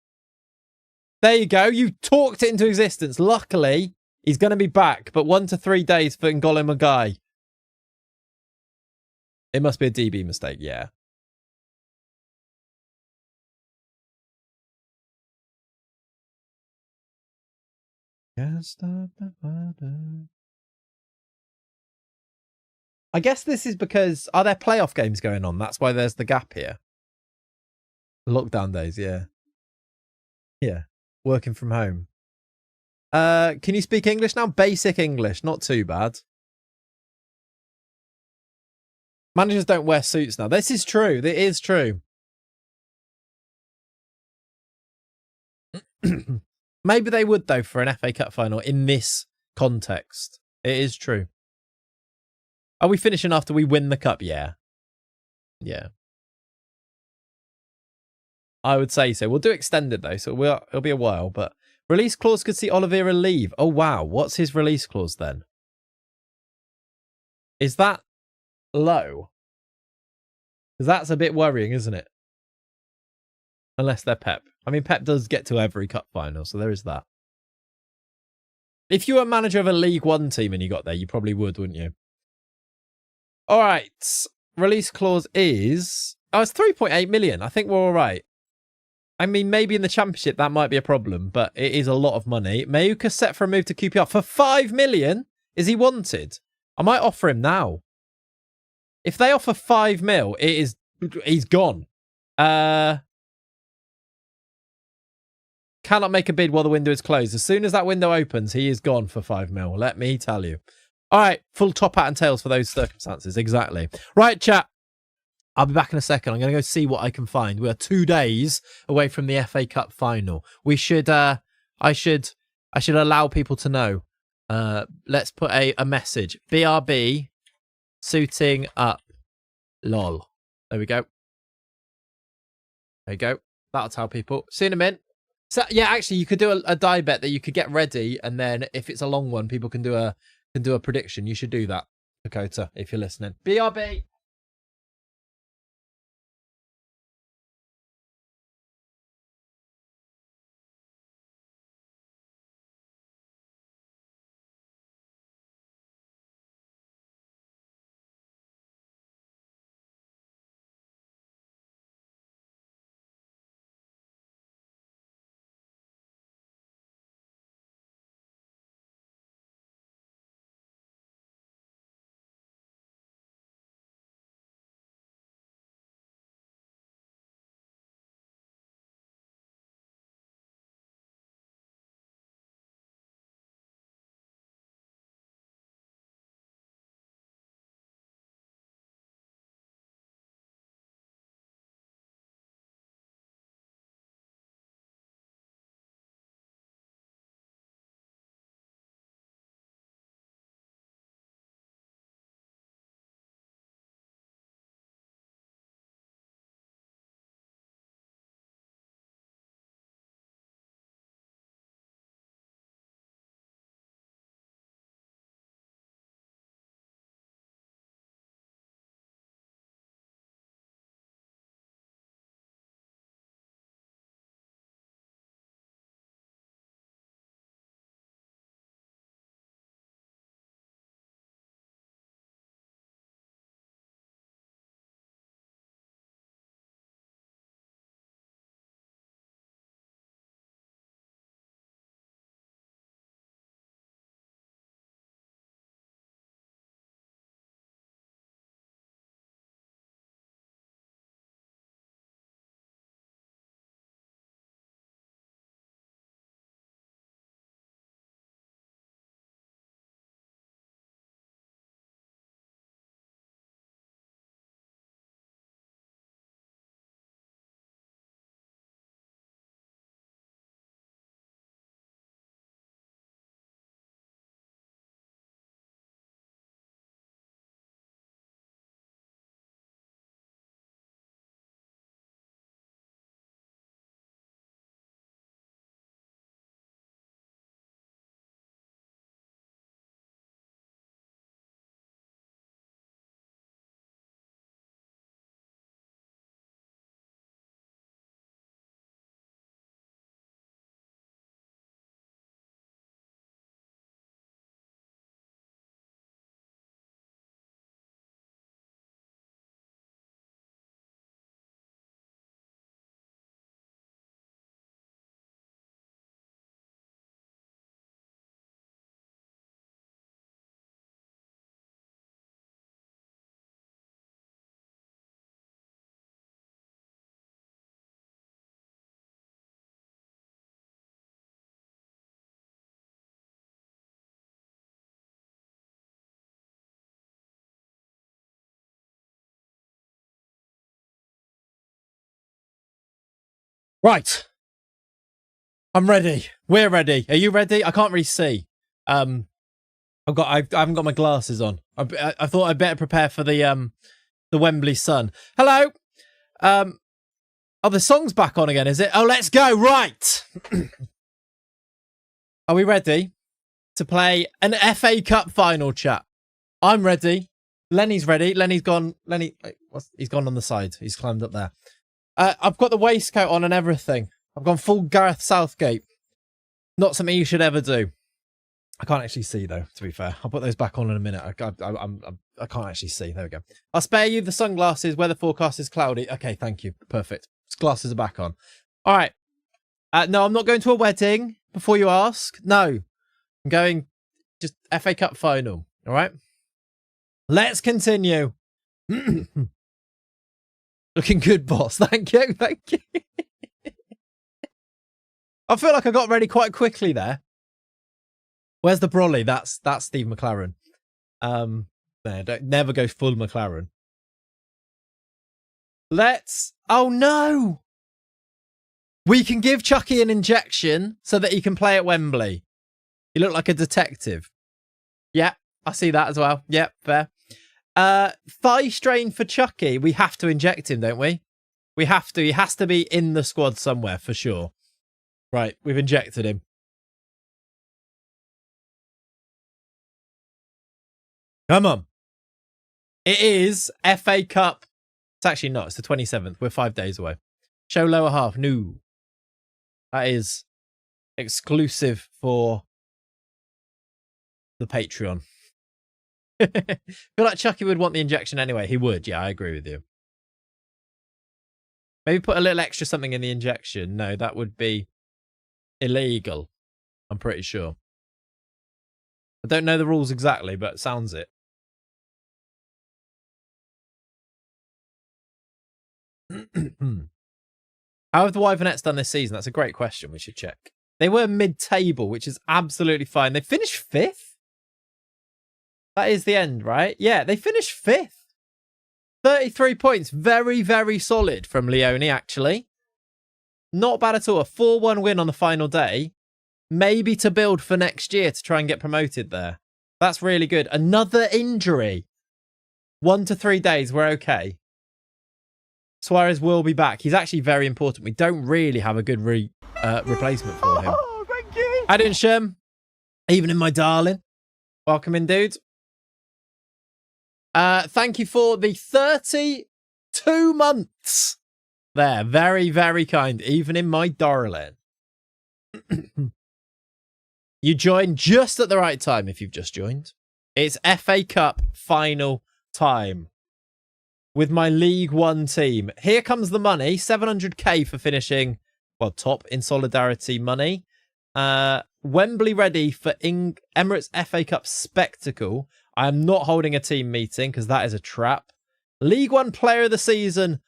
There you go. You talked it into existence. Luckily, he's going to be back. But 1 to 3 days for N'Golo Magai. It must be a DB mistake. Yeah. Can't stop the water. I guess this is because, are there playoff games going on? That's why there's the gap here. Lockdown days, yeah. Yeah. Working from home. Can you speak English now? Basic English, not too bad. Managers don't wear suits now. This is true. It is true. Maybe they would, though, for an FA Cup final in this context. It is true. Are we finishing after we win the cup? Yeah. Yeah. I would say so. We'll do extended, though, so it'll be a while. But release clause could see Oliveira leave. Oh, wow. What's his release clause, then? Is that low? Because that's a bit worrying, isn't it? Unless they're Pep. I mean, Pep does get to every cup final, so there is that. If you were manager of a League One team and you got there, you probably would, wouldn't you? All right. Release clause is... Oh, it's 3.8 million. I think we're all right. I mean, maybe in the Championship that might be a problem, but it is a lot of money. Mayuka set for a move to QPR for 5 million. Is he wanted? I might offer him now. If they offer 5 mil, he's gone. Cannot make a bid while the window is closed. As soon as that window opens, he is gone for 5 mil. Let me tell you. All right, full top hat and tails for those circumstances. Exactly. Right, chat. I'll be back in a second. I'm going to go see what I can find. We are 2 days away from the FA Cup final. We should, I should allow people to know. Let's put a message. BRB suiting up. Lol. There we go. There you go. That'll tell people. See you in a minute. So yeah, actually, you could do a die bet that you could get ready, and then if it's a long one, people can do a prediction. You should do that, Dakota, if you're listening. BRB. Right. I'm ready. We're ready. Are you ready? I can't really see. I haven't got my glasses on. I thought I'd better prepare for the Wembley Sun. Hello. Oh, the song's back on again, is it? Oh, let's go. Right. Are we ready to play an FA Cup final, chat? I'm ready. Lenny's ready. Lenny's gone. He's gone on the side. He's climbed up there. I've got the waistcoat on and everything. I've gone full Gareth Southgate. Not something you should ever do. I can't actually see though, to be fair. I'll put those back on in a minute. I can't actually see. There we go. I'll spare you the sunglasses. Weather forecast is cloudy. Okay, thank you. Perfect. Glasses are back on. All right. No, I'm not going to a wedding before you ask. No. I'm going just FA Cup final. All right. Let's continue. Looking good, boss. Thank you. Thank you. I feel like I got ready quite quickly there. Where's the brolly? That's Steve McLaren. Never go full McLaren. Oh no! We can give Chucky an injection so that he can play at Wembley. You look like a detective. Yeah, I see that as well. Yep, fair. Thigh strain for Chucky. We have to inject him, don't we? We have to. He has to be in the squad somewhere for sure. Right, we've injected him. Come on. It is FA Cup. It's actually not. It's the 27th. We're 5 days away. Show lower half. No. That is exclusive for the Patreon. I feel like Chucky would want the injection anyway. He would. Yeah, I agree with you. Maybe put a little extra something in the injection. No, that would be illegal. I'm pretty sure. I don't know the rules exactly, but it sounds it. How have the Wyvernettes done this season? That's a great question. We should check. They were mid-table, which is absolutely fine. They finished 5th? That is the end, right? Yeah, they finished 5th. 33 points. Very, very solid from Leone, actually. Not bad at all. A 4-1 win on the final day. Maybe to build for next year to try and get promoted there. That's really good. Another injury. 1 to 3 days. We're okay. Suarez will be back. He's actually very important. We don't really have a good replacement for him. Oh, thank you. How doing, Shem? Evening, my darling. Welcome in, dude. Thank you for the 32 months. There. Very, very kind. Evening, my darling. You joined just at the right time if you've just joined. It's FA Cup final time. With my League One team. Here comes the money. 700k for finishing, well, top in solidarity money. Wembley ready for Emirates FA Cup spectacle. I am not holding a team meeting because that is a trap. League One player of the season,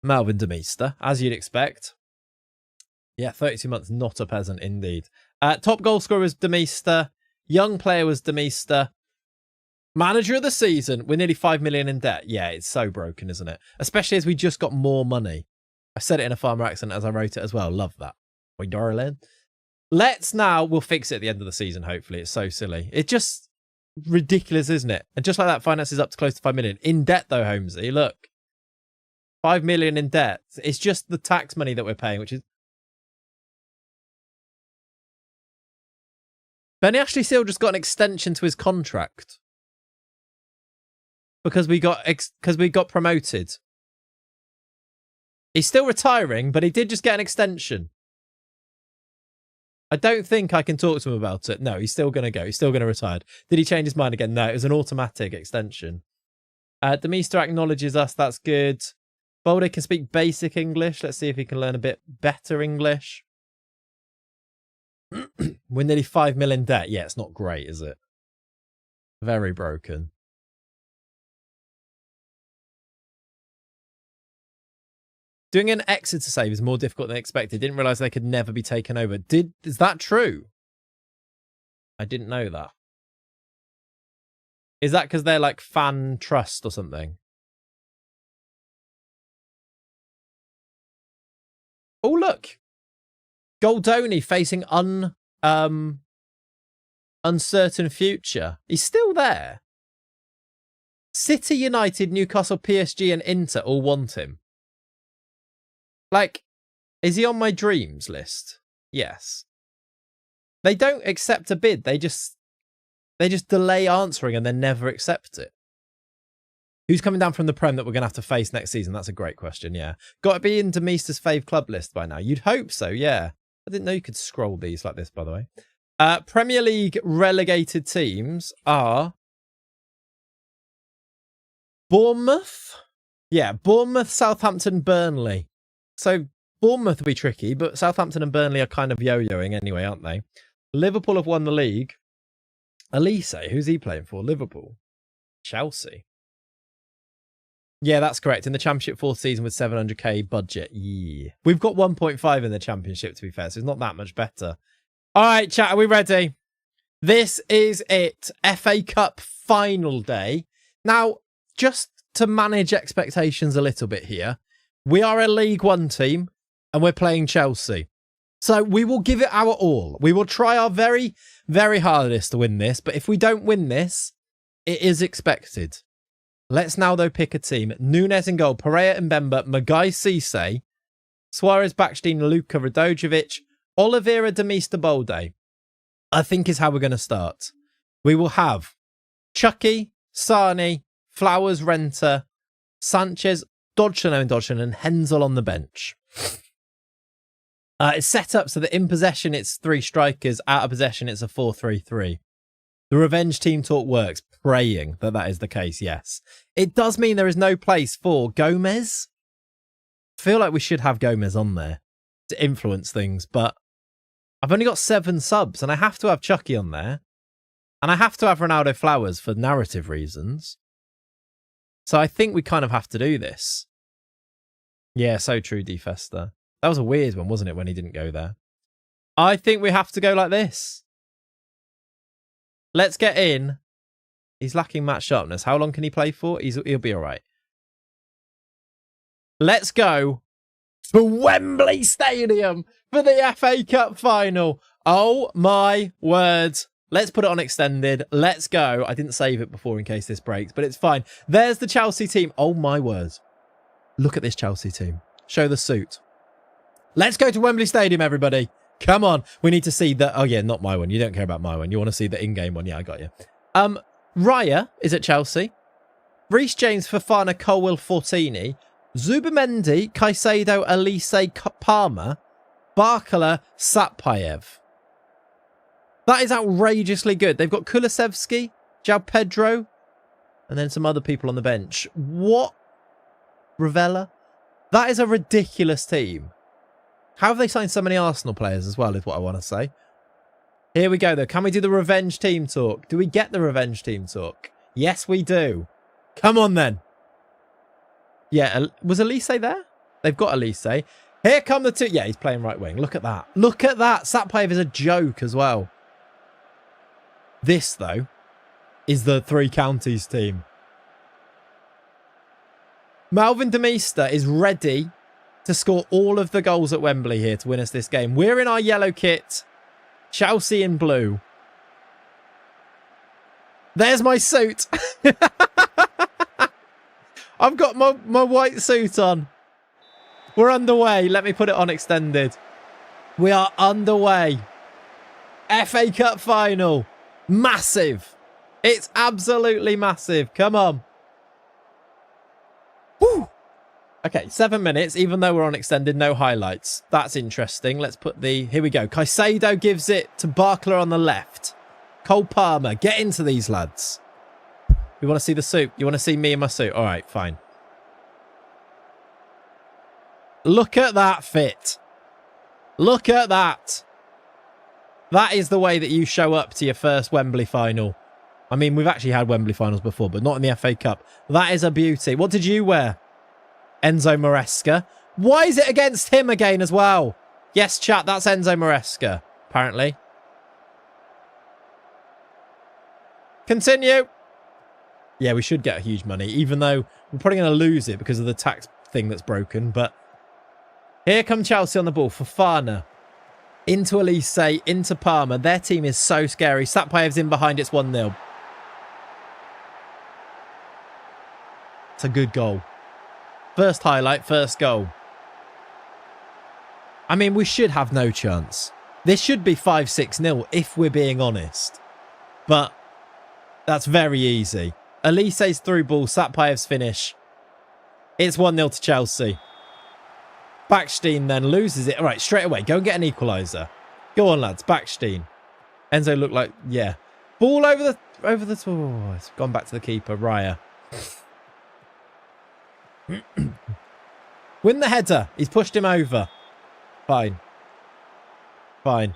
Melvin de Meester, as you'd expect. Yeah, 32 months, not a peasant indeed. Top goal scorer was de Meester. Young player was de Meester. Manager of the season, we're nearly 5 million in debt. Yeah, it's so broken, isn't it? Especially as we just got more money. I said it in a farmer accent as I wrote it as well. Love that. Oi, darling. We'll fix it at the end of the season, hopefully. It's so silly. It's just ridiculous, isn't it? And just like that, finance is up to close to 5 million. In debt, though, Holmesy, look. 5 million in debt. It's just the tax money that we're paying, which is... Benny Ashley Seal just got an extension to his contract. Because we got promoted. He's still retiring, but he did just get an extension. I don't think I can talk to him about it. No, he's still going to go. He's still going to retire. Did he change his mind again? No, it was an automatic extension. De Meester acknowledges us. That's good. Bolde can speak basic English. Let's see if he can learn a bit better English. We're nearly 5 million debt. Yeah, it's not great, is it? Very broken. Doing an Exeter save is more difficult than expected. Didn't realise they could never be taken over. Is that true? I didn't know that. Is that because they're like fan trust or something? Oh, look. Goldoni facing uncertain future. He's still there. City, United, Newcastle, PSG, and Inter all want him. Like, is he on my dreams list? Yes. They don't accept a bid. They just delay answering and then never accept it. Who's coming down from the Prem that we're going to have to face next season? That's a great question, yeah. Got to be in Demister's fave club list by now. You'd hope so, yeah. I didn't know you could scroll these like this, by the way. Premier League relegated teams are Bournemouth. Yeah, Bournemouth, Southampton, Burnley. So Bournemouth will be tricky, but Southampton and Burnley are kind of yo-yoing anyway, aren't they? Liverpool have won the league. Elise, who's he playing for? Liverpool. Chelsea. Yeah, that's correct. In the Championship, fourth season with 700k budget. Yeah. We've got 1.5 in the Championship, to be fair, so it's not that much better. All right, chat, are we ready? This is it. FA Cup final day. Now, just to manage expectations a little bit here, we are a League One team and we're playing Chelsea. So we will give it our all. We will try our very, very hardest to win this, but if we don't win this, it is expected. Let's now, though, pick a team. Nunes in goal, Pereira and Mbemba, Magai Cisse, Suarez, Bakstein, Luka Radojevic, Oliveira, Demister, Bolde. I think is how we're going to start. We will have Chucky, Sani, Flowers, Renter, Sanchez, Dodson, and Hensel on the bench. It's set up so that in possession it's 3 strikers, out of possession it's a 4-3-3. The revenge team talk works, praying that that is the case, yes. It does mean there is no place for Gomez. I feel like we should have Gomez on there to influence things, but I've only got 7 subs and I have to have Chucky on there. And I have to have Ronaldo Flowers for narrative reasons. So I think we kind of have to do this. Yeah, so true, Defester. That was a weird one, wasn't it, when he didn't go there? I think we have to go like this. Let's get in. He's lacking match sharpness. How long can he play for? He'll be all right. Let's go to Wembley Stadium for the FA Cup final. Oh, my word. Let's put it on extended. Let's go. I didn't save it before in case this breaks, but it's fine. There's the Chelsea team. Oh, my word. Look at this Chelsea team. Show the suit. Let's go to Wembley Stadium, everybody. Come on. We need to see the... Oh, yeah, not my one. You don't care about my one. You want to see the in-game one. Yeah, I got you. Raya is at Chelsea. Reece James, Fofana, Colwill, Fortini. Zubamendi, Caicedo, Elise, Palmer. Barkala, Satpayev. That is outrageously good. They've got Kulusevski, João Pedro, and then some other people on the bench. What? Ravella? That is a ridiculous team. How have they signed so many Arsenal players as well, is what I want to say. Here we go, though. Can we do the revenge team talk? Do we get the revenge team talk? Yes, we do. Come on, then. Yeah, was Elise there? They've got Elise. Here come the two. Yeah, he's playing right wing. Look at that. Look at that. Satpayev is a joke as well. This, though, is the 3 counties team. Malvin Demister is ready to score all of the goals at Wembley here to win us this game. We're in our yellow kit. Chelsea in blue. There's my suit. I've got my white suit on. We're underway. Let me put it on extended. We are underway. FA Cup final. Massive. It's absolutely massive. Come on. Woo. Okay, 7 minutes, even though we're on extended, no highlights. That's interesting. Let's put the... Here we go. Caicedo gives it to Barkla on the left. Cole Palmer. Get into these, lads. You want to see the suit? You want to see me in my suit? All right, fine. Look at that fit. Look at that. That is the way that you show up to your first Wembley final. I mean, we've actually had Wembley finals before, but not in the FA Cup. That is a beauty. What did you wear? Enzo Maresca. Why is it against him again as well? Yes, chat, that's Enzo Maresca, apparently. Continue. Yeah, we should get huge money, even though we're probably going to lose it because of the tax thing that's broken. But here come Chelsea on the ball. Fofana. Into Elise, into Palmer. Their team is so scary. Satpayev's in behind. It's 1-0. It's a good goal. First highlight, first goal. I mean, we should have no chance. This should be 5-6-0 if we're being honest. But that's very easy. Elise's through ball, Satpayev's finish. It's 1-0 to Chelsea. Backstein then loses it. All right, straight away. Go and get an equaliser. Go on, lads. Backstein. Enzo looked like, yeah. Ball over the... Oh, it's gone back to the keeper. Raya. Win the header. He's pushed him over. Fine. Fine.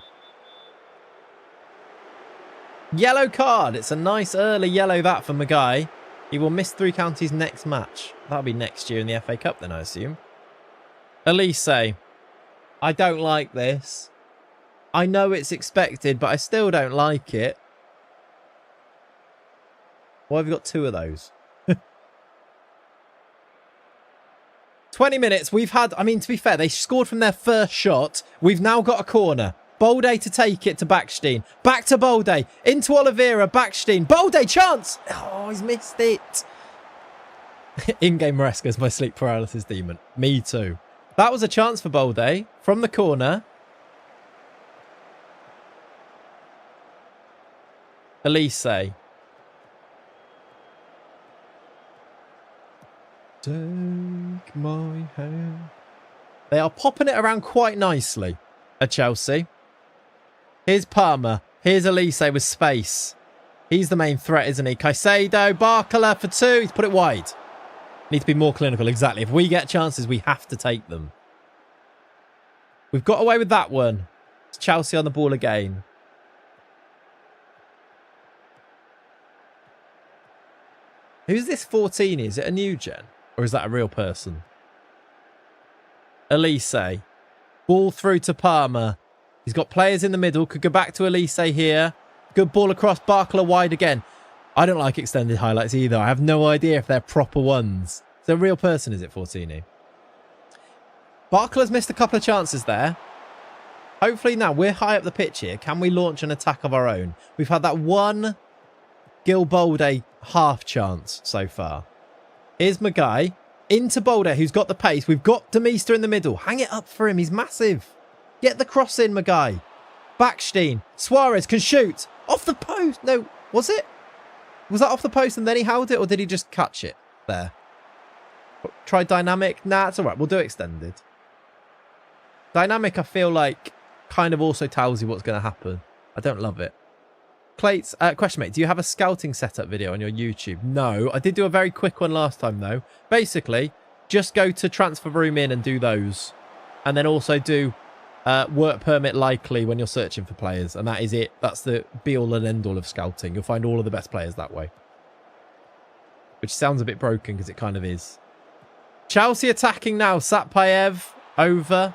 Yellow card. It's a nice early yellow that for Maguire. He will miss Three Counties next match. That'll be next year in the FA Cup then, I assume. Elise, I don't like this. I know it's expected, but I still don't like it. Why have we got two of those? 20 minutes. We've had, I mean, to be fair, they scored from their first shot. We've now got a corner. Bolde to take it to Backstein. Back to Bolde. Into Oliveira. Backstein. Bolde, chance. Oh, he's missed it. In-game Maresca's my sleep paralysis demon. Me too. That was a chance for Bolde from the corner. Elise. Take my hand. They are popping it around quite nicely at Chelsea. Here's Palmer. Here's Elise with space. He's the main threat, isn't he? Caicedo, Barcola for two. He's put it wide. Need to be more clinical, exactly. If we get chances, we have to take them. We've got away with that one. It's Chelsea on the ball again. Who's this 14? Is it a new gen? Or is that a real person? Elise. Ball through to Palmer. He's got players in the middle. Could go back to Elise here. Good ball across. Barcola wide again. I don't like extended highlights either. I have no idea if they're proper ones. Is it a real person, is it, Fortini? Barcola's missed a couple of chances there. Hopefully now we're high up the pitch here. Can we launch an attack of our own? We've had that one Gil Bolde half chance so far. Here's Maguire. Into Bolde, who's got the pace. We've got Demister in the middle. Hang it up for him. He's massive. Get the cross in, Maguire. Backstein. Suarez can shoot. Off the post. No, was it? Was that off the post and then he held it, or did he just catch it there? Try dynamic. Nah, it's all right. We'll do extended. Dynamic, I feel like, kind of also tells you what's going to happen. I don't love it. Clayts, question, mate. Do you have a scouting setup video on your YouTube? No. I did do a very quick one last time, though. Basically, just go to transfer room in and do those. And then also do work permit likely when you're searching for players. And that is it. That's the be-all and end-all of scouting. You'll find all of the best players that way. Which sounds a bit broken because it kind of is. Chelsea attacking now. Satpayev over.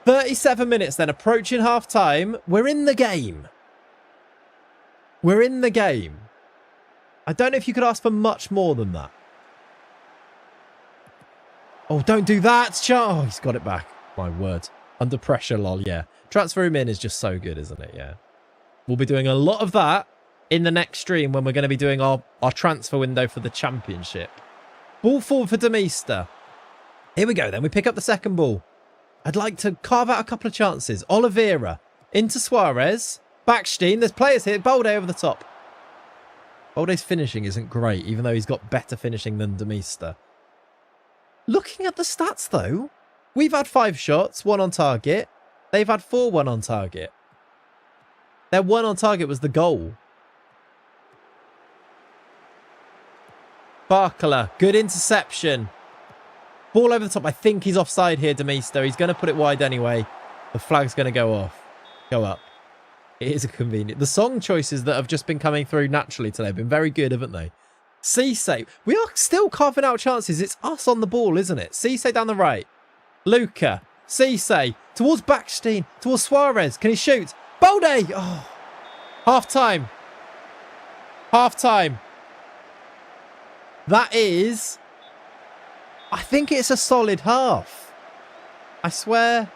37 minutes then. Approaching half-time. We're in the game. We're in the game. I don't know if you could ask for much more than that. Oh, don't do that. Oh, he's got it back. My word. Under pressure, lol. Yeah. Transfer room in is just so good, isn't it? Yeah. We'll be doing a lot of that in the next stream when we're going to be doing our transfer window for the championship. Ball forward for Demister. Here we go then. We pick up the second ball. I'd like to carve out a couple of chances. Oliveira into Suarez. Backstein. There's players here. Bolde over the top. Bolde's finishing isn't great, even though he's got better finishing than Demister. Looking at the stats, though, we've had 5 shots, 1 on target. They've had 4, 1 on target. Their 1 on target was the goal. Barcola. Good interception. Ball over the top. I think he's offside here, Demister. He's going to put it wide anyway. The flag's going to go off. Go up. It is a convenient. The song choices that have just been coming through naturally today have been very good, haven't they? Cisse. We are still carving out chances. It's us on the ball, isn't it? Cisse down the right. Luca. Cisse. Towards Backstein. Towards Suarez. Can he shoot? Bolde. Oh. Half time. Half time. That is... I think it's a solid half. I swear.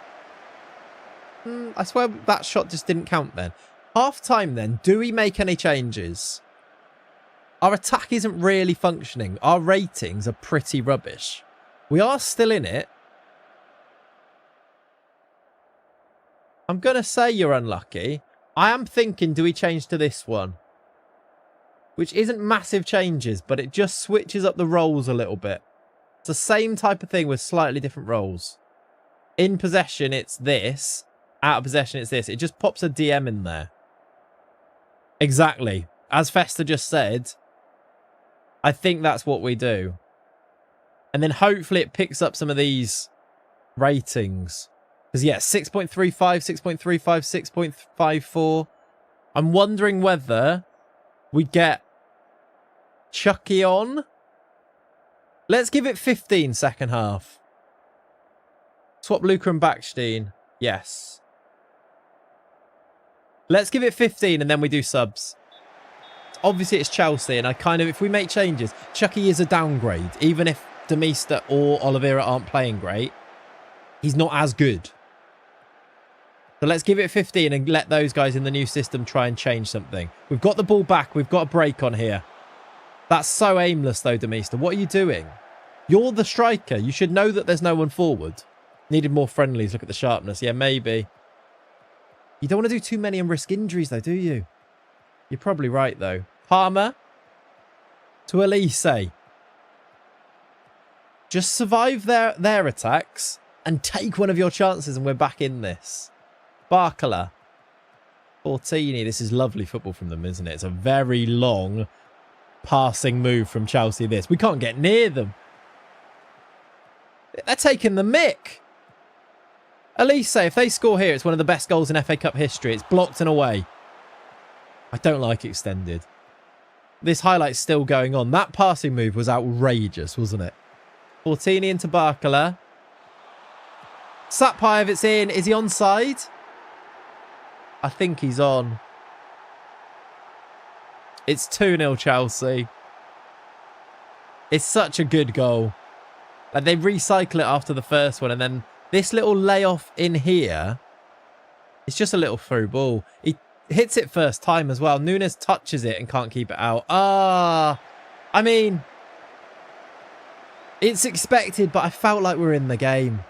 I swear that shot just didn't count then. Half time then. Do we make any changes? Our attack isn't really functioning. Our ratings are pretty rubbish. We are still in it. I'm going to say you're unlucky. I am thinking, do we change to this one? Which isn't massive changes, but it just switches up the roles a little bit. It's the same type of thing with slightly different roles. In possession, it's this. Out of possession, it's this. It just pops a DM in there. Exactly. As Festa just said, I think that's what we do. And then hopefully it picks up some of these ratings. Because, yeah, 6.35, 6.35, 6.54. I'm wondering whether we get Chucky on. Let's give it 15 second half. Swap Luca and Backstein. Yes. Let's give it 15 and then we do subs. Obviously, it's Chelsea, and if we make changes, Chucky is a downgrade. Even if Demista or Oliveira aren't playing great, he's not as good. So let's give it 15 and let those guys in the new system try and change something. We've got the ball back. We've got a break on here. That's so aimless, though, Demista. What are you doing? You're the striker. You should know that there's no one forward. Needed more friendlies. Look at the sharpness. Yeah, maybe. You don't want to do too many and risk injuries, though, do you? You're probably right, though. Palmer to Elise. Just survive their attacks and take one of your chances and we're back in this. Barcola. Fortini. This is lovely football from them, isn't it? It's a very long passing move from Chelsea, this. We can't get near them. They're taking the mick. Elise, if they score here, it's one of the best goals in FA Cup history. It's blocked and away. I don't like extended. This highlight's still going on. That passing move was outrageous, wasn't it? Fortini into Barcola. Satpayev, it's in. Is he onside? I think he's on. It's 2-0 Chelsea. It's such a good goal. Like, they recycle it after the first one, and then this little layoff in here, it's just a little through ball. He hits it first time as well. Nunes touches it and can't keep it out. I mean, it's expected, but I felt like we're in the game.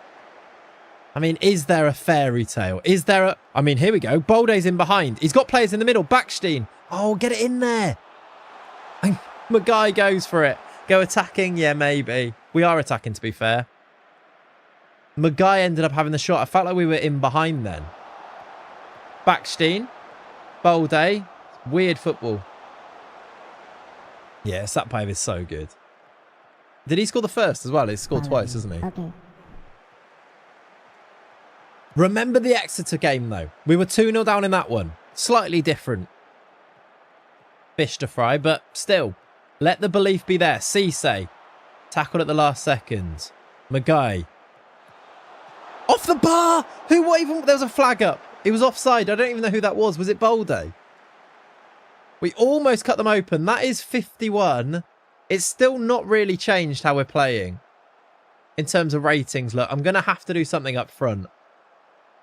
I mean, is there a fairy tale? Is there a... I mean, here we go. Bolde's in behind. He's got players in the middle. Backstein. Oh, get it in there. And Maguire goes for it. Go attacking? Yeah, maybe. We are attacking, to be fair. Maguire ended up having the shot. I felt like we were in behind then. Backstein. Bolde. Weird football. Yeah, Satpayev is so good. Did he score the first as well? He scored twice, hasn't he? Okay. Remember the Exeter game, though. We were 2-0 down in that one. Slightly different fish to fry, but still. Let the belief be there. Cisse. Tackled at the last second. Maguire. Off the bar! What even... There was a flag up. It was offside. I don't even know who that was. Was it Bolde? We almost cut them open. That is 51. It's still not really changed how we're playing. In terms of ratings. Look, I'm going to have to do something up front.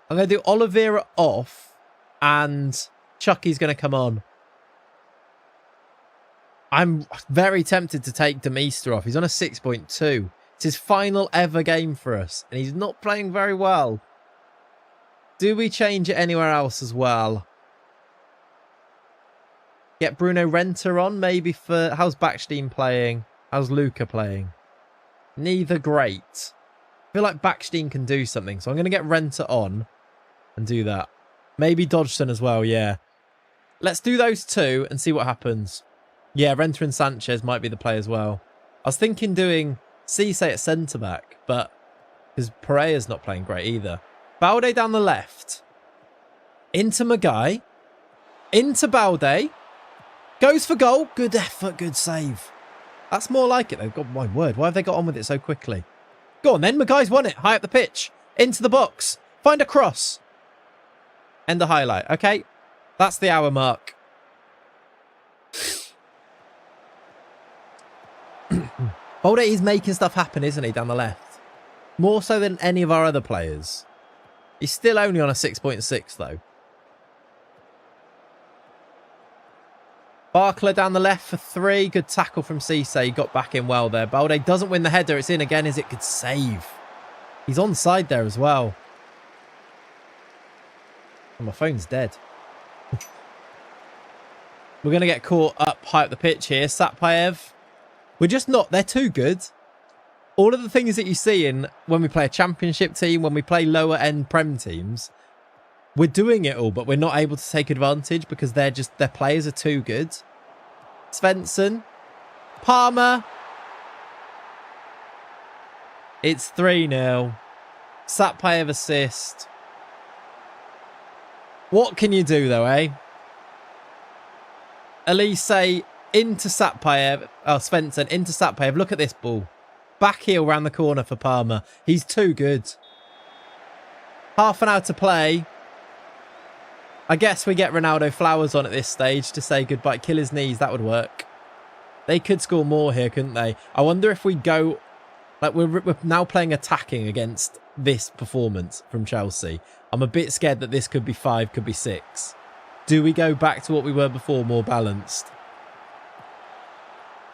I'm going to do Oliveira off. And Chucky's going to come on. I'm very tempted to take Demista off. He's on a 6.2. It's his final ever game for us. And he's not playing very well. Do we change it anywhere else as well? Get Bruno Renter on maybe for... How's Backstein playing? How's Luca playing? Neither great. I feel like Backstein can do something. So I'm going to get Renter on and do that. Maybe Dodgson as well, yeah. Let's do those two and see what happens. Yeah, Renter and Sanchez might be the play as well. I was thinking doing Cisse at centre-back, but... Because Pereira's not playing great either. Balde down the left. Into Maguire. Into Balde. Goes for goal. Good effort, good save. That's more like it, though. God, my word. Why have they got on with it so quickly? Go on then. Maguire's won it. High up the pitch. Into the box. Find a cross. End the highlight. Okay. That's the hour mark. Balde is making stuff happen, isn't he, down the left? More so than any of our other players. He's still only on a 6.6 though. Barkler down the left for 3. Good tackle from Cisse. He got back in well there. Balde doesn't win the header. It's in again. Is it? Good save. He's onside there as well. Oh, my phone's dead. We're going to get caught up high up the pitch here. Satpayev. We're just not. They're too good. All of the things that you see in when we play a championship team, when we play lower end Prem teams, we're doing it all, but we're not able to take advantage because their players are too good. Svensson. Palmer. It's 3-0. Satpayev assist. What can you do though, eh? Elise into Satpayev. Oh, Svensson into Satpayev. Look at this ball. Back heel round the corner for Palmer. He's too good. Half an hour to play. I guess we get Ronaldo Flowers on at this stage to say goodbye. Kill his knees. That would work. They could score more here, couldn't they? I wonder if we go... Like, we're now playing attacking against this performance from Chelsea. I'm a bit scared that this could be 5, could be 6. Do we go back to what we were before, more balanced?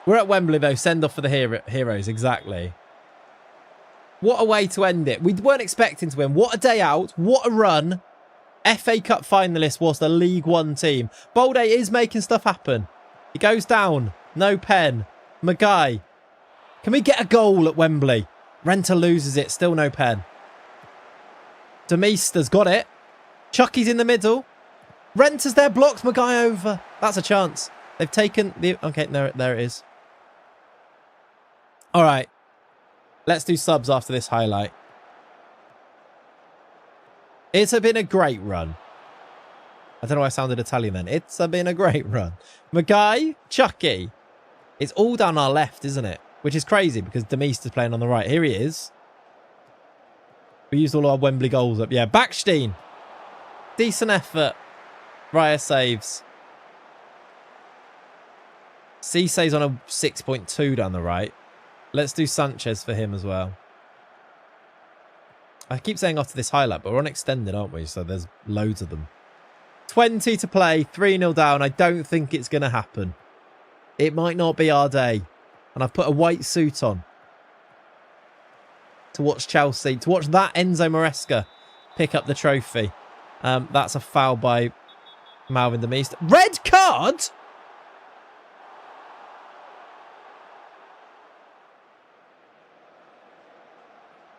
We're at Wembley, though. Send off for the heroes. Exactly. What a way to end it. We weren't expecting to win. What a day out. What a run. FA Cup finalist whilst a League One team. Balde is making stuff happen. He goes down. No pen. Magai. Can we get a goal at Wembley? Renta loses it. Still no pen. Demister's got it. Chucky's in the middle. Renta's there. Blocks Magai over. That's a chance. They've taken the... Okay, there it is. All right. Let's do subs after this highlight. It's been a great run. I don't know why I sounded Italian then. It's been a great run. Magai, Chucky. It's all down our left, isn't it? Which is crazy because Demister's playing on the right. Here he is. We used all our Wembley goals up. Yeah, Backstein. Decent effort. Raya saves. Cisse's on a 6.2 down the right. Let's do Sanchez for him as well. I keep saying after this highlight, but we're on extended, aren't we? So there's loads of them. 20 to play, 3-0 down. I don't think it's going to happen. It might not be our day. And I've put a white suit on to watch Chelsea, to watch that Enzo Maresca pick up the trophy. That's a foul by Malvin Demister. Red card?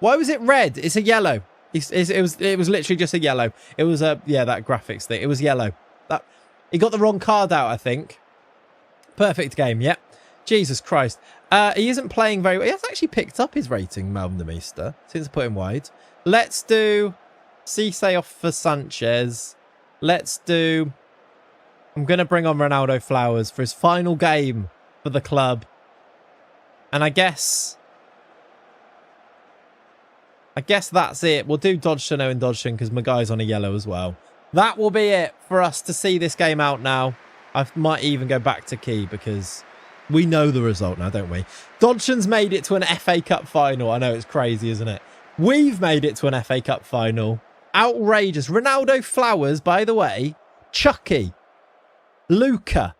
Why was it red? It's a yellow. It was literally just a yellow. It was a that graphics thing. It was yellow. He got the wrong card out, I think. Perfect game. Yep. Jesus Christ. He isn't playing very well. He has actually picked up his rating, Malvin Demister, since I put him wide. Let's do Cisse off for Sanchez. Let's do... I'm going to bring on Ronaldo Flowers for his final game for the club. And I guess that's it. We'll do Dodgson, Owen Dodgson, because Magai's on a yellow as well. That will be it for us to see this game out now. I might even go back to Key because we know the result now, don't we? Dodgson's made it to an FA Cup final. I know, it's crazy, isn't it? We've made it to an FA Cup final. Outrageous. Ronaldo Flowers, by the way. Chucky. Luca.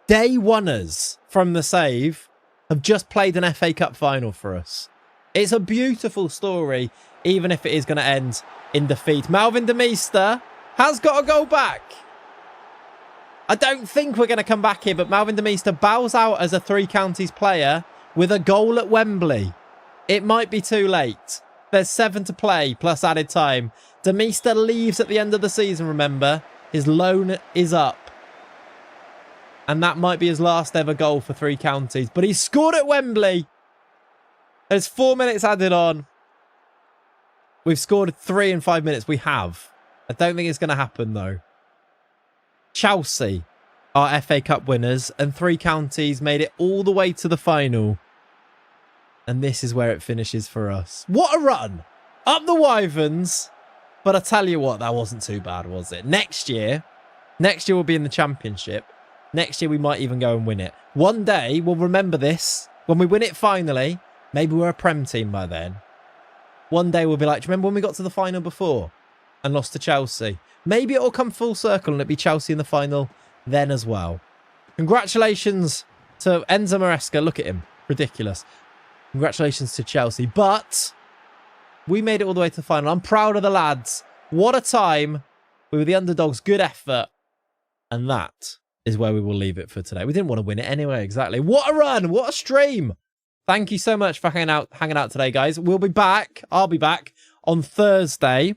Day oneers from the save have just played an FA Cup final for us. It's a beautiful story, even if it is going to end in defeat. Malvin Demister has got to go back. I don't think we're going to come back here, but Malvin Demister bows out as a Three Counties player with a goal at Wembley. It might be too late. There's 7 to play plus added time. Demister leaves at the end of the season, remember. His loan is up. And that might be his last ever goal for Three Counties. But he scored at Wembley. There's 4 minutes added on. We've scored 3 in 5 minutes. We have. I don't think it's going to happen, though. Chelsea are FA Cup winners. And Three Counties made it all the way to the final. And this is where it finishes for us. What a run. Up the Wyverns. But I tell you what, that wasn't too bad, was it? Next year we'll be in the Championship. Next year we might even go and win it. One day we'll remember this. When we win it finally, maybe we're a Prem team by then. One day we'll be like, do you remember when we got to the final before and lost to Chelsea? Maybe it'll come full circle and it'll be Chelsea in the final then as well. Congratulations to Enzo Maresca. Look at him. Ridiculous. Congratulations to Chelsea. But we made it all the way to the final. I'm proud of the lads. What a time. We were the underdogs. Good effort. And that is where we will leave it for today. We didn't want to win it anyway. Exactly. What a run. What a stream. Thank you so much for hanging out today, guys. We'll be back. I'll be back on Thursday,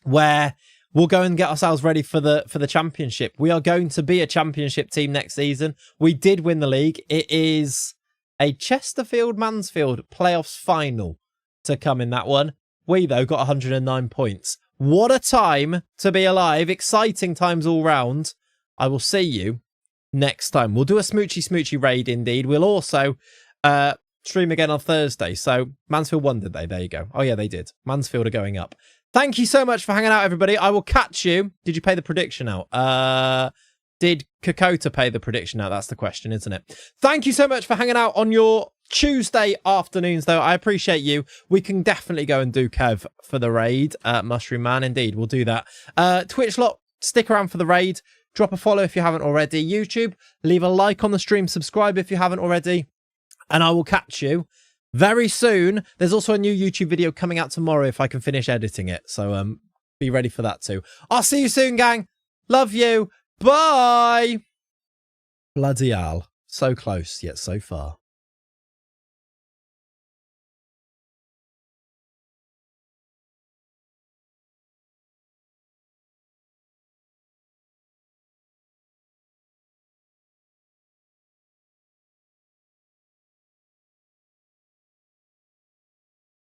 where we'll go and get ourselves ready for the championship. We are going to be a championship team next season. We did win the league. It is a Chesterfield-Mansfield playoffs final to come in that one. We, though, got 109 points. What a time to be alive. Exciting times all round. I will see you next time. We'll do a smoochy raid indeed. We'll also stream again on Thursday. So Mansfield won, did they? There you go. Oh, yeah, they did. Mansfield are going up. Thank you so much for hanging out, everybody. I will catch you. Did you pay the prediction out? Did Kokota pay the prediction out? That's the question, isn't it? Thank you so much for hanging out on your Tuesday afternoons, though. I appreciate you. We can definitely go and do Kev for the raid. Mushroom Man, indeed. We'll do that. Twitch lot, stick around for the raid. Drop a follow if you haven't already. YouTube, leave a like on the stream. Subscribe if you haven't already. And I will catch you very soon. There's also a new YouTube video coming out tomorrow if I can finish editing it. So be ready for that too. I'll see you soon, gang. Love you. Bye. Bloody hell. So close, yet so far.